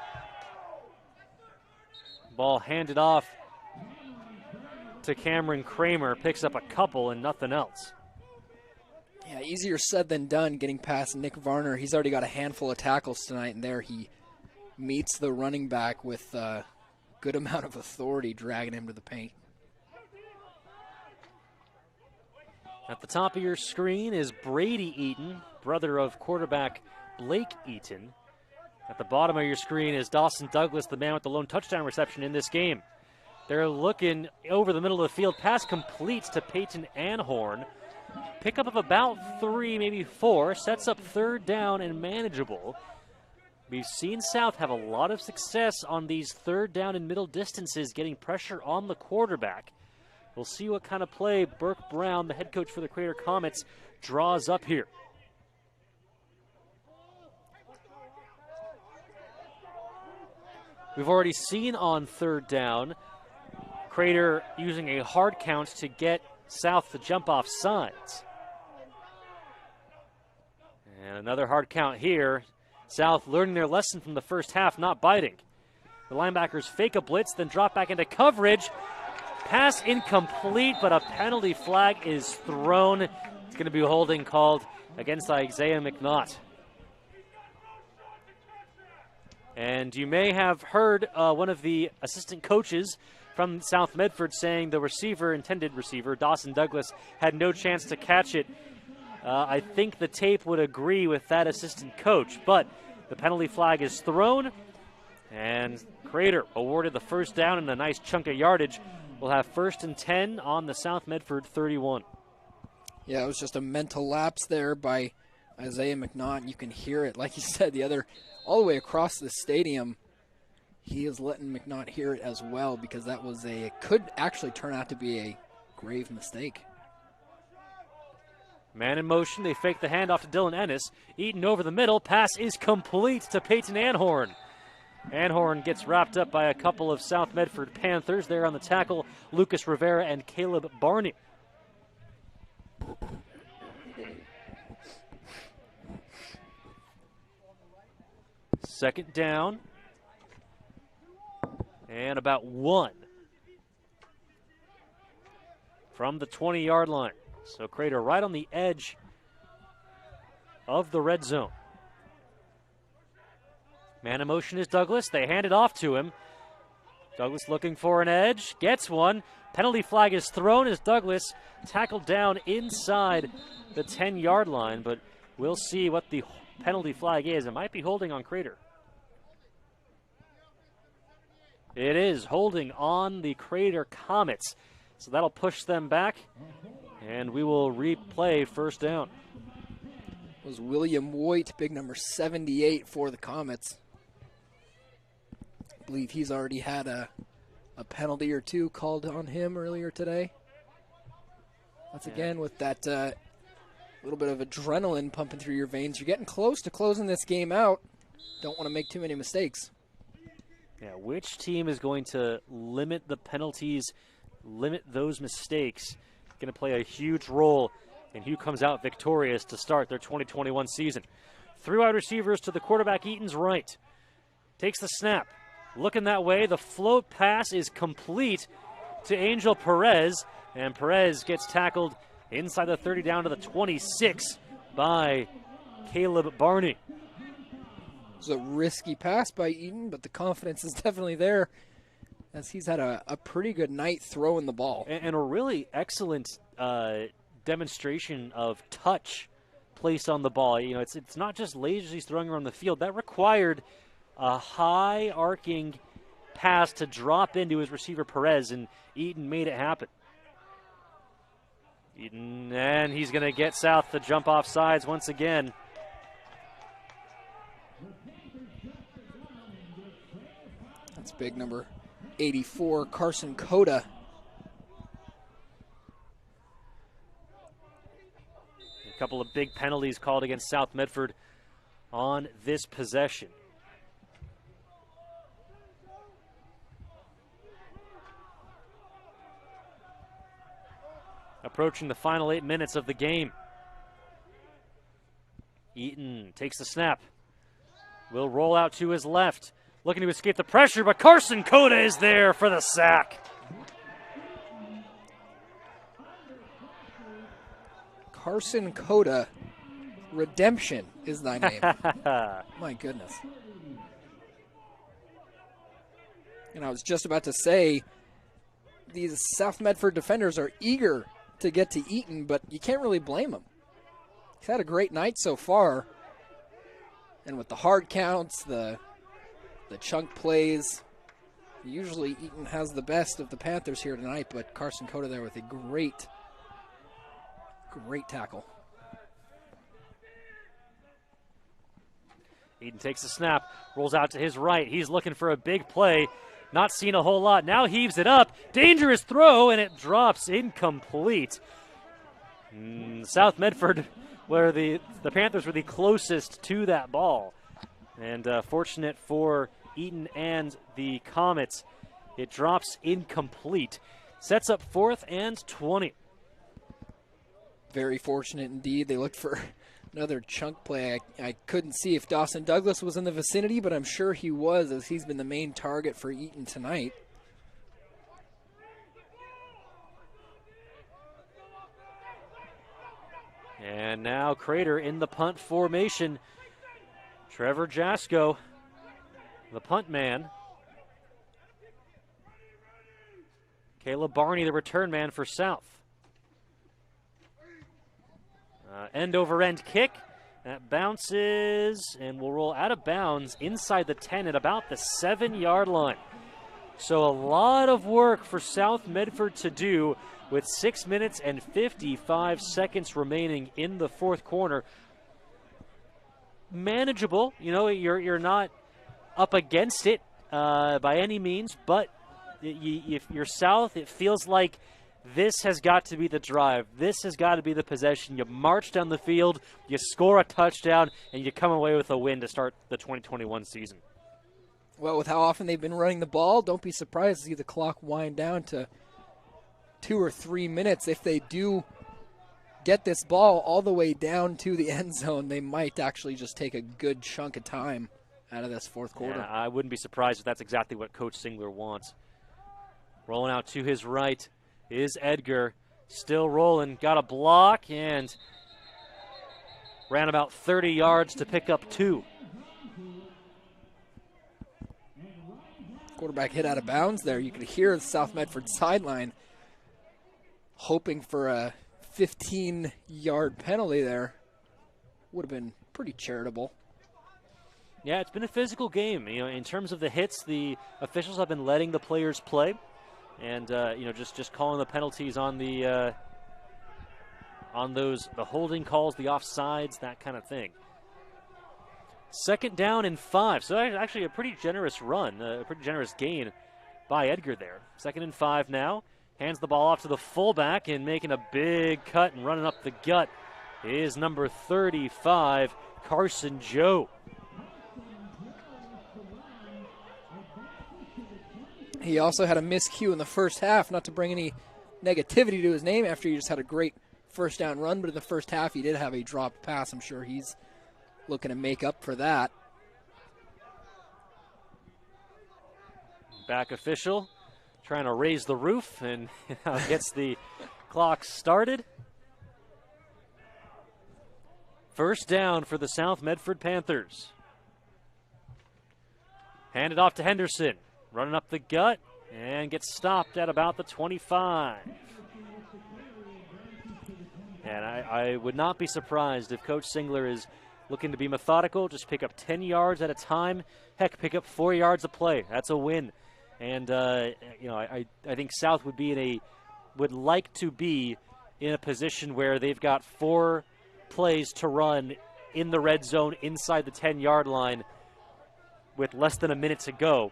Ball handed off to Cameron Kramer, picks up a couple and nothing else. Yeah, easier said than done getting past Nick Varner. He's already got a handful of tackles tonight, and there he meets the running back with a good amount of authority, dragging him to the paint. At the top of your screen is Brady Eaton, brother of quarterback Blake Eaton. At the bottom of your screen is Dawson Douglas, the man with the lone touchdown reception in this game. They're looking over the middle of the field. Pass completes to Peyton Anhorn. Pickup of about 3, maybe 4. Sets up third down and manageable. We've seen South have a lot of success on these third down and middle distances, getting pressure on the quarterback. We'll see what kind of play Burke Brown, the head coach for the Crater Comets, draws up here. We've already seen on third down Crater using a hard count to get South to jump off sides. And another hard count here. South learning their lesson from the first half, not biting. The linebackers fake a blitz, then drop back into coverage. Pass incomplete, but a penalty flag is thrown. It's going to be a holding called against Isaiah McNaught. And you may have heard one of the assistant coaches from South Medford saying the intended receiver, Dawson Douglas, had no chance to catch it. I think the tape would agree with that assistant coach, but the penalty flag is thrown, and Crater awarded the first down and a nice chunk of yardage. We'll have 1st and 10 on the South Medford 31. Yeah, it was just a mental lapse there by Isaiah McNaught, and you can hear it. Like you said, all the way across the stadium, he is letting McNaught hear it as well, because that was it could actually turn out to be a grave mistake. Man in motion, they fake the handoff to Dylan Ennis. Eaton over the middle, pass is complete to Peyton Anhorn. Anhorn gets wrapped up by a couple of South Medford Panthers. There on the tackle, Lucas Rivera and Caleb Barney. Second down. And about 1 from the 20-yard line. So Crater right on the edge of the red zone. Man in motion is Douglas. They hand it off to him. Douglas looking for an edge. Gets one. Penalty flag is thrown as Douglas tackled down inside the 10-yard line, but we'll see what the penalty flag is. It might be holding on Crater. It is holding on the Crater Comets. So that'll push them back, and we will replay first down. It was William Voigt, big number 78 for the Comets. I believe he's already had a penalty or two called on him earlier today. Once again, with that little bit of adrenaline pumping through your veins, you're getting close to closing this game out. Don't want to make too many mistakes. Yeah, which team is going to limit the penalties, limit those mistakes? Going to play a huge role in who comes out victorious to start their 2021 season. 3 wide receivers to the quarterback, Eaton's right. Takes the snap. Looking that way, the float pass is complete to Angel Perez, and Perez gets tackled inside the 30 down to the 26 by Caleb Barney. It was a risky pass by Eaton, but the confidence is definitely there, as he's had a pretty good night throwing the ball. And a really excellent demonstration of touch placed on the ball. You know, it's not just lazily throwing around the field. That required a high arcing pass to drop into his receiver Perez, and Eaton made it happen. Eaton, and he's going to get South to jump off sides once again. That's big number 84, Carson Coda. Here couple of big penalties called against South Medford on this possession. Approaching the final 8 minutes of the game. Eaton takes the snap. Will roll out to his left. Looking to escape the pressure, but Carson Cota is there for the sack. Carson Cota, redemption is thy name. My goodness. And I was just about to say, these South Medford defenders are eager to get to Eaton, but you can't really blame him. He's had a great night so far. And with the hard counts, the chunk plays, usually Eaton has the best of the Panthers here tonight, but Carson Cota there with a great tackle. Eaton takes the snap, rolls out to his right. He's looking for a big play. Not seeing a whole lot. Now heaves it up. Dangerous throw, and it drops incomplete. South Medford, where the Panthers were the closest to that ball. And fortunate for Eaton and the Comets, it drops incomplete. Sets up 4th and 20. Very fortunate indeed. They looked for another chunk play. I couldn't see if Dawson Douglas was in the vicinity, but I'm sure he was, as he's been the main target for Eaton tonight. And now Crater in the punt formation. Trevor Jasko, the punt man. Caleb Barney, the return man for South. End over end kick. That bounces and will roll out of bounds inside the 10 at about the 7-yard line. So a lot of work for South Medford to do with 6 minutes and 55 seconds remaining in the fourth quarter. Manageable, you know, you're not up against it by any means, but if you're South, it feels like this has got to be the drive. This has got to be the possession. You march down the field, you score a touchdown, and you come away with a win to start the 2021 season. Well, with how often they've been running the ball, don't be surprised to see the clock wind down to 2 or 3 minutes. If they do get this ball all the way down to the end zone, they might actually just take a good chunk of time out of this fourth quarter. Yeah, I wouldn't be surprised if that's exactly what Coach Singler wants. Rolling out to his right is Edgar. Still rolling, got a block, and ran about 30 yards to pick up 2. Quarterback hit out of bounds there. You could hear the South Medford sideline hoping for a 15-yard penalty there. Would have been pretty charitable. Yeah, it's been a physical game. You know, in terms of the hits, the officials have been letting the players play, and you know, just calling the penalties on the holding calls, the offsides, that kind of thing. 2nd down and 5. So actually a pretty generous run, a pretty generous gain by Edgar there. 2nd and 5 now. Hands the ball off to the fullback, and making a big cut and running up the gut is number 35, Carson Joe. He also had a miscue in the first half, not to bring any negativity to his name after he just had a great first down run, but in the first half he did have a dropped pass. I'm sure he's looking to make up for that. Back official trying to raise the roof and gets the clock started. 1st down for the South Medford Panthers. Handed off to Henderson. Running up the gut and gets stopped at about the 25. And I would not be surprised if Coach Singler is looking to be methodical, just pick up 10 yards at a time. Heck, pick up 4 yards a play. That's a win. And, you know, I think South would like to be in a position where they've got 4 plays to run in the red zone inside the 10-yard line with less than a minute to go,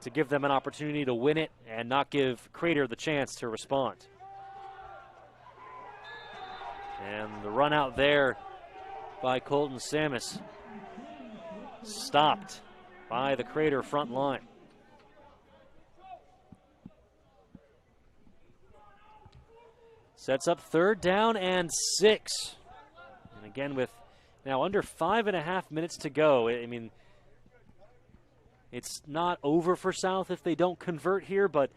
to give them an opportunity to win it and not give Crater the chance to respond. And the run out there by Colton Samus stopped by the Crater front line. Sets up 3rd down and 6. And again, with now under 5.5 minutes to go, I mean, it's not over for South if they don't convert here, but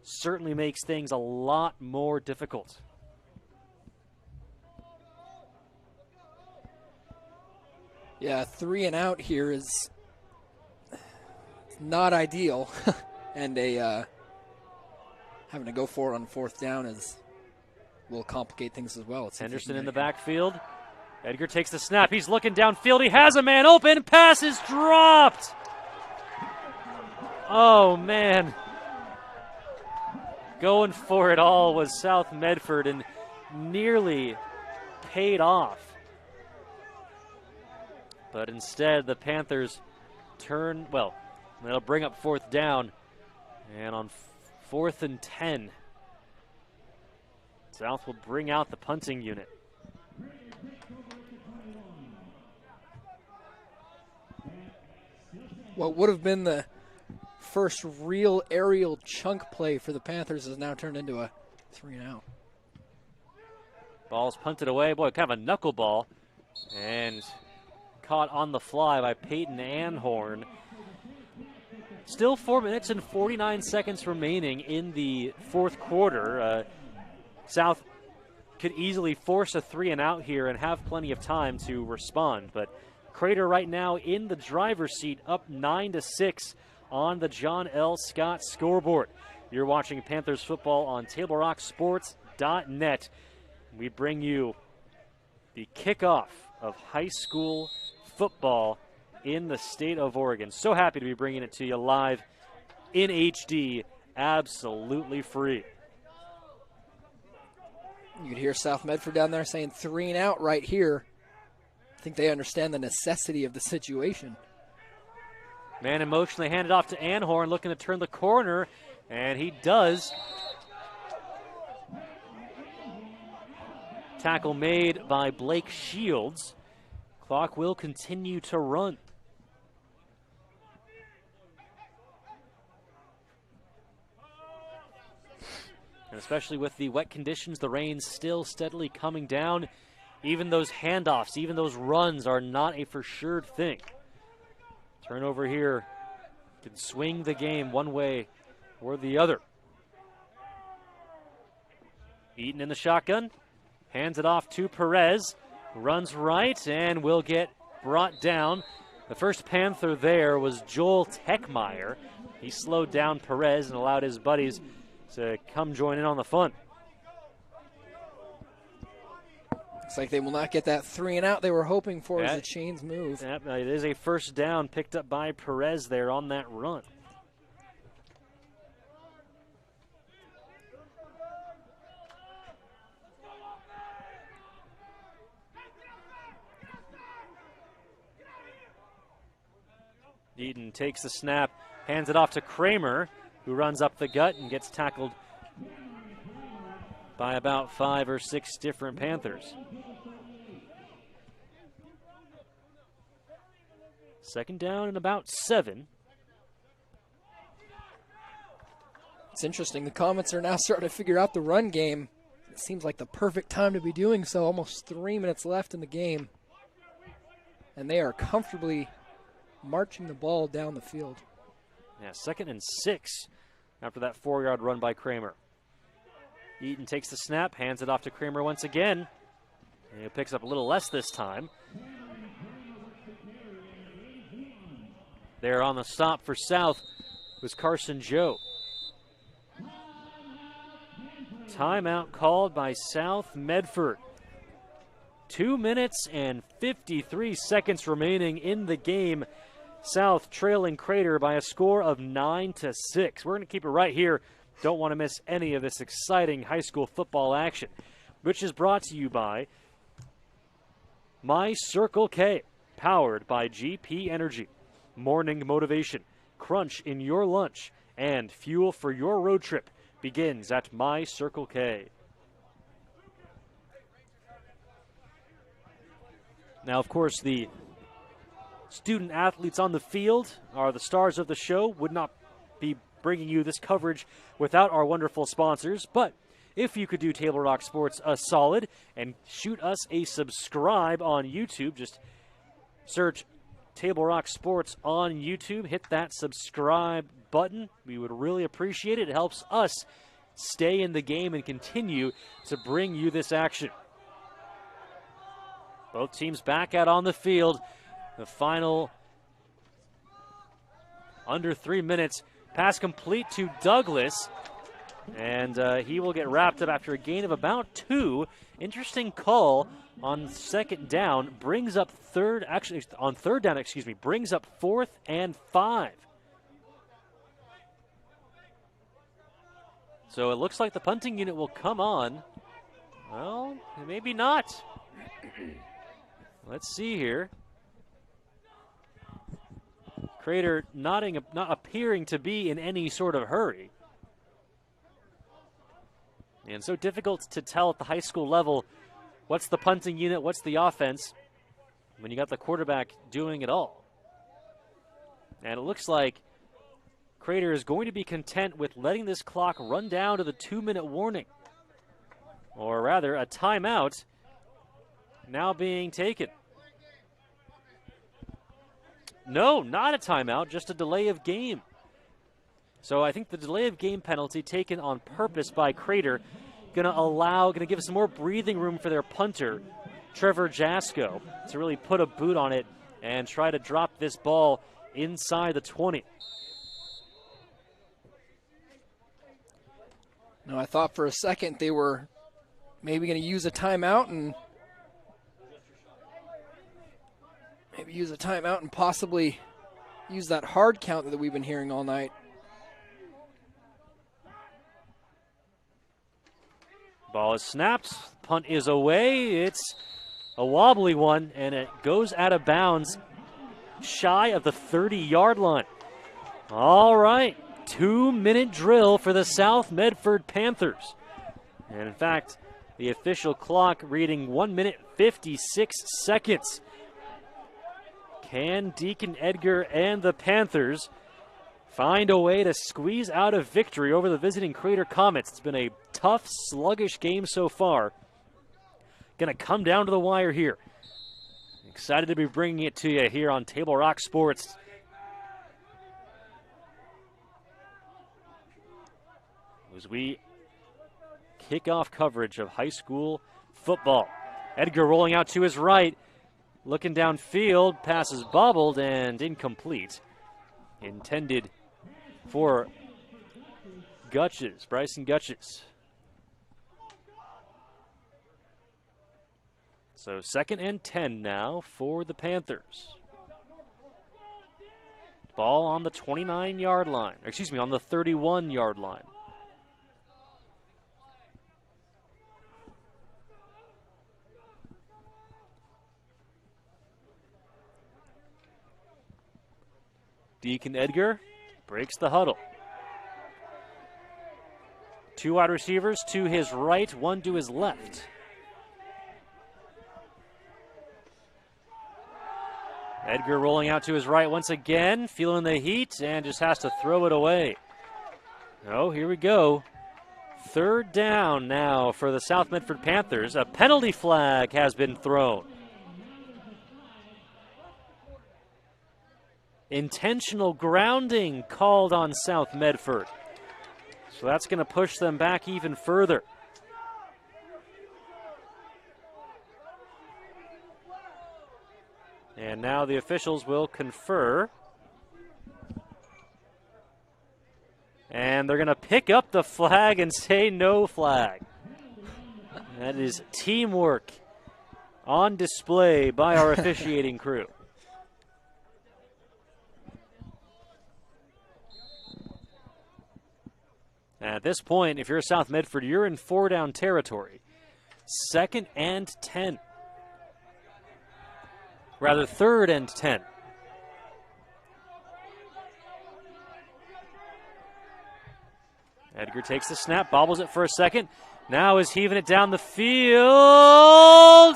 certainly makes things a lot more difficult. Yeah, 3 and out here is not ideal, and having to go for it on 4th down will complicate things as well. Henderson in the backfield. Edgar takes the snap. He's looking downfield. He has a man open. Pass is dropped. Oh, man. Going for it all was South Medford and nearly paid off. But instead, the Panthers turn, well, they'll bring up 4th down. And on 4th and 10, South will bring out the punting unit. What would have been the first real aerial chunk play for the Panthers has now turned into a 3 and out. Ball's punted away. Boy, kind of a knuckleball. And caught on the fly by Peyton Anhorn. Still 4 minutes and 49 seconds remaining in the 4th quarter. South could easily force a 3 and out here and have plenty of time to respond. But Crater right now in the driver's seat, up 9-6 on the John L. Scott scoreboard. You're watching Panthers football on TableRockSports.net. We bring you the kickoff of high school football in the state of Oregon. So happy to be bringing it to you live in HD, absolutely free. You could hear South Medford down there saying 3 and out right here. I think they understand the necessity of the situation. Man in motion, they hand it off to Anhorn, looking to turn the corner, and he does. Tackle made by Blake Shields. Clock will continue to run. And especially with the wet conditions, the rain still steadily coming down. Even those handoffs, even those runs are not a for sure thing. Turnover here can swing the game one way or the other. Eaton in the shotgun, hands it off to Perez, runs right and will get brought down. The first Panther there was Joel Techmeyer. He slowed down Perez and allowed his buddies to come join in on the fun. Looks like they will not get that 3 and out they were hoping for as the chains move. It is a first down picked up by Perez there on that run. Eaton takes the snap, hands it off to Kramer, who runs up the gut and gets tackled by about 5 or 6 different Panthers. Second down and about 7. It's interesting. The Comets are now starting to figure out the run game. It seems like the perfect time to be doing so. Almost 3 minutes left in the game. And they are comfortably marching the ball down the field. Yeah, 2nd and 6 after that 4-yard run by Kramer. Eaton takes the snap, hands it off to Kramer once again. And he picks up a little less this time. There on the stop for South was Carson Joe. Timeout called by South Medford. 2 minutes and 53 seconds remaining in the game. South trailing Crater by a score of 9-6. We're going to keep it right here. Don't want to miss any of this exciting high school football action, which is brought to you by My Circle K, powered by GP Energy. Morning motivation, crunch in your lunch, and fuel for your road trip begins at My Circle K. Now, of course, the student athletes on the field are the stars of the show. Would not be bringing you this coverage without our wonderful sponsors. But if you could do Table Rock Sports a solid and shoot us a subscribe on YouTube, just search Table Rock Sports on YouTube. Hit that subscribe button. We would really appreciate it. It helps us stay in the game and continue to bring you this action. Both teams back out on the field. The final under 3 minutes. Pass complete to Douglas. And he will get wrapped up after a gain of about 2. Interesting call on second down. Brings up third down, brings up 4th and 5. So it looks like the punting unit will come on. Well, maybe not. Let's see here. Crater not appearing to be in any sort of hurry. And so difficult to tell at the high school level what's the punting unit, what's the offense, when you got the quarterback doing it all. And it looks like Crater is going to be content with letting this clock run down to the 2-minute warning. Or rather, a timeout now being taken. No, not a timeout, just a delay of game. So I think the delay of game penalty taken on purpose by Crater gonna give some more breathing room for their punter, Trevor Jasko, to really put a boot on it and try to drop this ball inside the 20. No, I thought for a second they were maybe going to use a timeout and possibly use that hard count that we've been hearing all night. Ball is snapped. Punt is away. It's a wobbly one, and it goes out of bounds shy of the 30-yard line. All right, 2-minute drill for the South Medford Panthers. And in fact, the official clock reading 1 minute 56 seconds. Can Deacon Edgar and the Panthers find a way to squeeze out a victory over the visiting Crater Comets? It's been a tough, sluggish game so far. Going to come down to the wire here. Excited to be bringing it to you here on Table Rock Sports. As we kick off coverage of high school football. Edgar rolling out to his right. Looking downfield, pass is bobbled and incomplete. Intended for Gutches, Bryson Gutches. So 2nd and 10 now for the Panthers. Ball on the 29-yard line, on the 31-yard line. Deacon Edgar breaks the huddle. 2 wide receivers to his right, 1 to his left. Edgar rolling out to his right once again, feeling the heat, and just has to throw it away. Oh, here we go. 3rd down now for the South Medford Panthers. A penalty flag has been thrown. Intentional grounding called on South Medford. So that's going to push them back even further. And now the officials will confer. And they're going to pick up the flag and say no flag. That is teamwork on display by our officiating crew. At this point, if you're South Medford, you're in 4-down territory. 2nd and 10. Rather, 3rd and 10. Edgar takes the snap, bobbles it for a second. Now is heaving it down the field.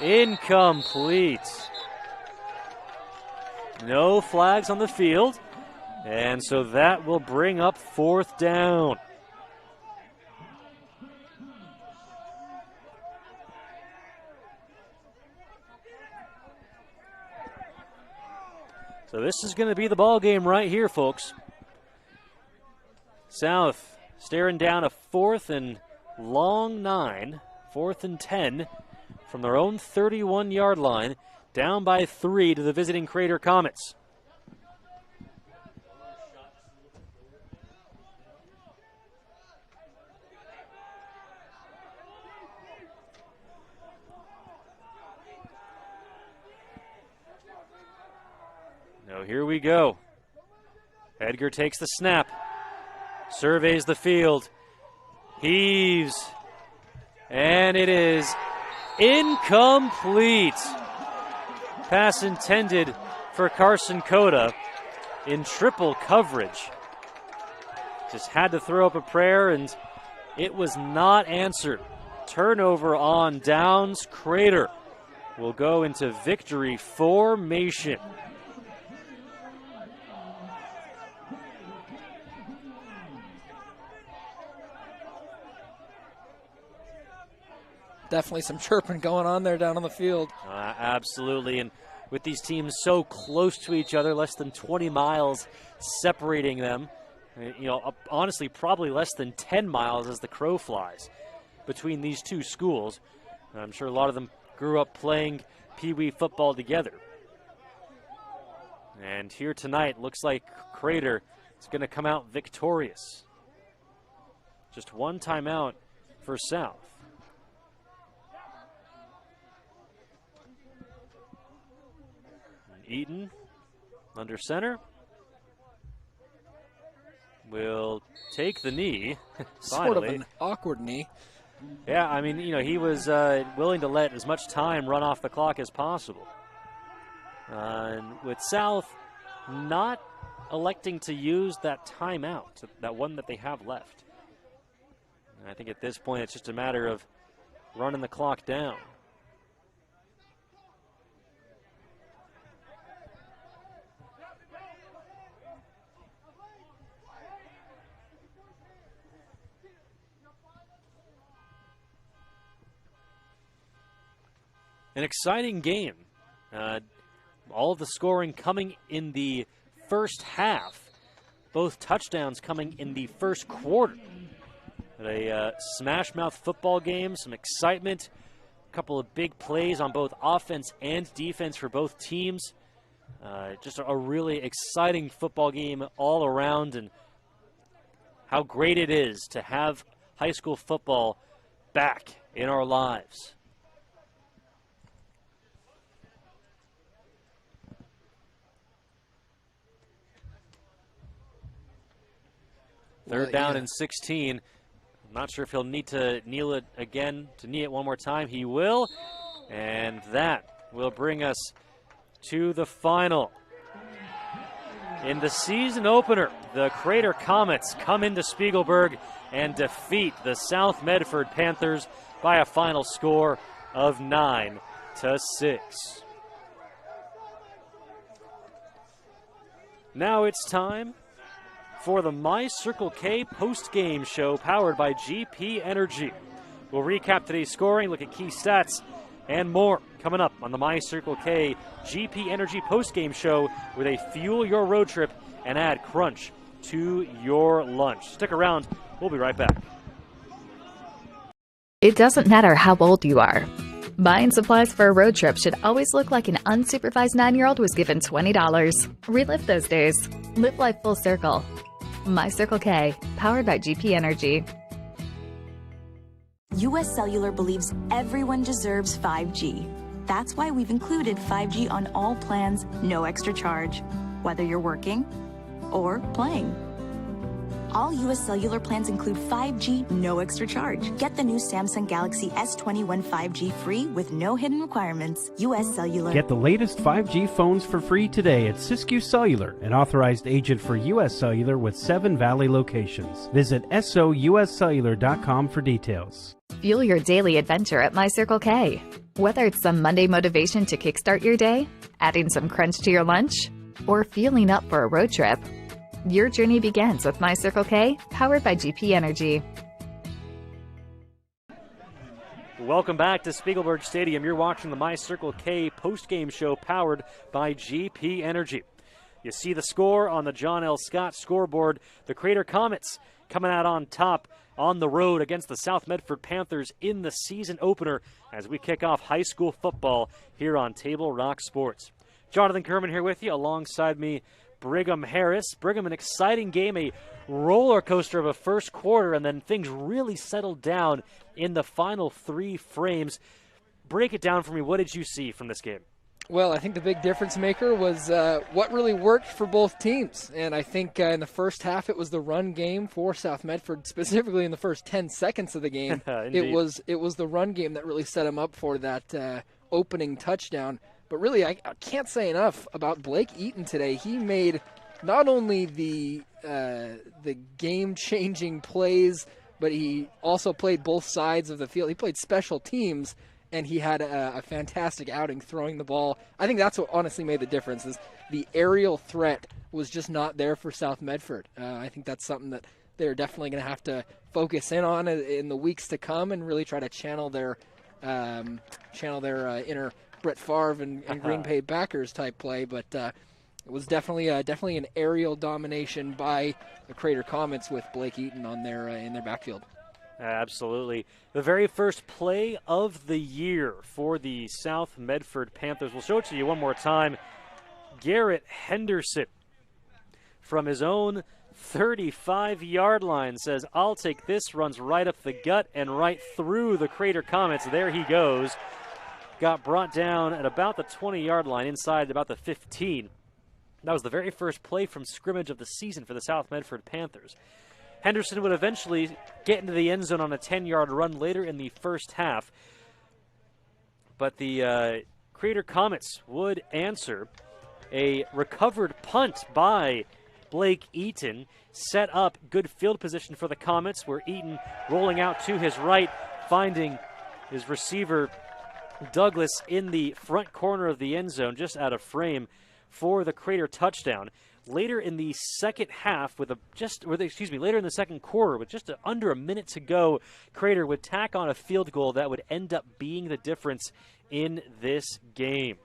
Incomplete. No flags on the field, and so that will bring up 4th down. So this is going to be the ball game right here, folks. South staring down a 4th and long 9, 4th and 10 from their own 31-yard line, down by 3 to the visiting Crater Comets. Now here we go. Edgar takes the snap, surveys the field, heaves, and it is incomplete. Pass intended for Carson Cota in triple coverage. Just had to throw up a prayer, and it was not answered. Turnover on downs. Crater will go into victory formation. Definitely some chirping going on there down on the field. Absolutely, and with these teams so close to each other, less than 20 miles separating them, honestly, probably less than 10 miles as the crow flies between these two schools. I'm sure a lot of them grew up playing Pee Wee football together. And here tonight, looks like Crater is going to come out victorious. Just one timeout for South. Eaton under center will take the knee. Sort of an awkward knee. Yeah, I mean, he was willing to let as much time run off the clock as possible. And with South not electing to use that timeout, that one that they have left. And I think at this point it's just a matter of running the clock down. An exciting game. All of the scoring coming in the first half. Both touchdowns coming in the first quarter. A smash-mouth football game, some excitement. A couple of big plays on both offense and defense for both teams. Just a really exciting football game all around, and how great it is to have high school football back in our lives. Third down and 16. I'm not sure if he'll need to kneel it again, to knee it one more time. He will. And that will bring us to the final. In the season opener, the Crater Comets come into Spiegelberg and defeat the South Medford Panthers by a final score of 9-6. Now it's time for the My Circle K post-game show powered by GP Energy. We'll recap today's scoring, look at key stats, and more coming up on the My Circle K GP Energy post-game show, where they fuel your road trip and add crunch to your lunch. Stick around. We'll be right back. It doesn't matter how old you are. Buying supplies for a road trip should always look like an unsupervised 9-year-old was given $20. Relive those days. Live life full circle. My Circle K, powered by GP Energy. US Cellular believes everyone deserves 5G. That's why we've included 5G on all plans, no extra charge, whether you're working or playing. All U.S. Cellular plans include 5G, no extra charge. Get the new Samsung Galaxy S21 5G free with no hidden requirements. U.S. Cellular. Get the latest 5G phones for free today at Siskiyou Cellular, an authorized agent for U.S. Cellular with 7 Valley locations. Visit souscellular.com for details. Fuel your daily adventure at My Circle K. Whether it's some Monday motivation to kickstart your day, adding some crunch to your lunch, or fueling up for a road trip, your journey begins with My Circle K, powered by GP Energy. Welcome back to Spiegelberg Stadium. You're watching the My Circle K postgame show powered by GP Energy. You see the score on the John L. Scott scoreboard. The Crater Comets coming out on top on the road against the South Medford Panthers in the season opener as we kick off high school football here on Table Rock Sports. Jonathan Kerman here with you, alongside me, Brigham Harris. Brigham, an exciting game, a roller coaster of a first quarter, and then things really settled down in the final 3 frames. Break it down for me. What did you see from this game? Well, I think the big difference maker was what really worked for both teams. And I think in the first half it was the run game for South Medford, specifically in the first 10 seconds of the game. it was the run game that really set them up for that opening touchdown. But really, I can't say enough about Blake Eaton today. He made not only the game-changing plays, but he also played both sides of the field. He played special teams, and he had a fantastic outing throwing the ball. I think that's what honestly made the difference, is the aerial threat was just not there for South Medford. I think that's something that they're definitely going to have to focus in on in the weeks to come and really try to channel their inner Brett Favre and Green Bay backers type play, but it was definitely an aerial domination by the Crater Comets with Blake Eaton on in their backfield. Absolutely. The very first play of the year for the South Medford Panthers. We'll show it to you one more time. Garrett Henderson from his own 35-yard line says, "I'll take this," runs right up the gut and right through the Crater Comets. There he goes. Got brought down at about the 20-yard line, inside about the 15. That was the very first play from scrimmage of the season for the South Medford Panthers. Henderson would eventually get into the end zone on a 10-yard run later in the first half. But the Crater Comets would answer a recovered punt by Blake Eaton. Set up good field position for the Comets, where Eaton rolling out to his right, finding his receiver Douglas in the front corner of the end zone, just out of frame for the Crater touchdown. Later in the second half, later in the second quarter, with just under a minute to go, Crater would tack on a field goal that would end up being the difference in this game.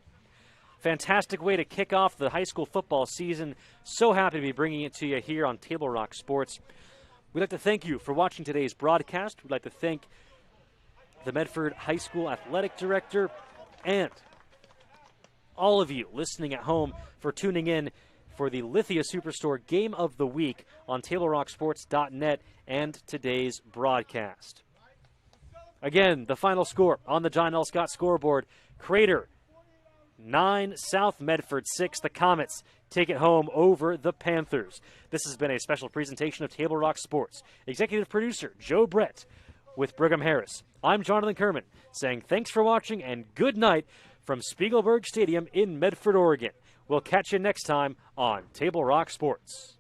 Fantastic way to kick off the high school football season. So happy to be bringing it to you here on Table Rock Sports. We'd like to thank you for watching today's broadcast. We'd like to thank the Medford High School Athletic Director, and all of you listening at home for tuning in for the Lithia Superstore Game of the Week on TableRockSports.net and today's broadcast. Again, the final score on the John L. Scott scoreboard: Crater 9, South Medford 6. The Comets take it home over the Panthers. This has been a special presentation of Table Rock Sports. Executive producer Joe Brett with Brigham Harris. I'm Jonathan Kerman, saying thanks for watching and good night from Spiegelberg Stadium in Medford, Oregon. We'll catch you next time on Table Rock Sports.